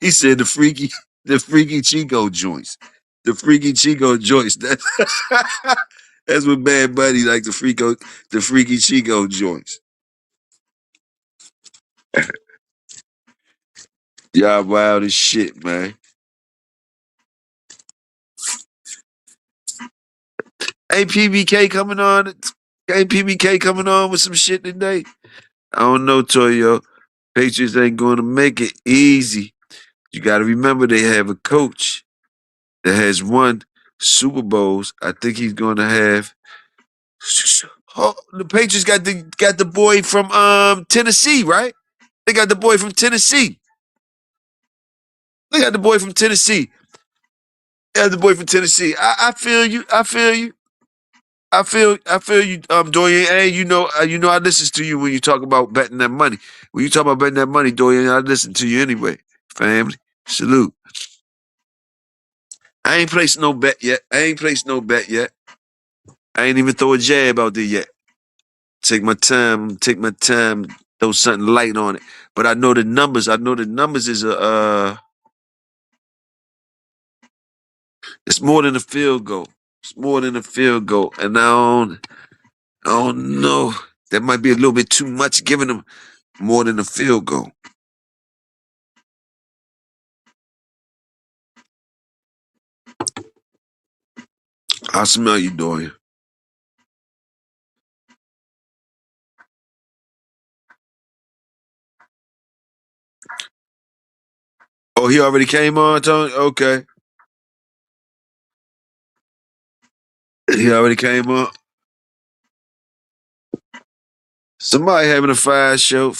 He said the freaky Chico joints. The freaky Chico joints. That's what Bad Buddy like the freaky Chico joints. Y'all wild as shit, man. Ain't PBK coming on? Ain't PBK coming on with some shit today? I don't know, Toyo. Patriots ain't going to make it easy. You got to remember they have a coach that has won Super Bowls. I think he's going to have. Oh, the Patriots got the boy from Tennessee, right? They got the boy from Tennessee. They got the boy from Tennessee. They got the boy from Tennessee. I feel you. I feel you. I feel you, Dorian. And you know, I listen to you when you talk about betting that money. When you talk about betting that money, Dorian, I listen to you anyway. Family, salute. I ain't placed no bet yet. I ain't placed no bet yet. I ain't even throw a jab out there yet. Take my time. Take my time. Throw something light on it. But I know the numbers. I know the numbers is it's more than a field goal. It's more than a field goal. And I don't know. That might be a little bit too much giving them more than a field goal. I smell you, Dorian. Oh, he already came on, Tony? Okay. He already came on. Somebody having a fire show.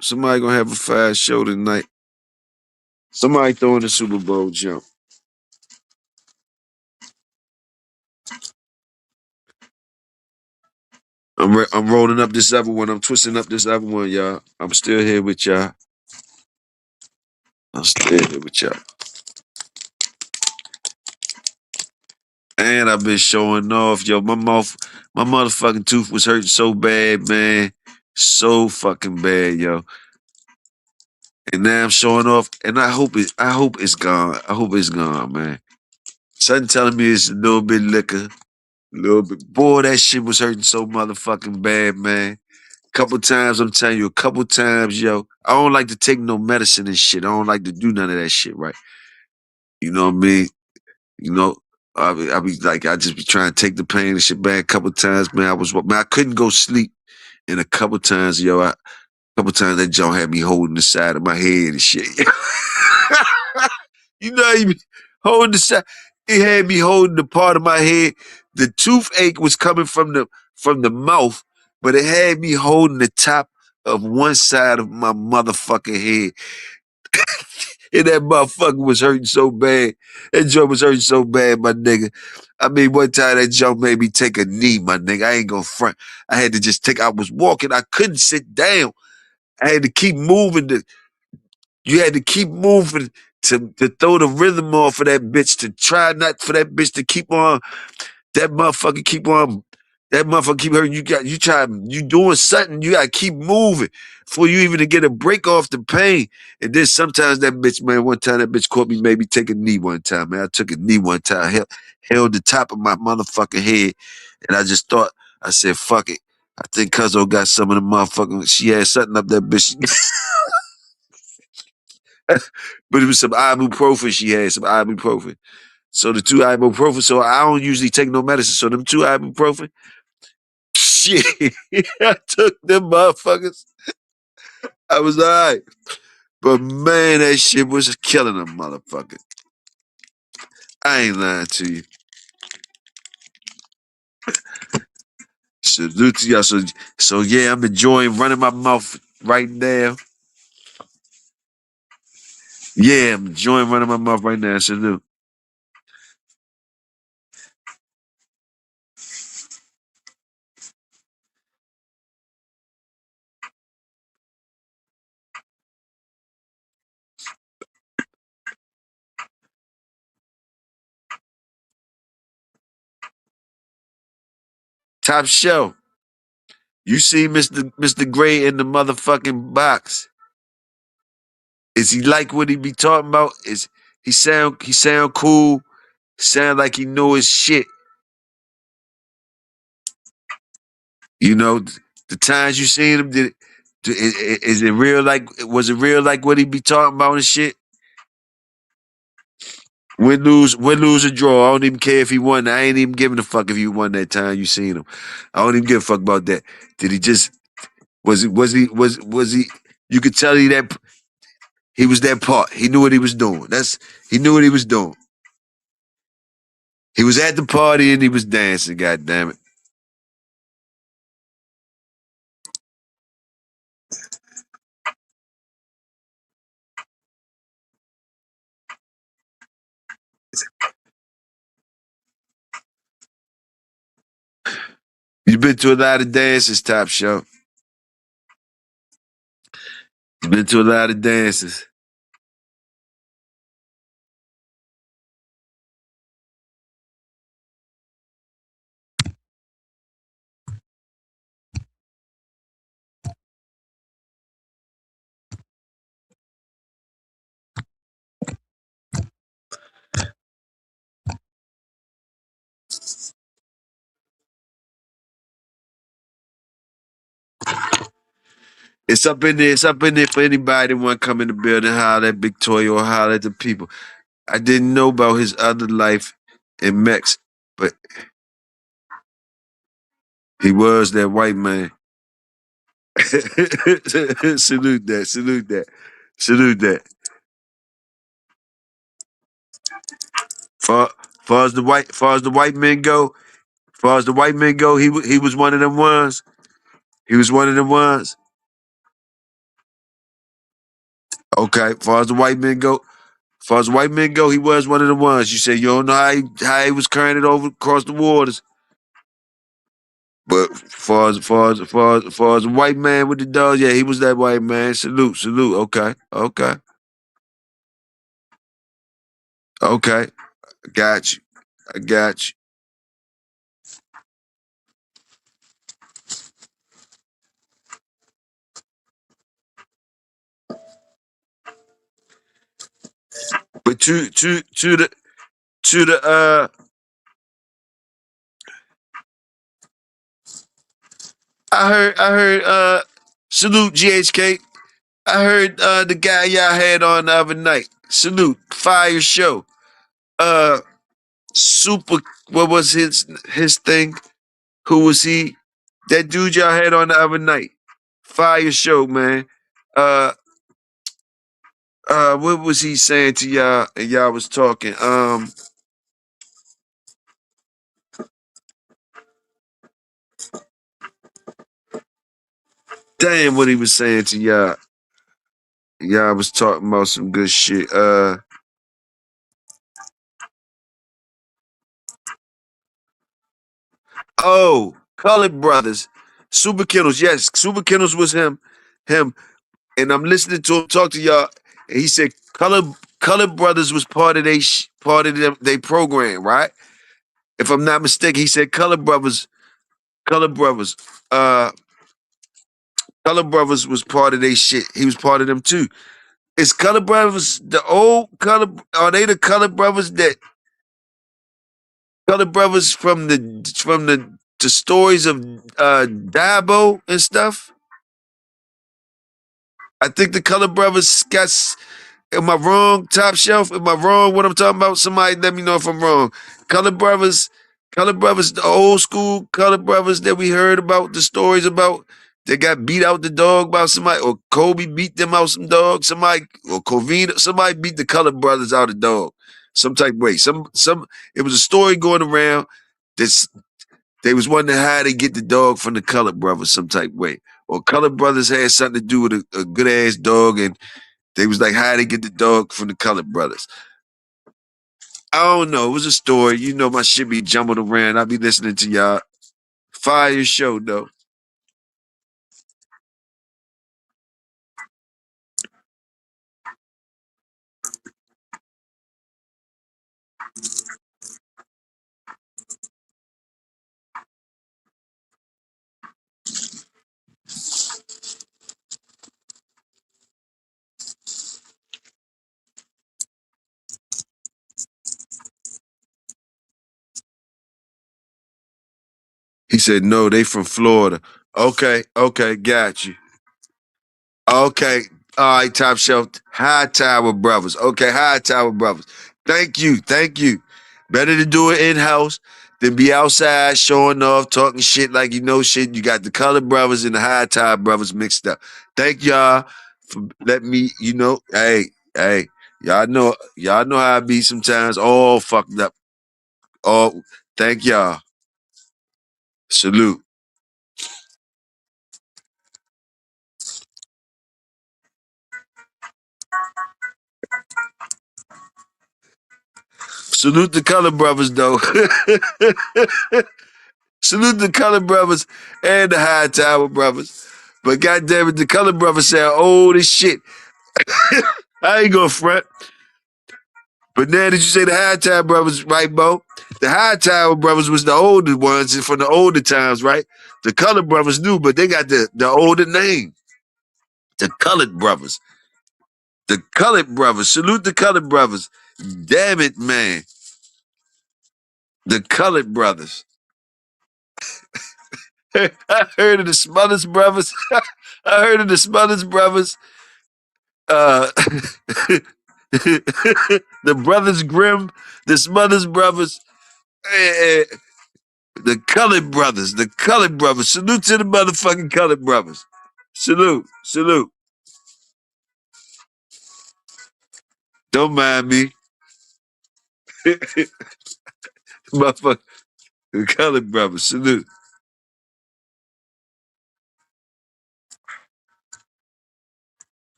Somebody gonna have a fire show tonight. Somebody throwing the Super Bowl jump. I'm rolling up this other one. I'm twisting up this other one, y'all. I'm still here with y'all. I'm still here with y'all. And I've been showing off, yo. My motherfucking tooth was hurting so bad, man. So fucking bad, yo. And now I'm showing off, and I hope it's gone. I hope it's gone, man. Something telling me it's a little bit liquor, a little bit. Boy, that shit was hurting so motherfucking bad, man. Couple times, I'm telling you, a couple times, yo. I don't like to take no medicine and shit. I don't like to do none of that shit, right? You know what I mean? You know, I be like, I just be trying to take the pain and shit back. A couple times, man, I couldn't go sleep. And a couple times, yo, a couple times that joint had me holding the side of my head and shit. You know, you be holding the side. It had me holding the part of my head. The toothache was coming from the mouth, but it had me holding the top of one side of my motherfucking head. And that motherfucker was hurting so bad. That joint was hurting so bad, my nigga. I mean, one time that joint made me take a knee, my nigga. I ain't gonna front. I had to just I was walking. I couldn't sit down. I had to keep moving. You had to keep moving to throw the rhythm off of that bitch, to try not for that bitch to keep on. That motherfucker keep on. That motherfucker keep hurting. You doing something. You gotta keep moving for you even to get a break off the pain. And then sometimes that bitch, man, one time that bitch caught me maybe take a knee one time, man. I took a knee one time, held the top of my motherfucking head, and I just thought, I said, fuck it. I think Cuzzo got some of the motherfucking, she had something up that bitch. But it was some ibuprofen she had, some ibuprofen. So the two ibuprofen, so I don't usually take no medicine. So them two ibuprofen, shit, I took them motherfuckers. I was all right. But man, that shit was killing them motherfucker. I ain't lying to you. Salute to y'all. So yeah, I'm enjoying running my mouth right now. Yeah, I'm enjoying running my mouth right now. Salute. Top shelf. You see Mr. Gray in the motherfucking box. Is he like what he be talking about? Is he sound cool? Sound like he know his shit. You know, the times you seen him, is it real like was it real like what he be talking about and shit? Win, lose, or draw. I don't even care if he won. I ain't even giving a fuck if he won that time you seen him. I don't even give a fuck about that. Did he just was he you could tell he was that part. He knew what he was doing. He knew what he was doing. He was at the party and he was dancing, god damn it. You've been to a lot of dances, Top Show. You've been to a lot of dances. It's up in there for anybody that want to come in the building, holler at Big Toyo or holler at the people. I didn't know about his other life in Mex, but he was that white man. Salute that, salute that, salute that. Far, far as the white men go, far as the white men go, he was one of them ones. He was one of them ones. Okay, far as the white men go, far as the white men go, he was one of the ones. You say you don't know how he was carrying it over across the waters. But far as the white man with the dogs, yeah, he was that white man. Salute, salute. Okay, okay, okay. I got you. I got you. But to the I heard salute GHK. I heard the guy y'all had on the other night. Salute, fire show. Uh super what was his thing? Who was he? That dude y'all had on the other night. Fire show, man. Uh what was he saying to y'all and y'all was talking? Damn what he was saying to y'all. Y'all was talking about some good shit. Oh, Colored Brothers. Super Kennels, yes. Super Kennels was him. And I'm listening to him talk to y'all, and he said Colored Brothers was part of part of they program, right? If I'm not mistaken, he said Colored Brothers, uh, Colored Brothers was part of they shit. He was part of them too. Is Colored Brothers the old Color? Are they the Colored Brothers that Colored Brothers from the stories of Dabo and stuff? I think the Colored Brothers got. Am I wrong? Top Shelf? Am I wrong? What I'm talking about? Somebody let me know if I'm wrong. Colored Brothers, Colored Brothers, the old school Colored Brothers that we heard about, the stories about, they got beat out the dog by somebody, or Kobe beat them out some dog, somebody, or Covina, somebody beat the Colored Brothers out of dog, some type of way. It was a story going around that they was wondering how they get the dog from the Colored Brothers some type of way. Or Colored Brothers had something to do with a good ass dog, and they was like, how they get the dog from the Colored Brothers. I don't know. It was a story. You know my shit be jumping around. I be listening to y'all. Fire show though. He said, no, they from Florida. Okay, got you. Okay. All right, Top Shelf. High Tower Brothers. Okay, High Tower Brothers. Thank you. Better to do it in-house than be outside showing off, talking shit like you know shit. You got the Colored Brothers and the High Tower Brothers mixed up. Thank y'all for letting me, hey, y'all know how I be sometimes all fucked up. Oh, thank y'all. Salute. Salute the Colored Brothers though. Salute the Colored Brothers and the High Tower Brothers. But goddamn it, the Colored Brothers sound old as shit. I ain't gonna front. But now that you say the High Tower Brothers, right, Bo? The High Tower Brothers was the older ones from the older times, right? The Colored Brothers knew, but they got the older name. The Colored Brothers. The Colored Brothers. Salute the Colored Brothers. Damn it, man. The Colored Brothers. I heard of the Smothers Brothers. I heard of the Smothers Brothers. Uh, the Brothers Grimm, the Smothers Brothers, eh, the Colored Brothers, the Colored Brothers. Salute to the motherfucking Colored Brothers. Salute. Don't mind me. Motherfucker, the Colored Brothers. Salute.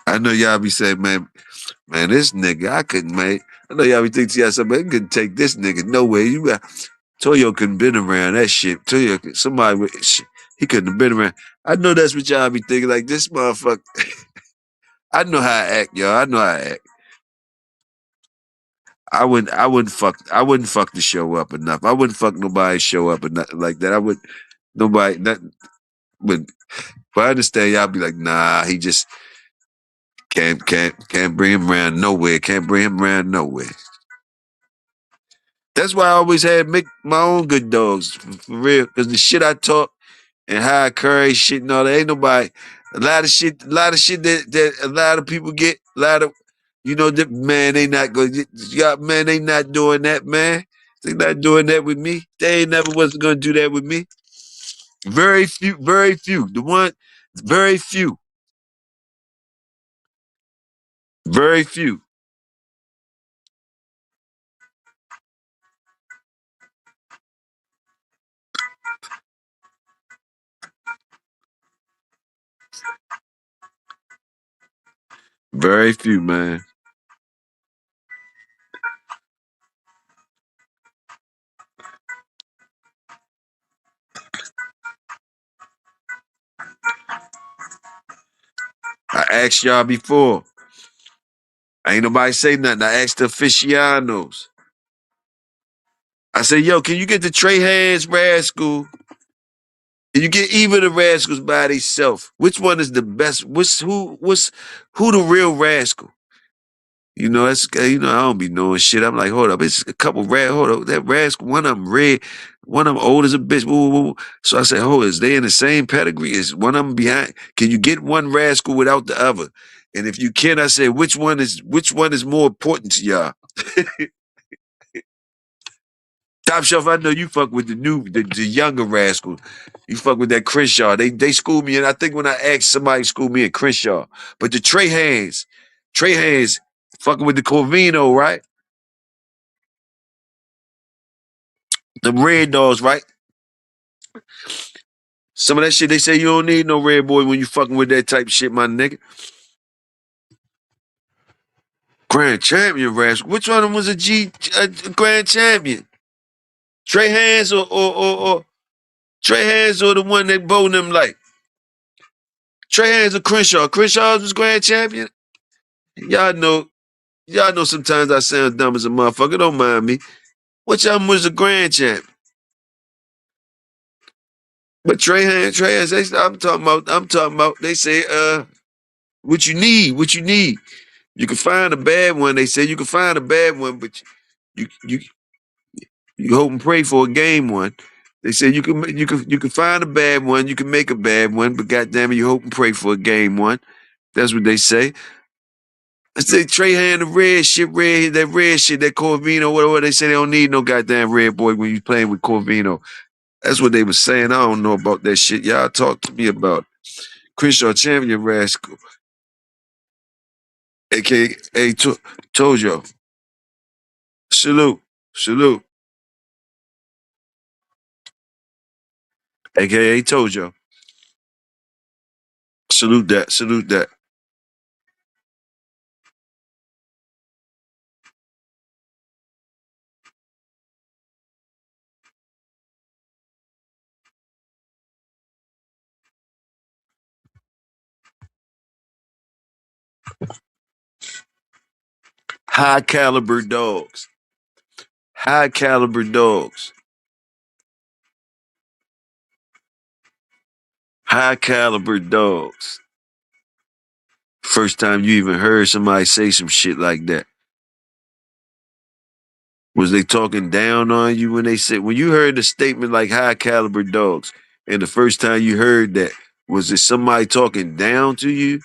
I know y'all be saying, man, this nigga, I couldn't, man. I know y'all be thinking to yourself, man, I couldn't take this nigga nowhere. Toyo couldn't been around that shit. Somebody with shit, he couldn't have been around. I know that's what y'all be thinking. Like this motherfucker. I know how I act, y'all. I know how I act. I wouldn't fuck the show up enough. I wouldn't fuck nobody's show up enough like that. I would nobody not but I understand y'all be like, nah, he just can't bring him around nowhere. Can't bring him around nowhere. That's why I always had make my own good dogs for real. Cause the shit I talk and how I carry shit and all that. Ain't nobody a lot of shit that a lot of people get, a lot of that man, they not gonna man, they not doing that, man. They not doing that with me. They ain't never was gonna do that with me. Very few, very few. The one very few. Very few. Very few, man. I asked y'all before. Ain't nobody say nothing. I asked the aficionados. I said, yo, can you get the Trey Hands Rascal? You get even the rascals by themselves. Which one is the best? Who the real rascal? I don't be knowing shit. I'm like, hold up, it's a couple hold up, that rascal, one of them red, one of them old as a bitch. Woo, woo, woo. So I said, is they in the same pedigree? Is one of them behind? Can you get one rascal without the other? And if you can, I said, which one is more important to y'all? Top shelf, I know you fuck with the younger rascal. You fuck with that Crenshaw. They schooled me, and I think when I asked somebody schooled me in Crenshaw. But the Trey Hands, fucking with the Corvino, right? The Red Dogs, right? Some of that shit they say you don't need no red boy when you fucking with that type of shit, my nigga. Grand champion rascal. Which one of them was a grand champion? Trey Hands or Trey Hands or the one that bowled them like Trey Hands or Crenshaw. Crenshaw was grand champion. Y'all know, y'all know sometimes I sound dumb as a motherfucker. Don't mind me. Which of them was a grand champ? But Trey Hands, I'm talking about, they say, what you need. You can find a bad one. They say you can find a bad one, but you you hope and pray for a game one. They say you can find a bad one, you can make a bad one, but goddamn it, you hope and pray for a game one. That's what they say. I say Trey Hand the that red shit, that Corvino, whatever. They say they don't need no goddamn red boy when you playing with Corvino. That's what they was saying. I don't know about that shit. Y'all talk to me about it. Crenshaw Champion Rascal, aka Toyo. Salute, salute, aka Toyo. Salute that, salute that. High caliber dogs. High caliber dogs. High caliber dogs. First time you even heard somebody say some shit like that. Was they talking down on you when you heard a statement like high caliber dogs, and the first time you heard that, was it somebody talking down to you?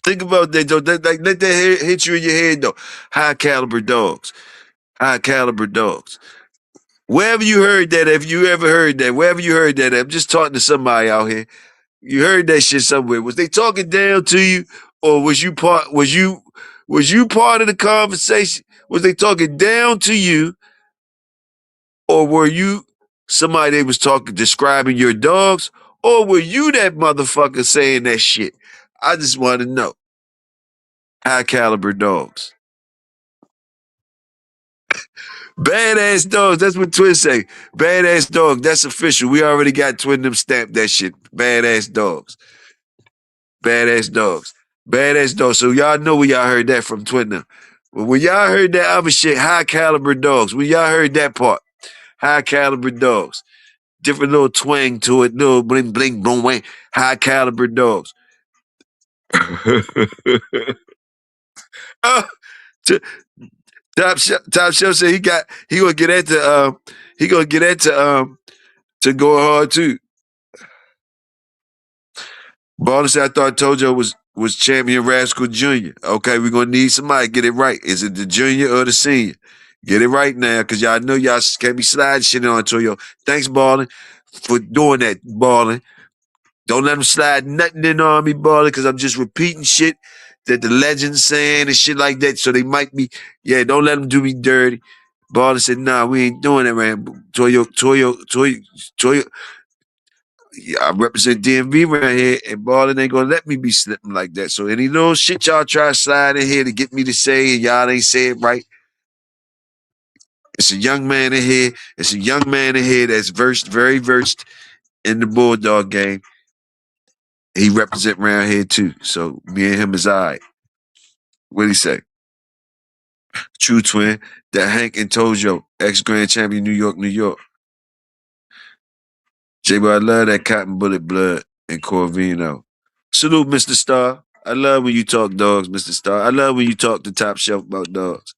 Think about that though. Let that hit you in your head though. High caliber dogs. High caliber dogs. Wherever you heard that, if you ever heard that, wherever you heard that, I'm just talking to somebody out here. You heard that shit somewhere. Was they talking down to you, or was you part of the conversation? Was they talking down to you, or were you somebody they was talking describing your dogs, or were you that motherfucker saying that shit? I just want to know. High caliber dogs. Badass dogs. That's what Twin say. Badass dog. That's official. We already got Twin them stamped that shit. Badass dogs. Badass dogs. Badass dogs. So y'all know where y'all heard that from Twin them. But when y'all heard that other shit, high caliber dogs. When y'all heard that part, high caliber dogs. Different little twang to it, little bling bling boom wang. High caliber dogs. Oh, t- Top Chef said he gonna get that to go hard too. Balder said I thought Tojo was champion Rascal Jr. Okay, we're gonna need somebody to get it right. Is it the junior or the senior? Get it right now, cause y'all know y'all can't be sliding shit on Toyo. Thanks, Balling, for doing that, Balling. Don't let them slide nothing in on me, Balling, cause I'm just repeating shit that the legends saying and shit like that. So they might be, yeah, don't let them do me dirty. Balling said, nah, we ain't doing that, man. Toyo, yeah, I represent DMV right here, and Ballin ain't gonna let me be slipping like that. So any little shit y'all try to slide in here to get me to say, and y'all ain't say it right. It's a young man in here. It's a young man in here that's very versed in the Bulldog game. He represent around here too. So me and him is all right. What'd he say? True twin. That Hank and Toyo, ex-grand champion, New York, New York. J-Boy, I love that Cotton Bullet Blood and Corvino. Salute, Mr. Star. I love when you talk dogs, Mr. Star. I love when you talk to Top Shelf about dogs.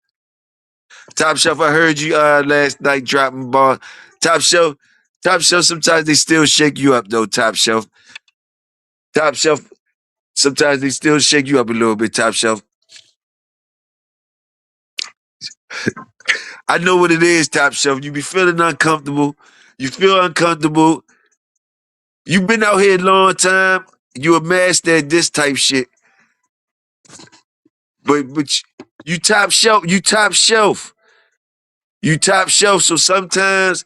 Top Shelf, I heard you last night dropping ball. Top Shelf, Top Shelf, sometimes they still shake you up though, Top Shelf. Top Shelf, sometimes they still shake you up a little bit, Top Shelf. I know what it is, Top Shelf. You be feeling uncomfortable. You feel uncomfortable. You been out here a long time. You a master at this type shit. But you top shelf. You top shelf. You top shelf. So sometimes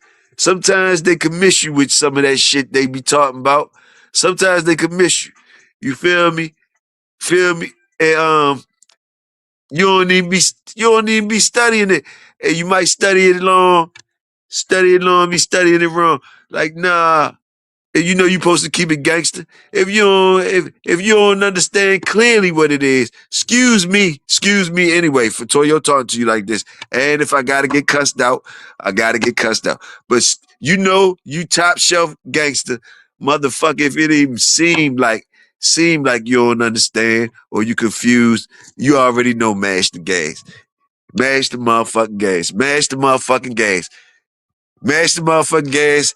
they can miss you with some of that shit they be talking about. Sometimes they can miss you. You feel me? Feel me? And you don't even be studying it. And you might study it long, be studying it wrong. Like, nah. And you know you supposed to keep it gangster. If you don't understand clearly what it is, excuse me anyway for Toyo talking to you like this. And if I gotta get cussed out, I gotta get cussed out. But you know you top shelf gangster, motherfucker. If it even seem like you don't understand or you confused, you already know mash the gas. Mash the motherfucking gas. Mash the motherfucking gas. Mash the motherfucking gas.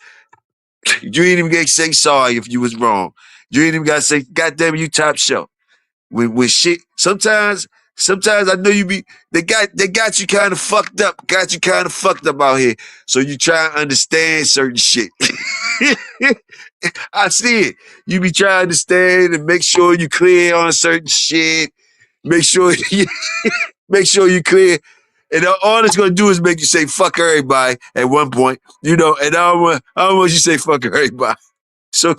You ain't even gotta say sorry if you was wrong. You ain't even gotta say, God damn it, you top shelf. When shit, sometimes I know you be they got you kind of fucked up, out here. So you try to understand certain shit. I see it. You be trying to understand and make sure you clear on certain shit. Make sure you make sure you clear. And all it's gonna do is make you say fuck everybody at one point, you know. And I don't want you to say fuck everybody. So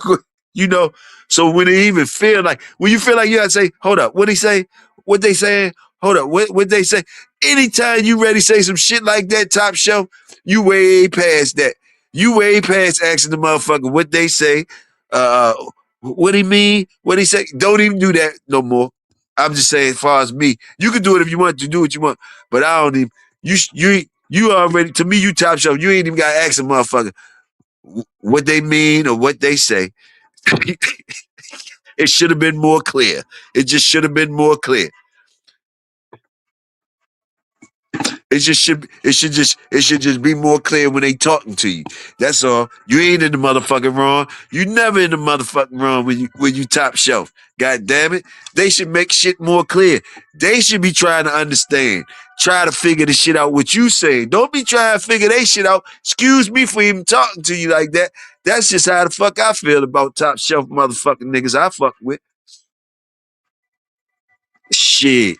you know, so when it even feel like when you feel like you gotta say, hold up, what he say? What they saying? Hold up, what they say? Anytime you ready to say some shit like that, top shelf, you way past that. You way past asking the motherfucker what they say. Uh what he mean? What he say? Don't even do that no more. I'm just saying, as far as me, you can do it if you want to do what you want, but I don't even. You already to me, you top shelf. You ain't even got to ask a motherfucker what they mean or what they say. It should have been more clear. It just should have been more clear. It should just be more clear when they talking to you. That's all. You ain't in the motherfucking wrong. You never in the motherfucking wrong when you top shelf. God damn it. They should make shit more clear. They should be trying to understand. Try to figure the shit out what you saying. Don't be trying to figure they shit out. Excuse me for even talking to you like that. That's just how the fuck I feel about top shelf motherfucking niggas I fuck with. Shit.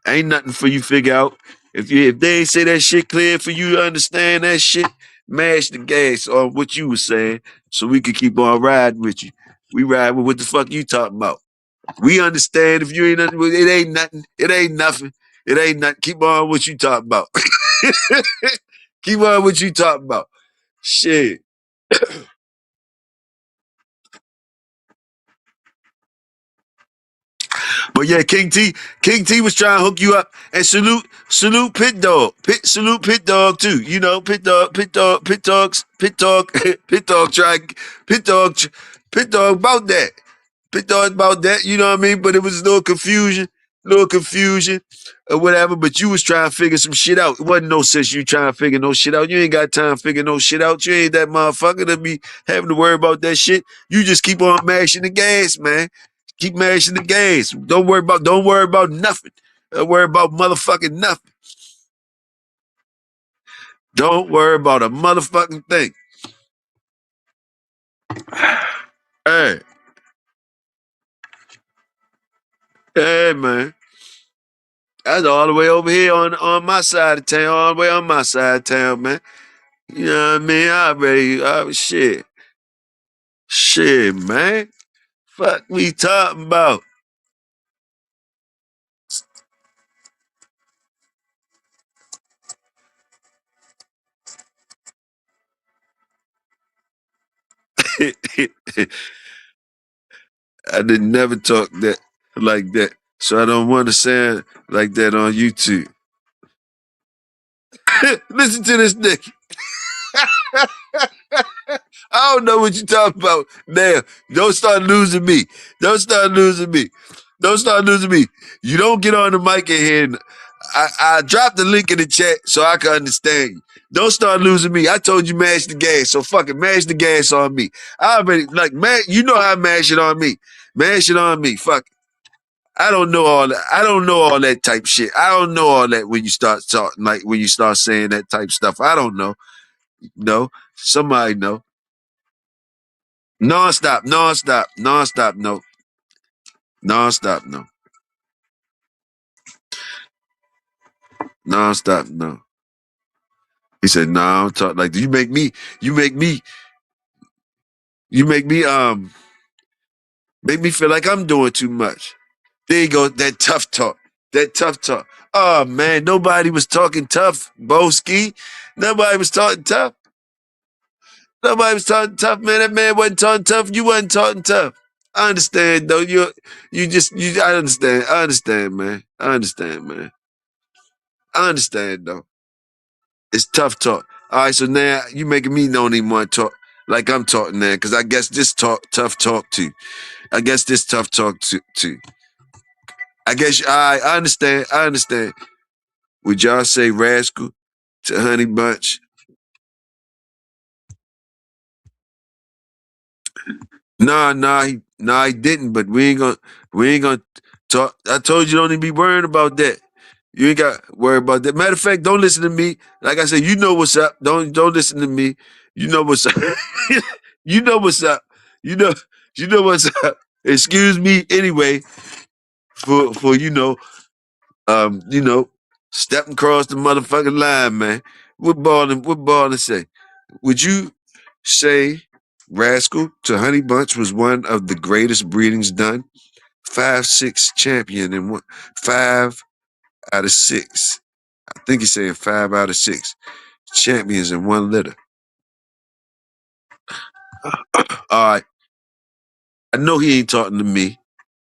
Ain't nothing for you to figure out. If they ain't say that shit clear for you to understand that shit, mash the gas on what you was saying so we could keep on riding with you. We ride with what the fuck you talking about. We understand if you ain't nothing, it ain't nothing. It ain't nothing. It ain't nothing. Keep on what you talking about. Keep on what you talking about. Shit. But yeah, King T was trying to hook you up and salute Pit Dog, salute Pit Dog too. You know, Pit Dog, Pit Dog try, Pit Dog, Pit Dog about that, Pit Dog about that. You know what I mean? But it was a little confusion or whatever. But you was trying to figure some shit out. It wasn't no sense you trying to figure no shit out. You ain't got time to figure no shit out. You ain't that motherfucker to be having to worry about that shit. You just keep on mashing the gas, man. Keep mashing the gas. Don't worry about nothing. Don't worry about motherfucking nothing. Don't worry about a motherfucking thing. Hey, hey, man. That's all the way over here on my side of town, all the way on my side of town, man. You know what I mean? Shit. Shit, man. Fuck we talking about. I didn't never talk that like that. So I don't want to sound like that on YouTube. Listen to this nigga. I don't know what you talking about. Now, don't start losing me. Don't start losing me. Don't start losing me. You don't get on the mic in here. And I dropped the link in the chat so I can understand you. Don't start losing me. I told you mash the gas, so fucking mash the gas on me. I already like man. You know how I mash it on me. Mash it on me. Fuck. I don't know all that. I don't know all that type shit. I don't know all that when you start talking like when you start saying that type stuff. I don't know. No, somebody know. Non-stop, non-stop, non-stop, no. Non-stop, no. Non-stop, no. He said, no, nah, I don't talk like that. You make me, you make me feel like I'm doing too much. There you go, that tough talk. That tough talk. Oh man, nobody was talking tough, Boski. Nobody was talking tough. Nobody was talking tough, man. That man wasn't talking tough. You wasn't talking tough. I understand though. I understand. I understand, man. I understand, man. I understand though. It's tough talk. All right, so now you making me don't even want to talk like I'm talking now, because I guess this tough talk too. I guess this tough talk too. I guess I understand. I understand. Would y'all say rascal to Honey Bunch? He didn't. But we ain't gonna talk. I told you don't even be worrying about that. You ain't got to worry about that. Matter of fact, don't listen to me. Like I said, you know what's up. Don't listen to me. You know what's up. You know what's up. You know you know what's up. Excuse me anyway for you know stepping across the motherfucking line, man. What ball say? Would you say Rascal to Honey Bunch was one of the greatest breedings done? 5'6" champion and 5 out of 6. I think he's saying 5 out of 6 champions in one litter. All right. I know he ain't talking to me.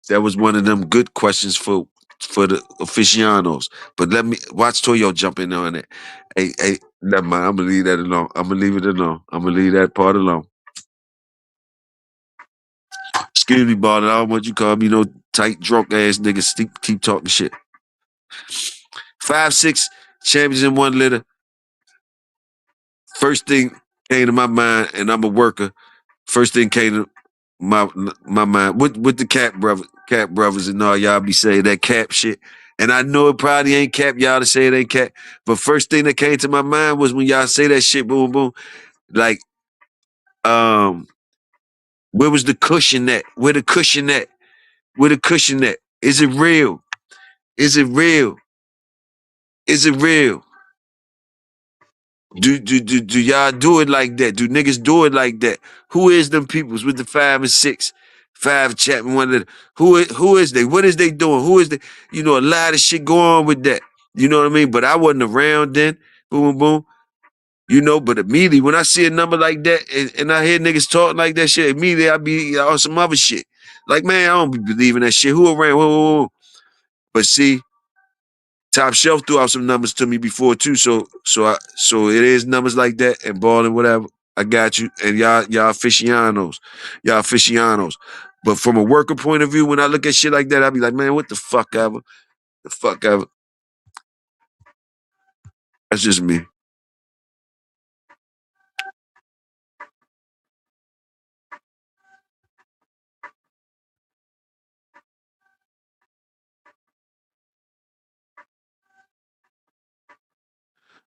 That was one of them good questions for the aficionados. But let me watch Toyo jump in on it. Hey, never mind. I'm gonna leave that alone. I'm gonna leave it alone. I'm gonna leave that part alone. Excuse me, Barney. I don't want you to call me no tight, drunk ass niggas. Keep talking shit. 5'6" champions in one litter. First thing came to my mind, and I'm a worker. First thing came to my mind with the Cap brothers and all y'all be saying that Cap shit. And I know it probably ain't Cap, y'all to say it ain't Cap. But first thing that came to my mind was when y'all say that shit, boom, boom. Like, where was the cushion at? Where the cushion at? Where the cushion at? Is it real? Is it real? Is it real? Do y'all do it like that? Do niggas do it like that? Who is them peoples with the 5 and 6, 5 Chapman one of the, who is they? What is they doing? Who is they? You know, a lot of shit go on with that. You know what I mean? But I wasn't around then. Boom, boom. You know, but immediately when I see a number like that and I hear niggas talking like that shit, immediately I be on some other shit. Like, man, I don't be believing that shit. Who around? Whoa. But see, Top Shelf threw out some numbers to me before too, so it is numbers like that and ball and whatever. I got you, and y'all aficionados. But from a worker point of view, when I look at shit like that, I be like, man, what the fuck ever, the fuck ever. That's just me.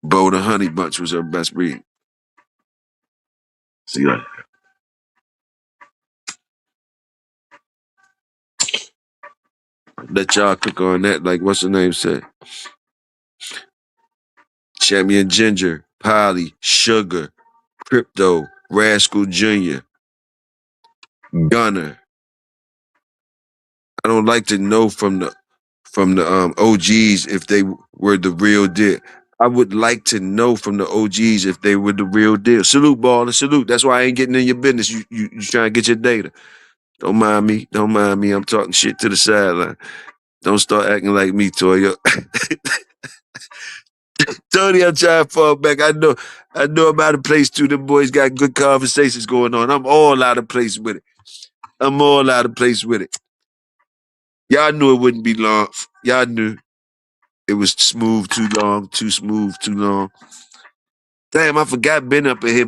Bo the Honey Bunch was her best breed. See, like, let y'all cook on that. Like, what's her name said? Champion Ginger, Polly, Sugar, Crypto, Rascal Jr., Gunner. I don't like to know from the OGs if they were the real deal. I would like to know from the OGs if they were the real deal. Salute, ball, and salute. That's why I ain't getting in your business. You trying to get your data. Don't mind me. Don't mind me. I'm talking shit to the sideline. Don't start acting like me, Toyo. Tony, I'm trying to fall back. I know I'm out of place too. Them boys got good conversations going on. I'm all out of place with it. I'm all out of place with it. Y'all knew it wouldn't be long. Y'all knew it was smooth too long, too smooth too long. Damn, I forgot Ben up in here.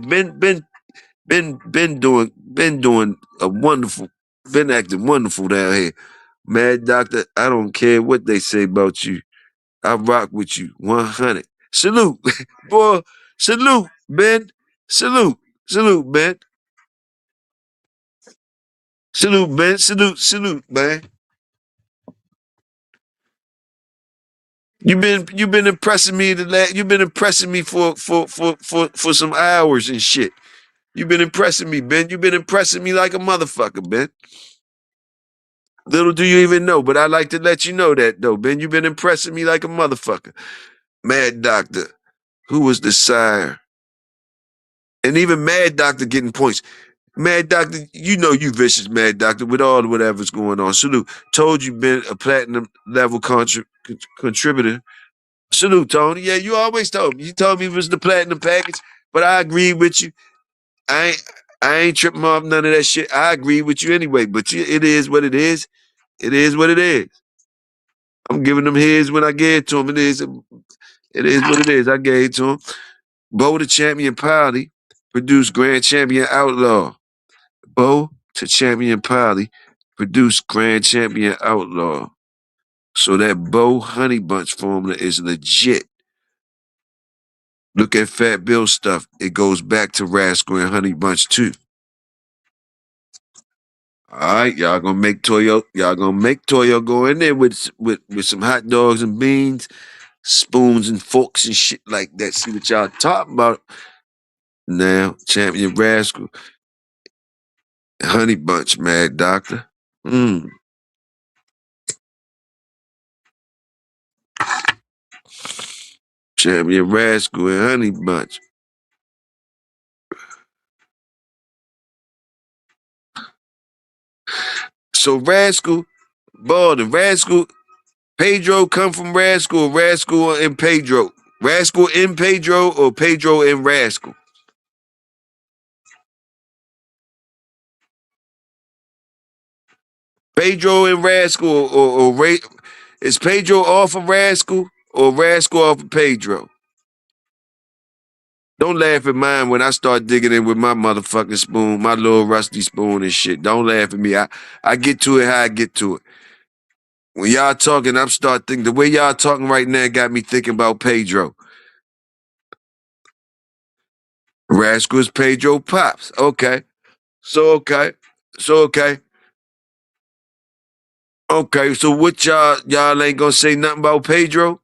Ben doing a wonderful, Ben acting wonderful down here. Mad Doctor, I don't care what they say about you. I rock with you 100. Salute, boy. Salute, Ben. Salute, salute, Ben. Salute, Ben. Salute, man. You've been impressing me you've been impressing me for some hours and shit. You've been impressing me, Ben. You've been impressing me like a motherfucker, Ben. Little do you even know, but I like to let you know that though, Ben. You've been impressing me like a motherfucker. Mad Doctor, who was the sire? And even Mad Doctor getting points. Mad Doctor, you know you vicious, Mad Doctor, with all whatever's going on. Salute. Told you been a platinum level contributor. Salute, Tony. Yeah, you always told me. You told me it was the platinum package, but I agree with you. I ain't I ain't tripping off none of that shit. I agree with you anyway, but it is what it is. It is what it is. I'm giving them his when I gave it to them. It is what it is. I gave it to him. Bo the Champion Polly produced Grand Champion Outlaw. Bo to Champion Polly produced Grand Champion Outlaw. So that Bo Honey Bunch formula is legit. Look at Fat Bill stuff. It goes back to Rascal and Honey Bunch too. All right, y'all gonna make Toyo. Y'all gonna make Toyo go in there with some hot dogs and beans, spoons and forks and shit like that. See what y'all talking about now? Champion Rascal, Honey Bunch, Mad Doctor. Mm. Champion Rascal and Honey Bunch. So Rascal, Baldwin, Rascal, Pedro come from Rascal, Rascal and Pedro. Rascal in Pedro or Pedro and Rascal? Pedro and Rascal is Pedro off of Rascal or Rascal off of Pedro? Don't laugh at mine when I start digging in with my motherfucking spoon, my little rusty spoon and shit. Don't laugh at me. I get to it how I get to it. When y'all talking, I'm start thinking the way y'all talking right now got me thinking about Pedro. Rascal is Pedro Pops. Okay. So okay. So okay. Okay. So what y'all ain't gonna say nothing about Pedro?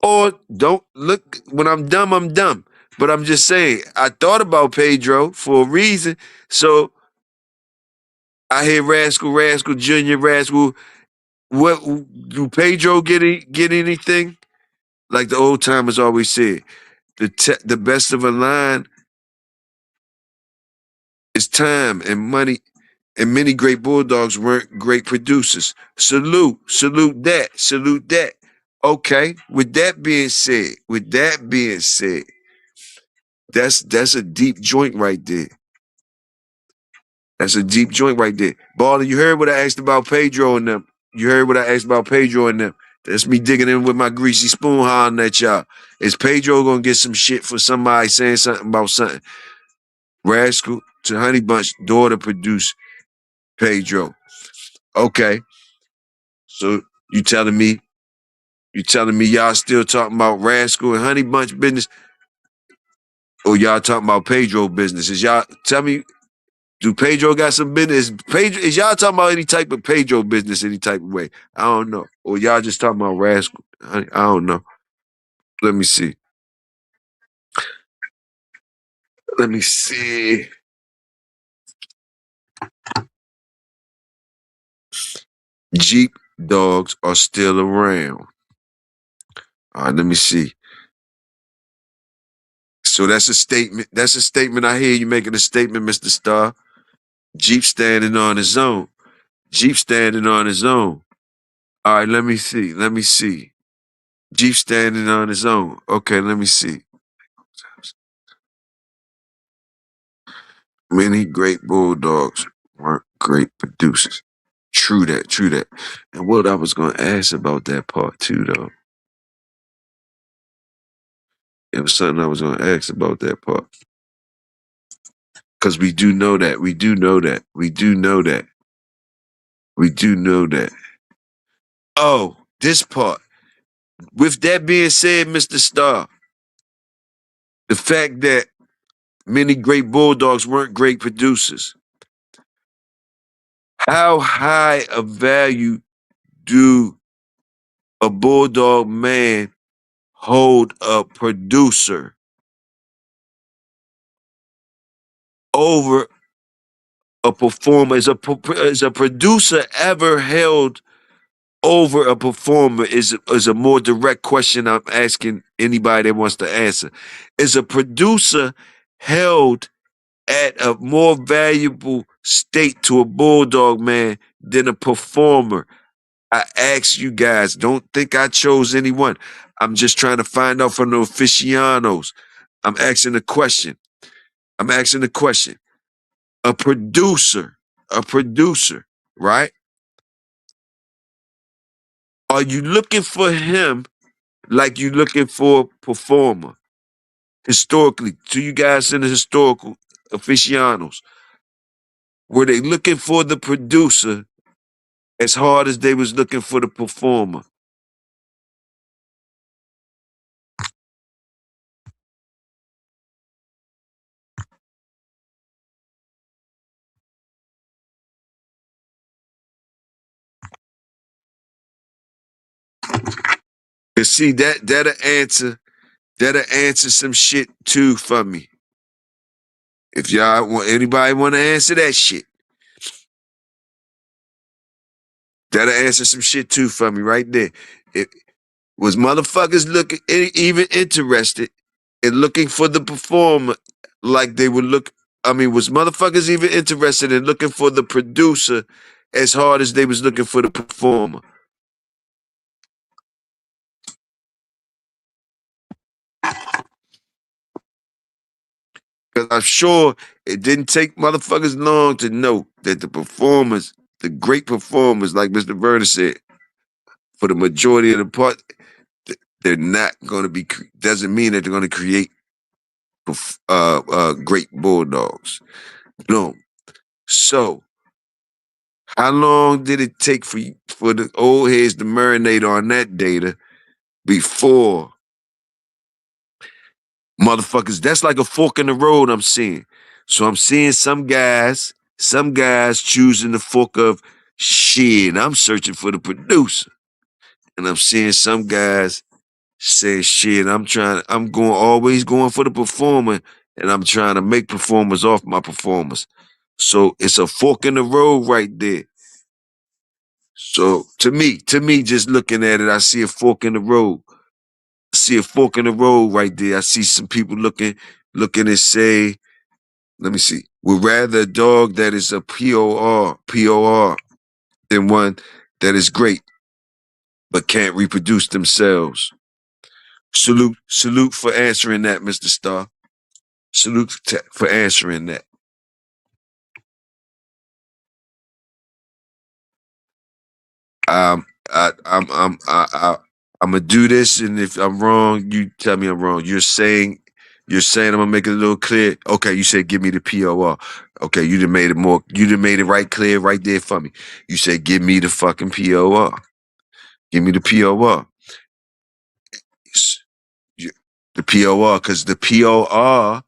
Or don't look when I'm dumb, I'm dumb. But I'm just saying, I thought about Pedro for a reason. So I hear Rascal, Rascal, Junior, Rascal. What do Pedro get anything? Like the old timers always said, the best of a line is time and money, and many great bulldogs weren't great producers. Salute that, salute that. Okay, with that being said, that's a deep joint right there. That's a deep joint right there. Baller, you heard what I asked about Pedro and them. You heard what I asked about Pedro and them. That's me digging in with my greasy spoon hollering at y'all. Is Pedro gonna get some shit for somebody saying something about something? Rascal to Honey Bunch, daughter produced Pedro. Okay. So you telling me y'all still talking about Rascal and Honey Bunch business? Or y'all talking about Pedro business? Is y'all tell me, do Pedro got some business? Pedro is y'all talking about any type of Pedro business any type of way? I don't know. Or y'all just talking about Rascal? I don't know. Let me see. Let me see. Jeep dogs are still around. All right, let me see. So that's a statement. That's a statement. I hear you making a statement, Mr. Star. Jeep standing on his own. Jeep standing on his own. All right, let me see. Let me see. Jeep standing on his own. Okay, let me see. Many great bulldogs weren't great producers. True that, true that. And what I was gonna ask about that part too, though, it was something I was gonna ask about that part. Because we do know that, we do know that, we do know that, we do know that. Oh, this part. With that being said, Mr. Starr, the fact that many great bulldogs weren't great producers, how high a value do a bulldog man hold a producer over a performer? Is a producer ever held over a performer? Is a more direct question I'm asking anybody that wants to answer. Is a producer held at a more valuable state to a bulldog man than a performer? I ask you guys, don't think I chose anyone. I'm just trying to find out from the aficionados. I'm asking a question. I'm asking a question. A producer, right? Are you looking for him like you looking for a performer? Historically, to you guys in the historical aficionados, were they looking for the producer as hard as they was looking for the performer? And see that'll answer some shit too for me. If y'all want anybody want to answer that shit, that'll answer some shit too for me right there. It was motherfuckers looking even interested in looking for the performer like they would look. I mean, was motherfuckers even interested in looking for the producer as hard as they was looking for the performer? Because I'm sure it didn't take motherfuckers long to know that the performers, the great performers, like Mr. Verner said, for the majority of the part, they're not going to be. Doesn't mean that they're going to create great bulldogs. No. So, how long did it take for the old heads to marinate on that data before motherfuckers? That's like a fork in the road. I'm seeing. So I'm seeing some guys choosing the fork of shit. I'm searching for the producer, and I'm seeing some guys say shit. I'm going always going for the performer, and I'm trying to make performers off my performers. So it's a fork in the road right there. So to me, just looking at it, I see a fork in the road. I see a fork in the road right there. I see some people looking and say, let me see, would rather a dog that is a POR, than one that is great but can't reproduce themselves. Salute for answering that, Mr. Starr. Salute for answering that. I'm gonna do this, and if I'm wrong, you tell me I'm wrong. You're saying I'm gonna make it a little clear. Okay, you said give me the POR. Okay, you done made it more. You done made it right clear right there for me. You said give me the fucking POR. Give me the POR. The POR, because the POR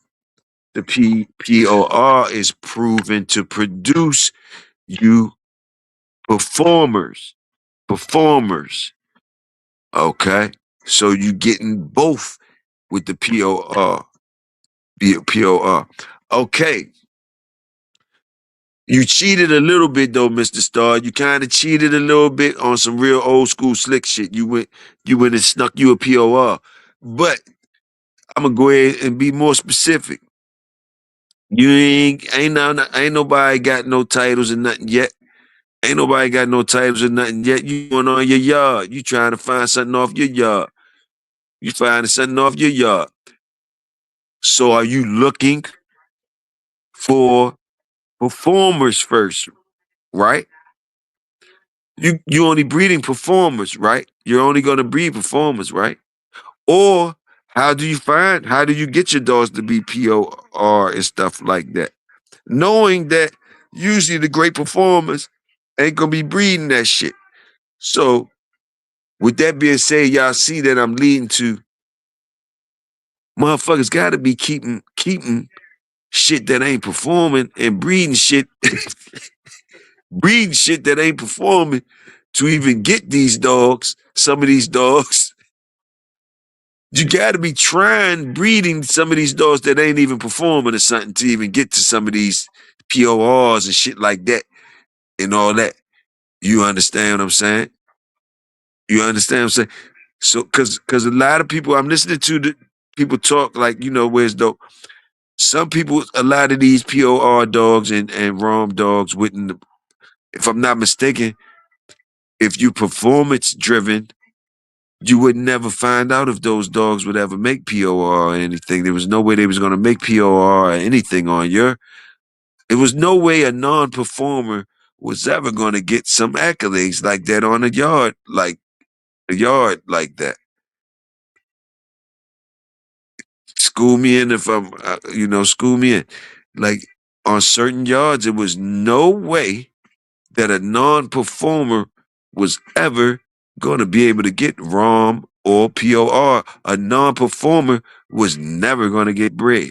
is proven to produce you performers. Performers. Okay. So you getting both with the POR. POR. Okay. You cheated a little bit though, Mr. Starr. You kind of cheated a little bit on some real old school slick shit. You went and snuck you a POR. But I'm gonna go ahead and be more specific. You ain't nobody got no titles and nothing yet. Ain't nobody got no titles or nothing yet. You going on your yard. You trying to find something off your yard. You finding something off your yard. So are you looking for performers first, right? You only breeding performers, right? You're only gonna breed performers, right? Or how do you get your dogs to be POR and stuff like that? Knowing that usually the great performers ain't gonna be breeding that shit. So with that being said, y'all see that I'm leading to motherfuckers gotta be keeping shit that ain't performing and breeding shit breeding shit that ain't performing to even get these dogs, some of these dogs. You gotta be trying breeding some of these dogs that ain't even performing or something to even get to some of these PORs and shit like that and all that. You understand what I'm saying? You understand what I'm saying? So, cause a lot of people I'm listening to the people talk like, where's dope. Some people, a lot of these POR dogs and ROM dogs wouldn't, if I'm not mistaken, if you performance driven, you would never find out if those dogs would ever make POR or anything. There was no way they was gonna make POR or anything on your. There was no way a non-performer was ever gonna get some accolades like that on a yard like that. School me in if I'm, school me in. Like on certain yards, there was no way that a non-performer was ever going to be able to get ROM or POR. A non-performer was never going to get bred.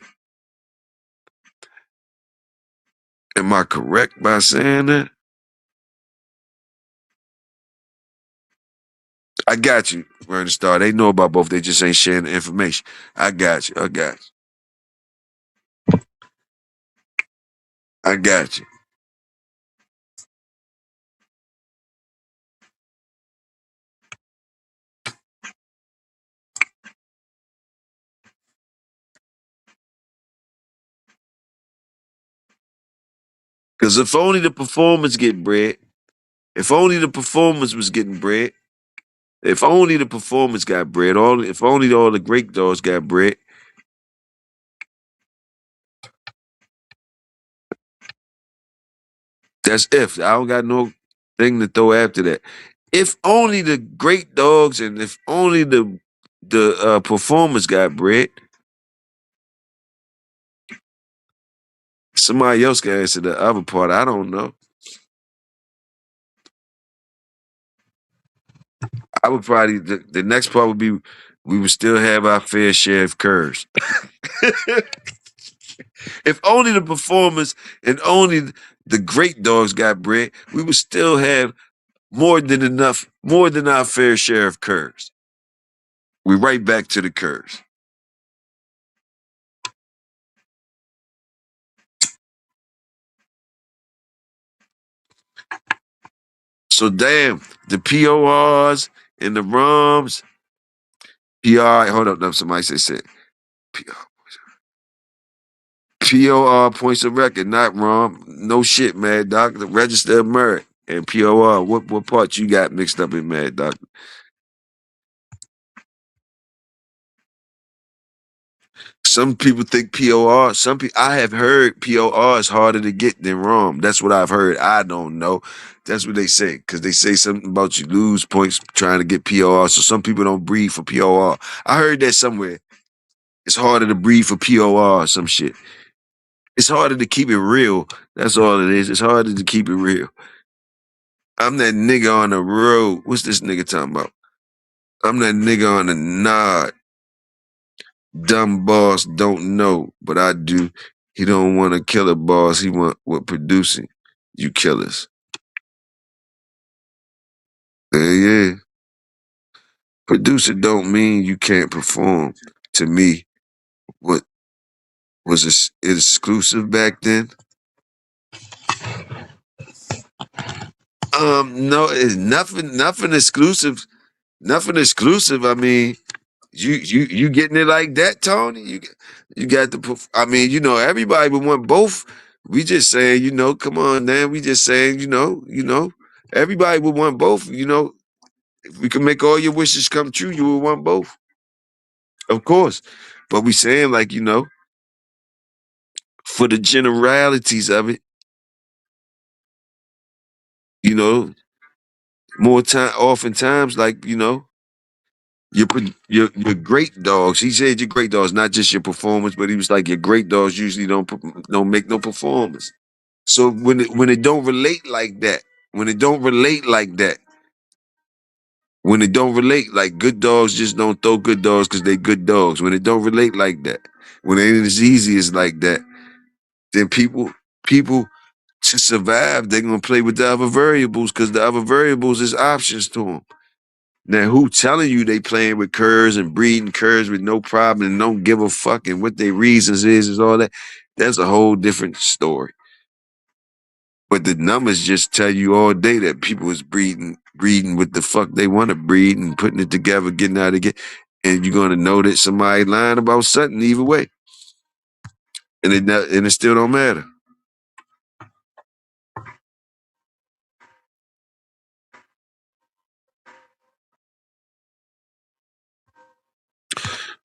Am I correct by saying that? I got you, Vernon Star. They know about both. They just ain't sharing the information. I got you. I got you. I got you. Because if only the performers get bred, if only the performers was getting bred, if only the performers got bred, if only all the great dogs got bred, that's if. I don't got no thing to throw after that. If only the great dogs and if only the performers got bred, somebody else can answer the other part. I don't know. I would probably the next part would be we would still have our fair share of curves. If only the performers and only the great dogs got bred, we would still have more than our fair share of curves. We right back to the curves. So damn, the PORs and the ROMs, PR, hold up, no, somebody said POR points of record, not ROM. No shit, Mad Doc. The register of merit and POR. What part you got mixed up in, Mad Doc? Some people think POR. Some people I have heard POR is harder to get than ROM. That's what I've heard. I don't know. That's what they say because they say something about you lose points trying to get POR. So some people don't breathe for POR. I heard that somewhere. It's harder to breathe for POR or some shit. It's harder to keep it real. That's all it is. It's harder to keep it real. I'm that nigga on the road. What's this nigga talking about? I'm that nigga on the nod. Dumb boss don't know, but I do. He don't want to kill a boss. He want what producing. You killers. Yeah. Producer don't mean you can't perform. To me, what was it exclusive back then? No, it's nothing exclusive. Nothing exclusive. I mean, you getting it like that, Tony? You got the. I mean, everybody would want both. We just saying, come on, man. We just saying, everybody would want both. If we can make all your wishes come true, you would want both. Of course. But we saying like, for the generalities of it, you know, oftentimes, like, your great dogs. He said your great dogs, not just your performance, but he was like your great dogs usually don't make no performance. So when it don't relate like that, when it don't relate like that, when it don't relate like good dogs just don't throw good dogs because they good dogs. When it don't relate like that, when it ain't as easy as like that, then people to survive, they're gonna play with the other variables because the other variables is options to them. Now, who telling you they playing with curs and breeding curs with no problem and don't give a fuck and what their reasons is all that? That's a whole different story. But the numbers just tell you all day that people is breeding what the fuck they want to breed and putting it together, getting out of it. And you're gonna know that somebody lying about something either way, and it still don't matter.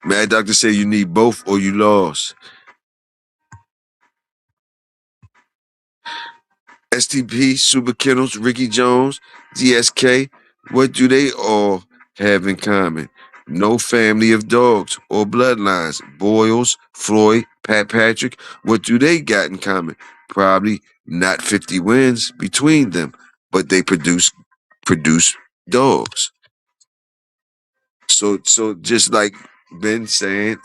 Mad Doctor say you need both or you lost. STP, Super Kennels, Ricky Jones, DSK, what do they all have in common? No family of dogs or bloodlines. Boyles, Floyd, Pat Patrick, what do they got in common? Probably not 50 wins between them, but they produce dogs. So just like Ben saying,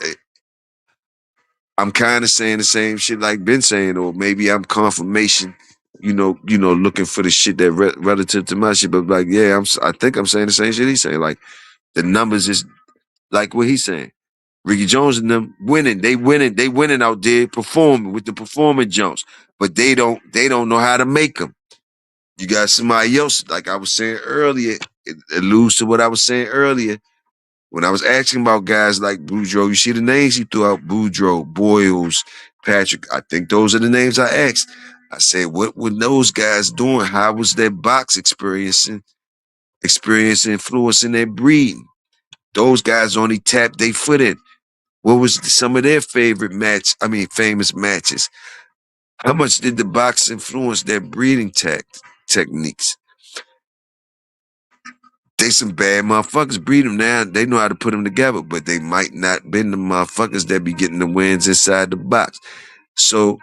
I'm kind of saying the same shit like Ben saying, or maybe I'm confirmation, looking for the shit that relative to my shit. But like, yeah, I think I'm saying the same shit he's saying. Like the numbers is like what he's saying. Ricky Jones and them winning, they winning out there, performing with the performing Jones, but they don't know how to make them. You got somebody else, like I was saying earlier, it alludes to what I was saying earlier. When I was asking about guys like Boudreaux, you see the names he threw out: Boudreaux, Boyles, Patrick. I think those are the names I asked. I said, what were those guys doing? How was their box experience influencing their breeding? Those guys only tapped their foot in. What was some of their famous matches? How much did the box influence their breeding techniques? They some bad motherfuckers. Breed them now. They know how to put them together, but they might not been the motherfuckers that be getting the wins inside the box. So,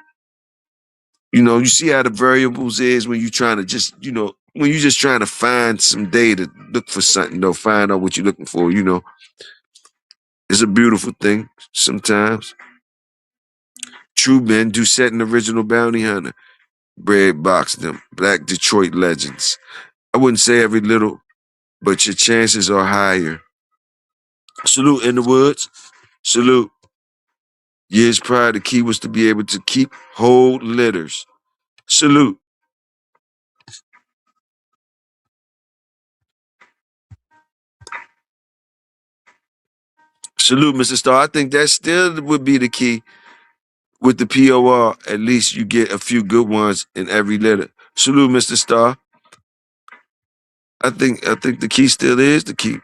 you see how the variables is when you trying to when you just trying to find some data, look for something, find out what you're looking for. It's a beautiful thing sometimes. True men do set an original bounty hunter. Bread box them. Black Detroit legends. I wouldn't say every little, but your chances are higher. Salute in the woods. Salute. Years prior, the key was to be able to hold litters. Salute. Salute, Mr. Star. I think that still would be the key with the POR. At least you get a few good ones in every litter. Salute, Mr. Star. I think the key still is to keep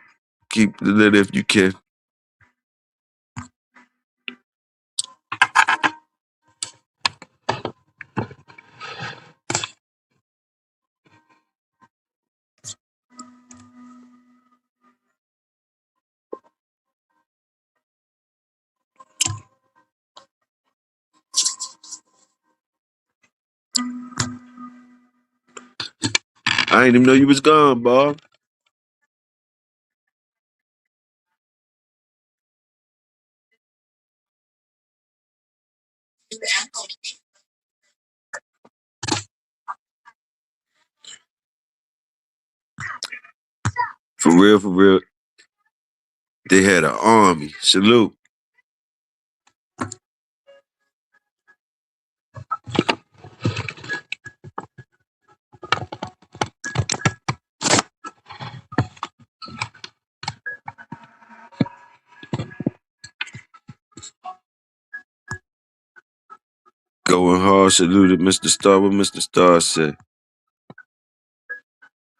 the litter if you can. I didn't even know you was gone, Bob. For real, for real. They had an army. Salute. Going hard. Saluted Mr. Star. What Mr. Star said.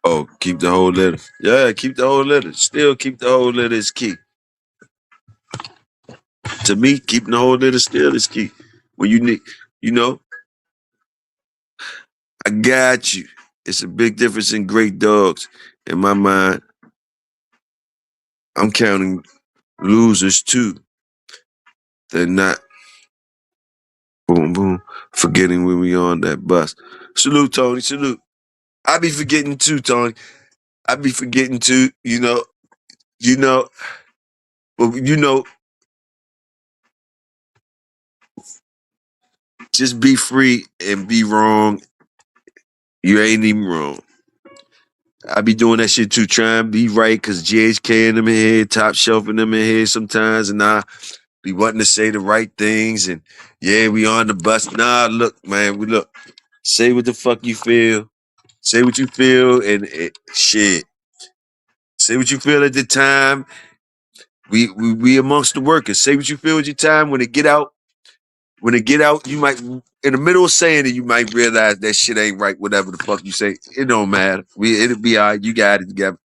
Oh, keep the whole letter. Yeah, keep the whole letter. Still keep the whole letter is key. To me, keeping the whole little still is key. When you need, you know, I got you. It's a big difference in great dogs. In my mind, I'm counting losers too. They're not boom boom forgetting when we on that bus. Salute, Tony. Salute. I be forgetting too, Tony. I be forgetting too. You know, but just be free and be wrong. You ain't even wrong. I be doing that shit too, trying to be right, cause GHK in them in here, top shelf in them in here sometimes, and I be wanting to say the right things, and yeah, we on the bus. Nah, look, man, we look. Say what the fuck you feel. Say what you feel, and shit. Say what you feel at the time. We amongst the workers. Say what you feel at your time. When it get out, you might in the middle of saying it, you might realize that shit ain't right. Whatever the fuck you say, it don't matter. It'll be all right. You got it together.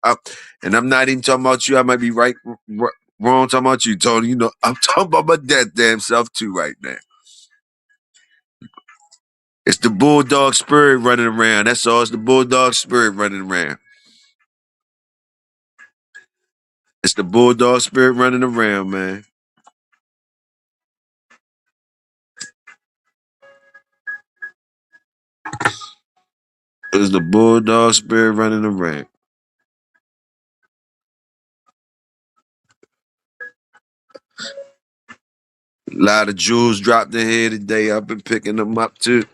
And I'm not even talking about you. I might be right, wrong. Talking about you, Tony. I'm talking about my damn self too right now. It's the bulldog spirit running around. That's all. It's the bulldog spirit running around. It's the bulldog spirit running around, man. It's the bulldog spirit running around. A lot of jewels dropped in here today. I've been picking them up too.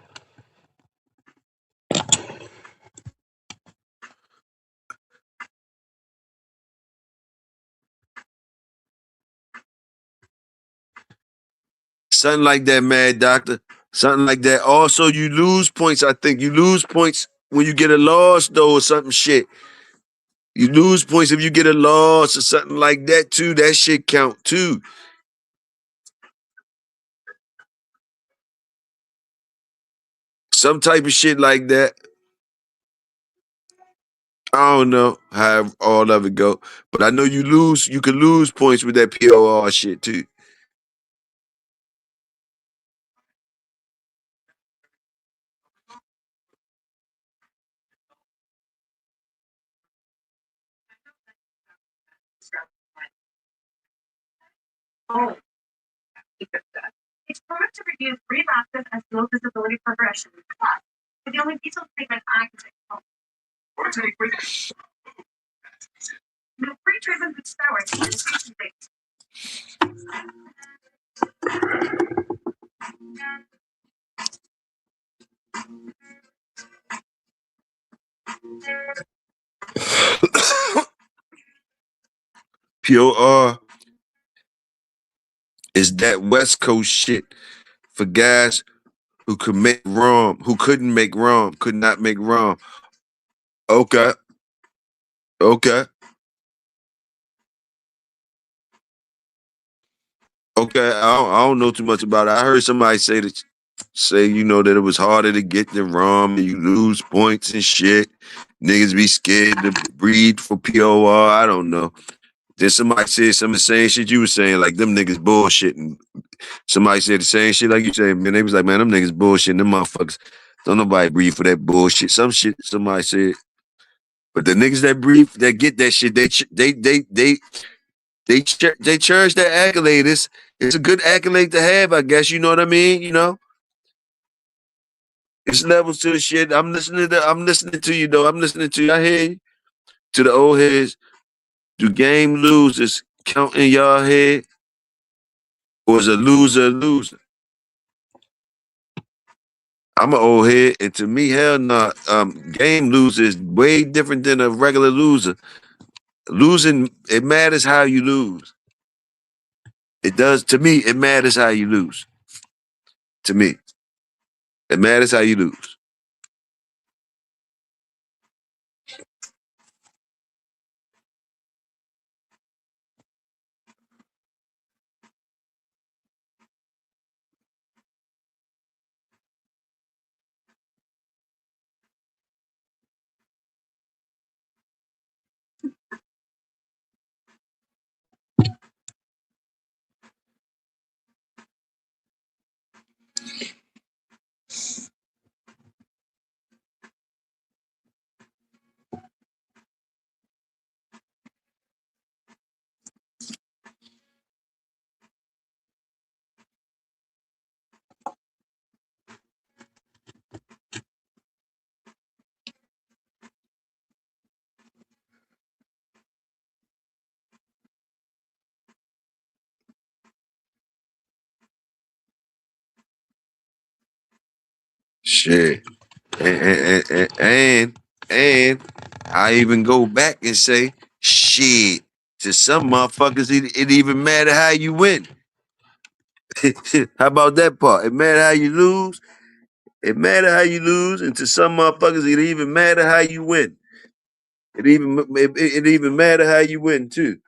Something like that, Mad Doctor. Something like that. Also, you lose points. I think you lose points when you get a loss, though, or something shit. You lose points if you get a loss or something like that, too. That shit count, too. Some type of shit like that. I don't know how all of it go. But I know you can lose points with that POR shit, too. POR is that West Coast shit for guys who could make rum, who couldn't make rum, could not make rum. Okay, okay, okay. I don't know too much about it. I heard somebody say that it was harder to get than rum, and you lose points and shit. Niggas be scared to breed for POR. I don't know. Then somebody said some of the same shit you were saying, like them niggas bullshitting. Somebody said the same shit like you said, man. They was like, man, them niggas bullshitting. Them motherfuckers. Don't nobody breathe for that bullshit. Some shit somebody said. But the niggas that breathe, that get that shit, they cherish that accolade. It's a good accolade to have, I guess. You know what I mean? It's levels to the shit. I'm listening to you though. I'm listening to you. I hear you. To the old heads. Do game losers count in y'all head? Or is a loser a loser? I'm an old head, and to me, hell no. Game loser is way different than a regular loser. Losing, it matters how you lose. It does to me. It matters how you lose. To me, it matters how you lose. Shit. And I even go back and say, shit. To some motherfuckers, it even matter how you win. How about that part? It matter how you lose. It matter how you lose, and to some motherfuckers, it even matter how you win. It even matter how you win too.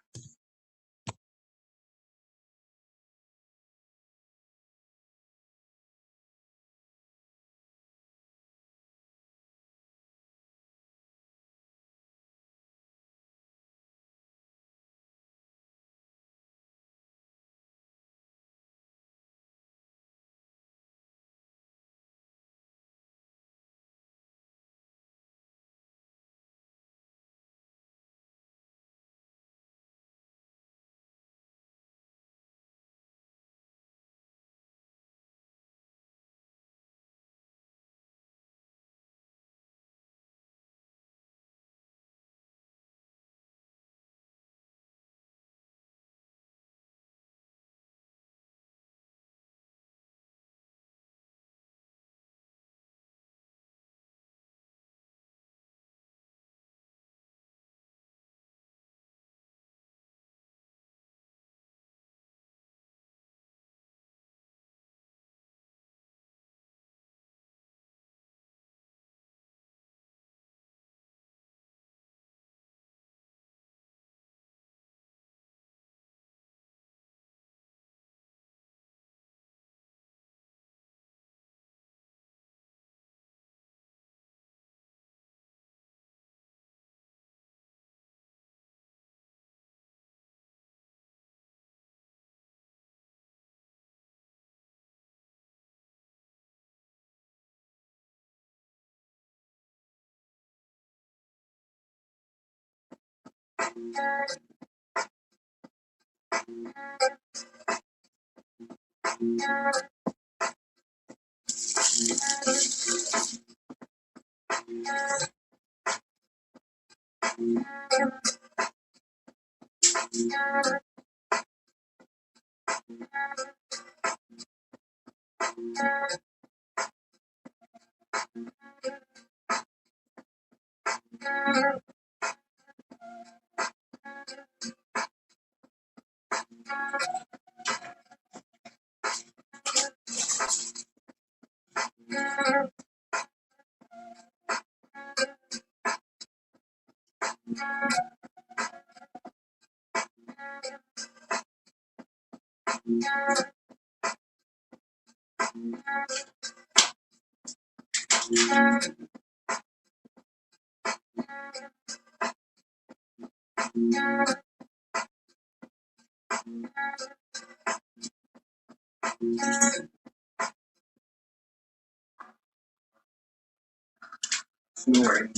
Snoring,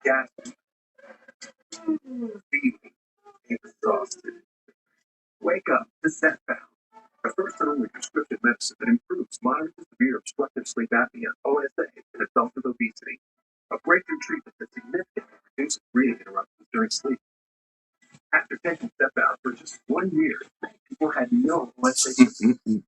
gasping, feeling exhausted. Wake up to Setbound, the first and only prescription medicine that improves moderate to severe obstructive sleep apnea (OSA) in adults with obesity. A breakthrough treatment that significantly reduces breathing interruptions during sleep. After taking Setbound for just 1 year, people had no OSA symptoms.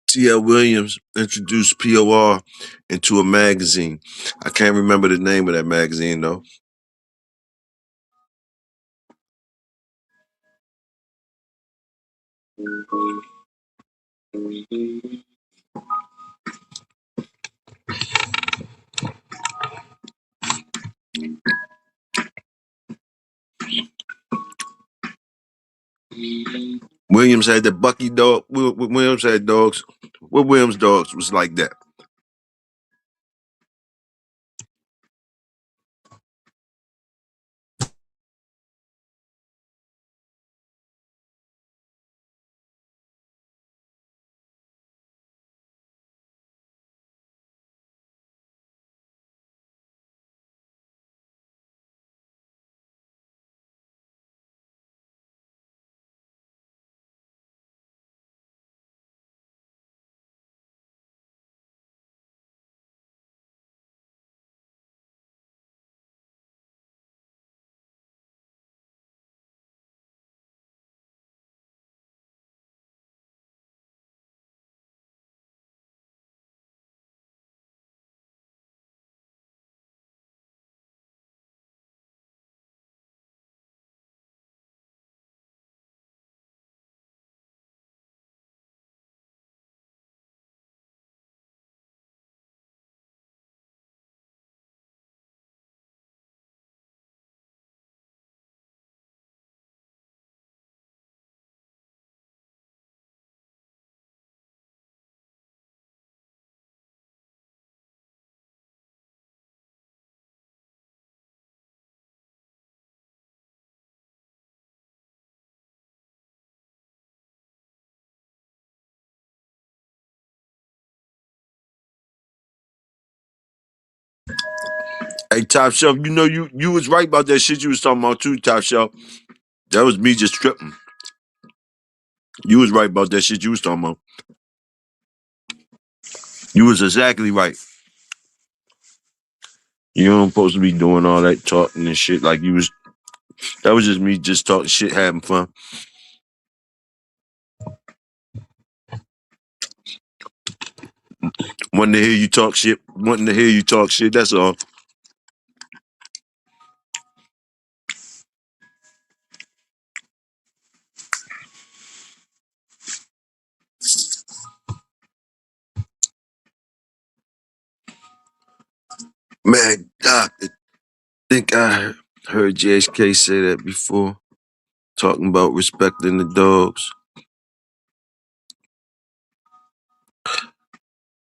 T.L. Williams introduced POR into a magazine. I can't remember the name of that magazine though. Williams had the Bucky dog. Williams had dogs. What Williams dogs was like that? Hey, Top Shelf, you know you was right about that shit you was talking about too, Top Shelf. That was me just tripping. You was right about that shit you was talking about. You was exactly right. You don't supposed to be doing all that talking and shit like you was. That was just me just talking shit, having fun. Wanting to hear you talk shit. Wanting to hear you talk shit. That's all. Man, Doc, I think I heard JHK say that before, talking about respecting the dogs.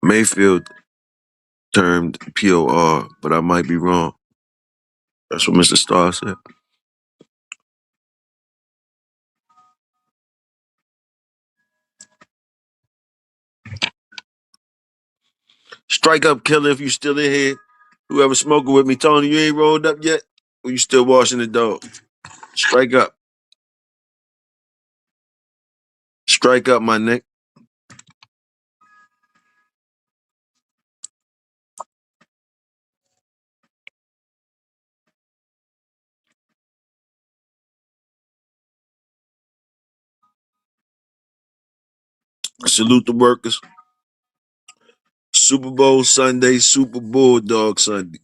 Mayfield termed POR, but I might be wrong. That's what Mr. Starr said. Strike up, killer, if you still in here. Whoever smoking with me, Tony, you ain't rolled up yet? Or you still washing the dog? Strike up. Strike up, my neck. Salute the workers. Super Bowl Sunday, Super Bulldog Sunday.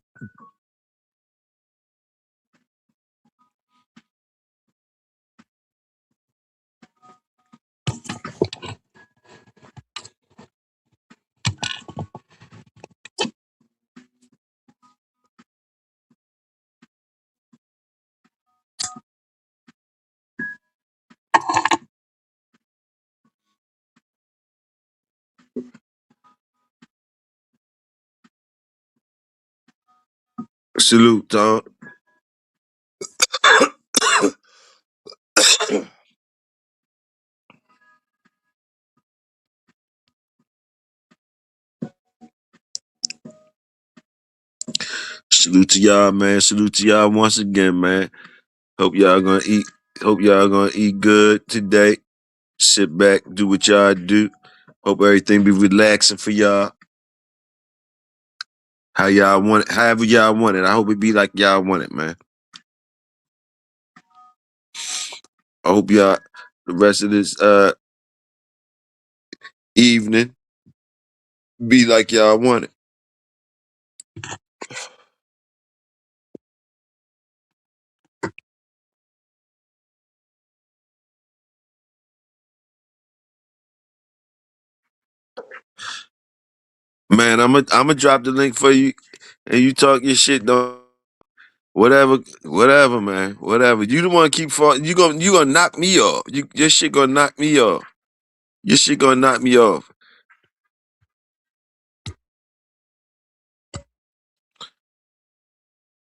Salute, Tom. Salute to y'all, man. Salute to y'all once again, man. Hope y'all gonna eat. Hope y'all gonna eat good today. Sit back, do what y'all do. Hope everything be relaxing for y'all. How y'all want it, however y'all want it. I hope it be like y'all want it, man. I hope y'all the rest of this evening be like y'all want it. Man, I'm gonna drop the link for you and you talk your shit, though. Whatever, man. Whatever. You the one keep falling. You gonna knock me off. Your shit gonna knock me off. Your shit gonna knock me off.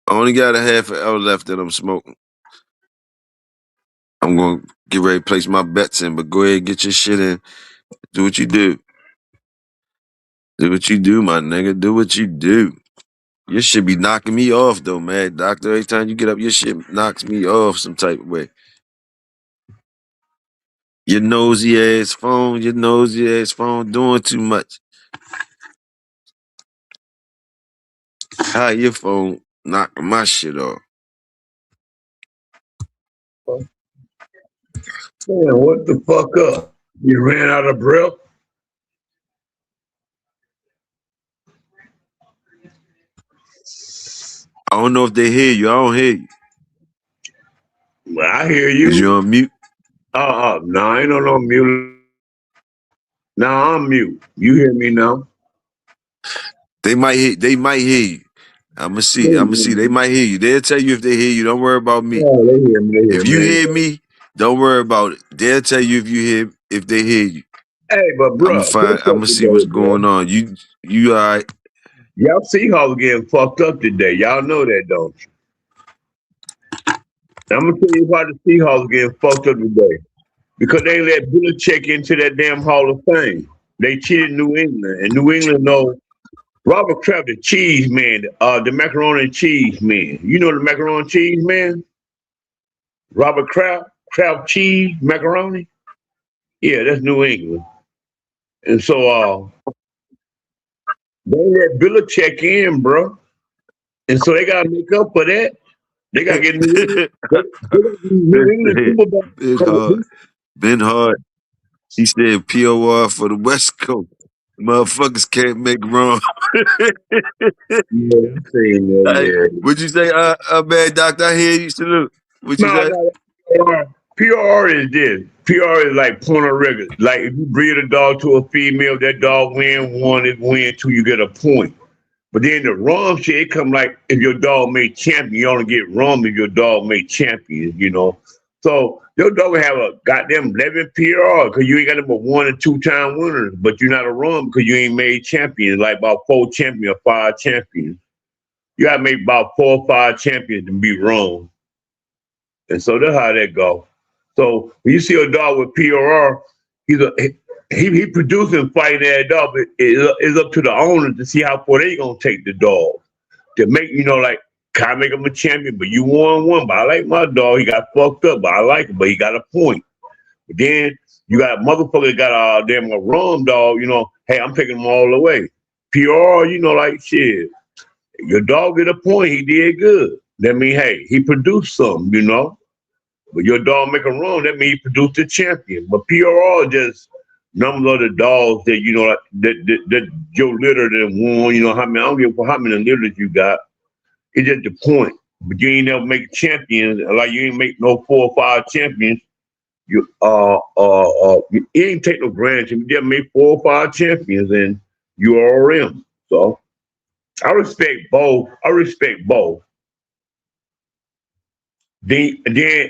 I only got a half an hour left that I'm smoking. I'm gonna get ready to place my bets in, but go ahead, get your shit in. Do what you do. Do what you do, my nigga. Do what you do. Your shit be knocking me off though, man. Doctor, every time you get up, your shit knocks me off some type of way. Your nosy ass phone doing too much. How your phone knocking my shit off? Man, what the fuck up? You ran out of breath? I don't know if they hear you. I don't hear you. Well, I hear Is you you. on mute? No, I ain't on no mute. Now I'm mute. You hear me now? They might hear you. I'ma see. I'ma see. They might hear you. They'll tell you if they hear you. Don't worry about me. Yeah, they hear me. They hear If you me. hear me, don't worry about it. They'll tell you if they hear you. Hey, but I'ma bro, find what's up I'ma see today, what's bro? going on. You all right. Y'all Seahawks getting fucked up today. Y'all know that, don't you? I'm gonna tell you why the Seahawks getting fucked up today. Because they let Belichick into that damn Hall of Fame. They cheated New England, and New England know Robert Kraft, the cheese man, the macaroni and cheese man. You know the macaroni and cheese man? Robert Kraft, Kraft cheese macaroni. Yeah, that's New England. And so they let Belichick in, bro. And so they gotta make up for that. They gotta get they gotta get New England people back. Ben Hard. Ben Hard. He said POR for the West Coast. Motherfuckers can't make wrong. Yeah, I'm saying that, Hey, yeah. what'd you say, man, doctor? I hear you. Salute. What you No, say? no, PR is this. PR is like point of record. Like if you breed a dog to a female, that dog win one, it win two, you get a point. But then the wrong shit, it come like if your dog made champion, you only get wrong if your dog made champions, you know. So your dog will have a goddamn 11 PR because you ain't got number 1 and 2 time winners, but you're not a run because you ain't made champions, like about 4 champions or 5 champions. You gotta make about 4 or 5 champions to be wrong. And so that's how that go. So when you see a dog with PRR, he's a he producing fighting that dog. But it's up to the owner to see how far they gonna take the dog to make like can I make him a champion? But you won one. But I like my dog. He got fucked up, but I like him. But he got a point. But then you got motherfucker got a rum dog. Hey, I'm taking him all the way. PR, like shit. Your dog get a point. He did good. That mean, hey, he produced something. But your dog make a run, that means he produced a champion. But PRR just numbers of the dogs that that your litter that won. How many? I don't give a how many litters you got. It's just the point. But you ain't never make champions. Like you ain't make no 4 or 5 champions. You ain't take no grand champions. You just made 4 or 5 champions, and you RM. So I respect both. Then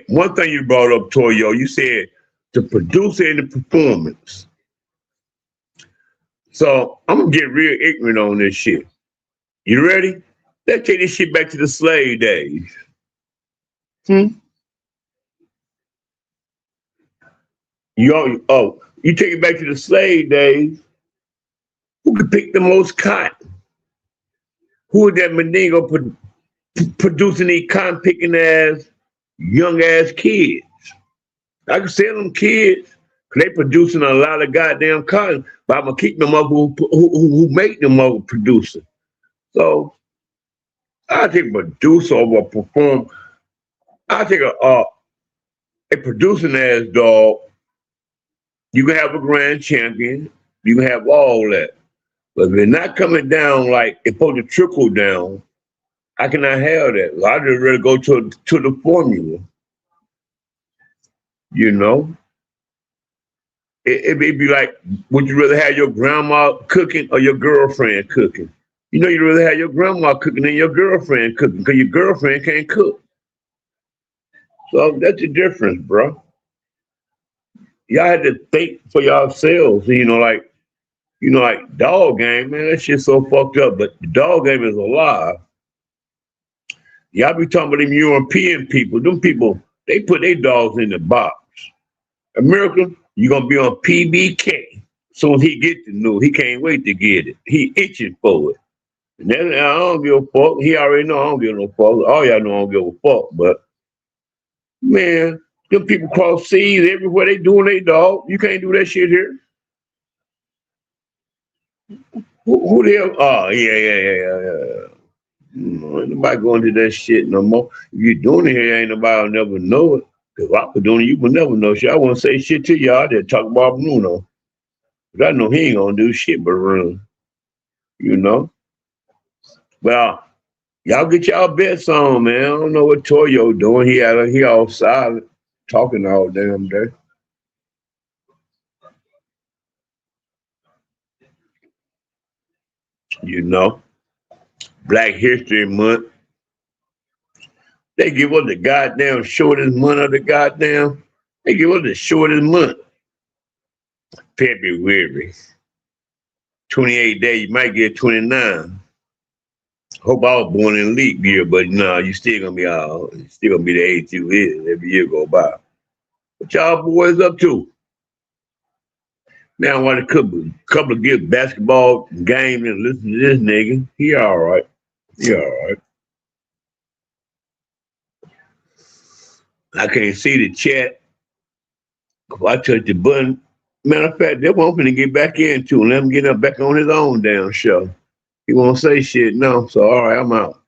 one thing you brought up, Toyo, you said the producer and the performance. So I'm gonna get real ignorant on this shit. You ready? Let's take this shit back to the slave days. You take it back to the slave days. Who could pick the most cotton? Who is that Mandingo producing these cotton picking ass young ass kids? I can sell them kids because they producing a lot of goddamn cotton, but I'm gonna keep them up who make them up producing. So I take a producer over a perform. I take a producing ass dog. You can have a grand champion. You can have all that, but if it's not coming down like it's supposed to trickle down, I cannot have that. I just rather go to the formula. It'd be like, would you rather have your grandma cooking or your girlfriend cooking? You'd rather have your grandma cooking than your girlfriend cooking because your girlfriend can't cook. So that's the difference, bro. Y'all had to think for yourselves. Like dog game, man, that shit's so fucked up. But the dog game is alive. Y'all be talking about them European people. Them people, they put their dogs in the box. America, you're gonna be on PBK. Soon as he get the news, he can't wait to get it. He itching for it. And then I don't give a fuck. He already know I don't give no fuck. All y'all know I don't give a fuck. But man, them people cross seas everywhere they doing their dog. You can't do that shit here. Who the hell? Oh, yeah. Ain't nobody going to that shit no more. If you're doing it here, ain't nobody will never know it. If I was doing it, you would never know shit. I wouldn't say shit to y'all. I just talk about Bruno. But I know he ain't gonna do shit but run. Well, y'all get y'all bets on, man. I don't know what Toyo doing. He all silent, talking all damn day. Black History Month. They give us the goddamn shortest month of the goddamn. They give us the shortest month. February. 28 days, you might get 29. Hope I was born in leap year, but no, you still gonna be the age you is every year go by. What y'all boys up to? Man, I watch a couple of good basketball games and listen to this nigga. He all right. He all right. I can't see the chat. I touched the button. Matter of fact, that one finna get back into and let him get up back on his own damn show. He won't say shit, no. So all right, I'm out.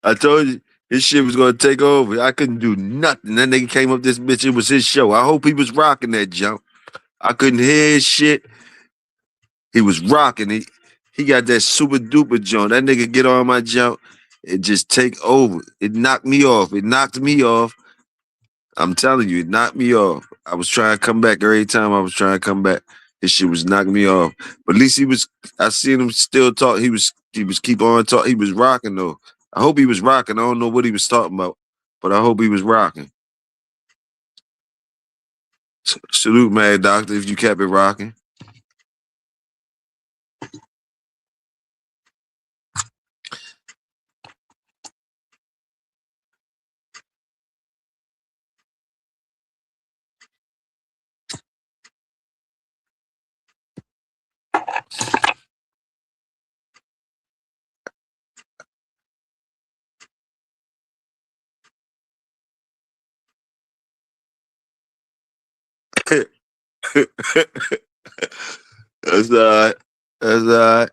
I told you his shit was gonna take over. I couldn't do nothing. That nigga came up this bitch. It was his show. I hope he was rocking that jump. I couldn't hear his shit. He was rocking. He got that super duper jump. That nigga get on my jump. It just take over. It knocked me off. It knocked me off. I'm telling you, it knocked me off. I was trying to come back every time I was trying to come back. His shit was knocking me off. But at least he was. I seen him still talk. He was keep on talk. He was rocking though. I hope he was rocking. I don't know what he was talking about, but I hope he was rocking. Salute, Mad Doctor, if you kept it rocking. That's all right. That's all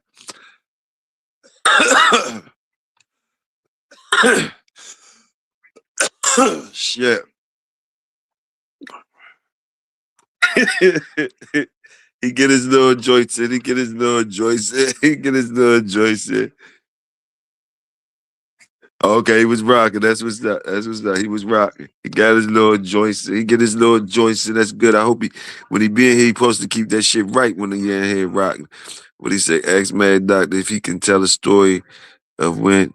right. Shit. He get his little joints in. He get his little joints in. He get his little joints in. Okay, he was rocking. That's what's up. That's what's up. He was rocking. He got his little joints. He get his little joints in. That's good. I hope when he be in here, he supposed to keep that shit right when he in here rocking. What he say? Ask Mad Doctor if he can tell a story of when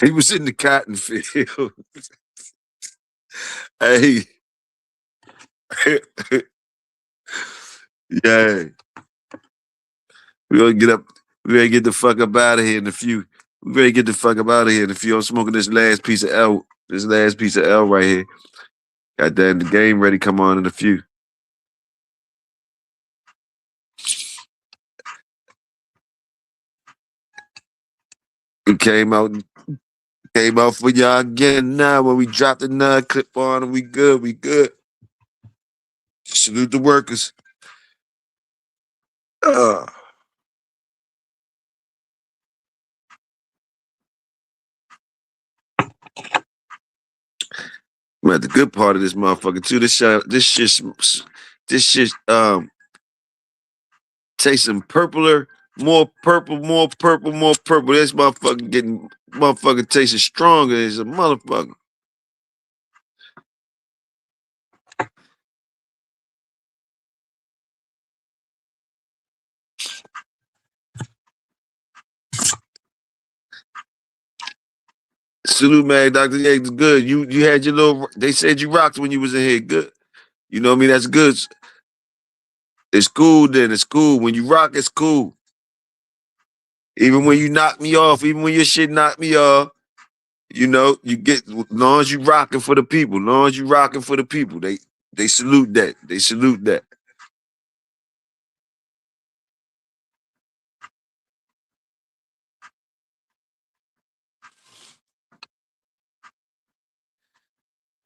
he was in the cotton field. Hey, yeah, we gonna get up. We gotta get the fuck up out of here in a few. We better get the fuck up out of here in a few. I'm smoking this last piece of L. This last piece of L right here. Goddamn, the game ready. Come on in a few. It came out for y'all again now when we dropped the clip on and we good, we good. Salute the workers. Uh, man, the good part of this motherfucker too, this shit tasting purpler, more purple, more purple, more purple. This motherfucker tasting stronger as a motherfucker. Salute, man, Dr. Yates, good. You had your little. They said you rocked when you was in here. Good. You know what I mean? That's good. It's cool. Then it's cool. When you rock, it's cool. Even when you knock me off, even when your shit knock me off, you know, you get long as you rocking for the people. Long as you rocking for the people, they salute that. They salute that.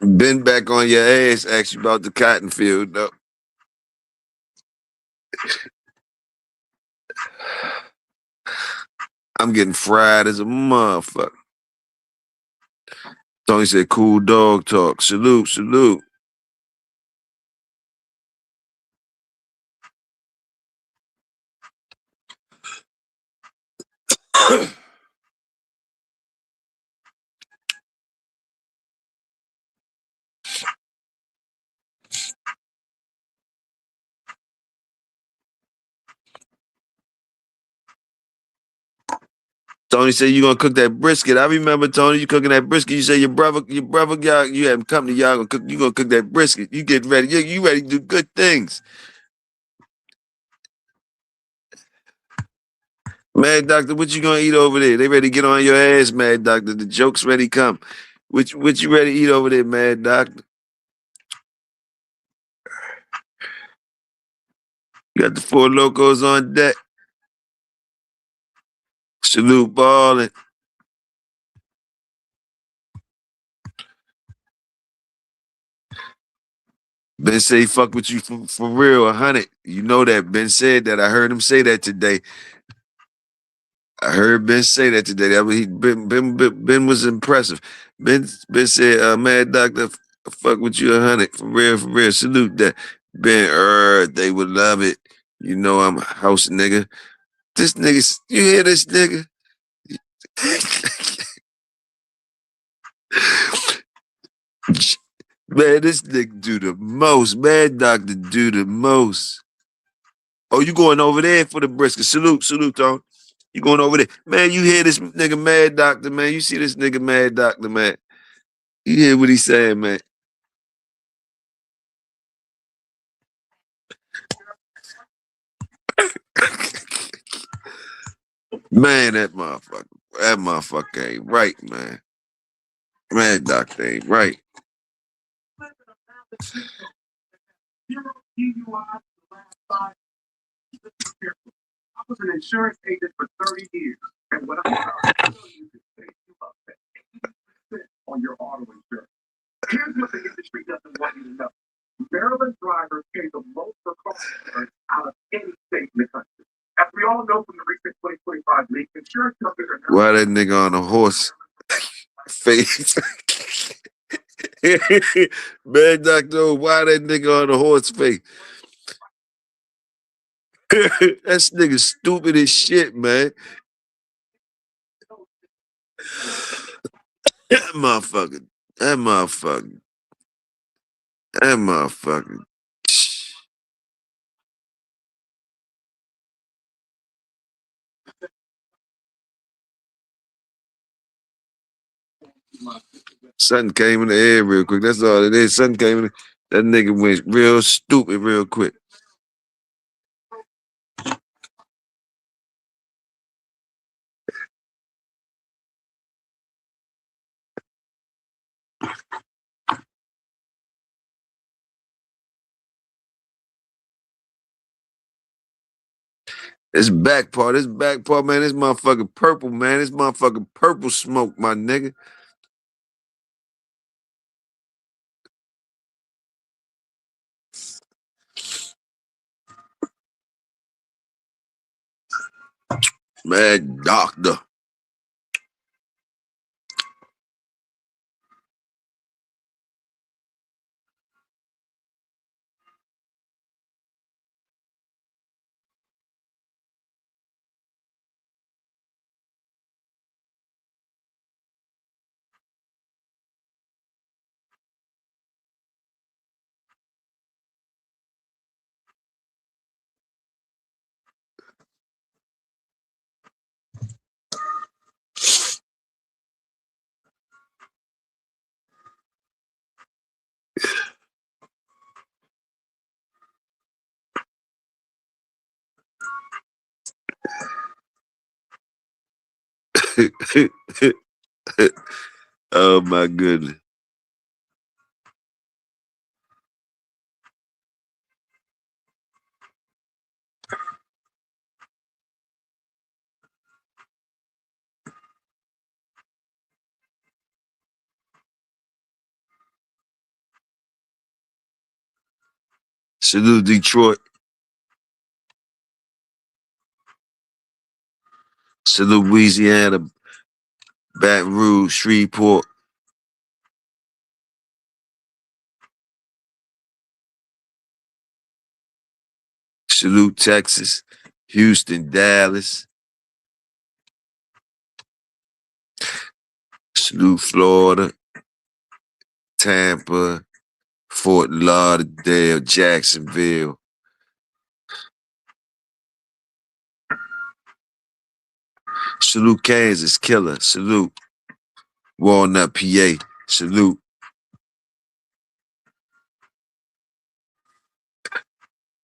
Been back on your ass, ask you about the cotton field. No. I'm getting fried as a motherfucker. Tony said, "Cool dog talk." Salute, salute. Tony said you gonna cook that brisket. I remember Tony, you cooking that brisket. You say your brother, y'all, you have company, y'all gonna cook. You gonna cook that brisket. You get ready. You ready to do good things. Mad Doctor, what you gonna eat over there? They ready to get on your ass, Mad Doctor. The jokes ready come. What you ready to eat over there, Mad Doctor? You got the four locos on deck. Salute ballin'. Ben say fuck with you for real, 100. You know that. Ben said that. I heard him say that today. I heard Ben say that today. That was Ben was impressive. Ben said, Mad Doctor, fuck with you 100. For real, for real. Salute that. Ben, they would love it. You know I'm a house nigga. This nigga, you hear this nigga? Man, this nigga do the most. Mad Doctor do the most. Oh, you going over there for the brisket. Salute, Tone. You going over there. Man, you hear this nigga Mad Doctor, man. You see this nigga Mad Doctor, man. You hear what he's saying, man. Man, that motherfucker ain't right, man. Mad Doctor ain't right. I was an insurance agent for 30 years, and what I tell you is save you up to 80% on your auto insurance. Here's what the industry doesn't want you to know. Maryland drivers pay the most for car insurance out of any state in the country. As we all know from the recent 2025 leak, insurance companies are... Why that nigga on a horse face? Man, Doctor, why that nigga on a horse face? That nigga stupid as shit, man. That motherfucker. That motherfucker. That motherfucker. Something came in the air real quick. That's all it is. Something came in. That nigga went real stupid real quick. This back part, man, this motherfucking purple, man. This motherfucking purple smoke, my nigga. Mad Doctor. Oh my goodness. Salute Detroit. Salute Louisiana. Baton Rouge, Shreveport. Salute Texas. Houston, Dallas. Salute Florida. Tampa. Fort Lauderdale, Jacksonville. Salute Kansas, killer. Salute Walnut, PA. Salute.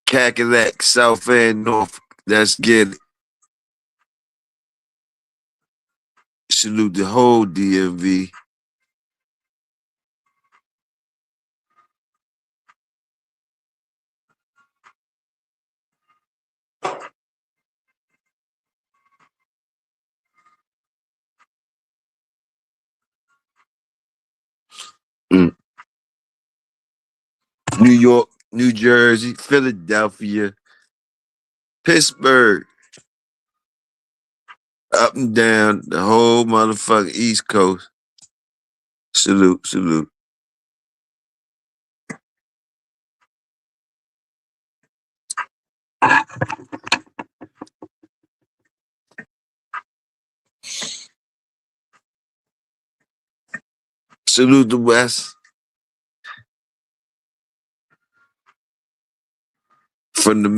Cackalack, South and North. Let's get it. Salute the whole DMV. Mm. New York, New Jersey, Philadelphia, Pittsburgh, up and down the whole motherfucking East Coast. Salute, salute. Salute the West. From the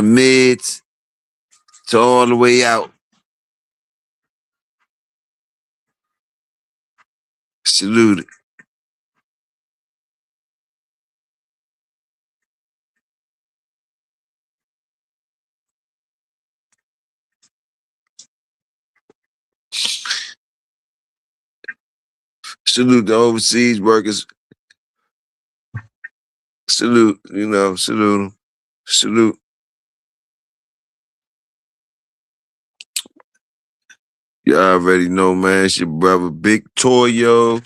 mids to all the way out. Salute it. Salute the overseas workers. Salute, salute them. Salute. You already know, man. It's your brother, Big Toyo.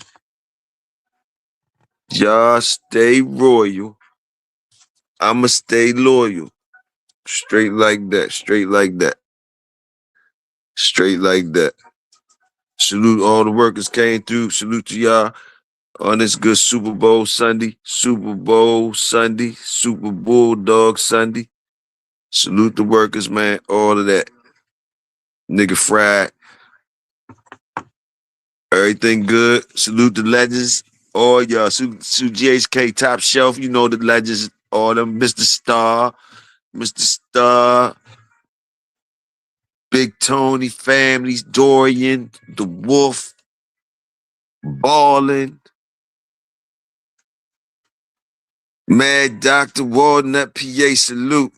Y'all stay royal. I'ma stay loyal. Straight like that. Straight like that. Straight like that. Salute all the workers came through. Salute to y'all on this good Super Bowl Sunday. Super Bowl Sunday. Super Bulldog Sunday. Salute the workers, man. All of that. Nigga fried. Everything good. Salute the legends. All y'all. Salute GHK Top Shelf. You know the legends. All them. Mr. Star. Mr. Star. Big Tony families. Dorian. The Wolf. Ballin'. Mad Dr. Walnut, PA. Salute.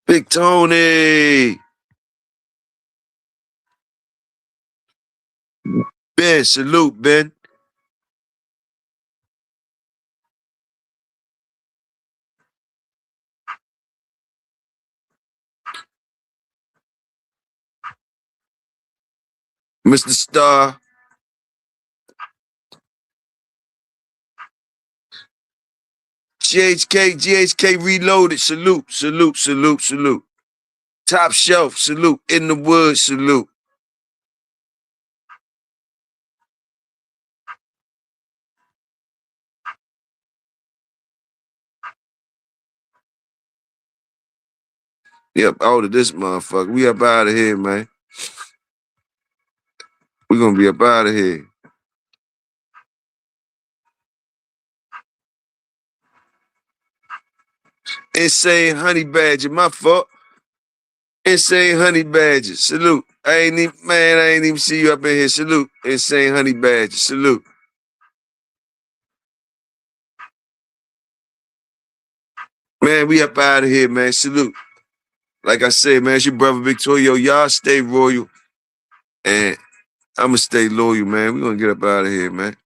Big Tony. Ben. Salute, Ben. Mr. Star. GHK Reloaded. Salute, salute, salute, salute. Top Shelf. Salute. In the Woods. Salute. Yep, out of this motherfucker. We up out of here, man. We gonna be up out of here. Insane Honey Badger, my fault. Insane Honey Badger, salute. I ain't even see you up in here. Salute. Insane Honey Badger, salute. Man, we up out of here, man. Salute. Like I said, man, it's your brother Victorio. Y'all stay royal. And I'ma stay loyal, man. We gonna get up out of here, man.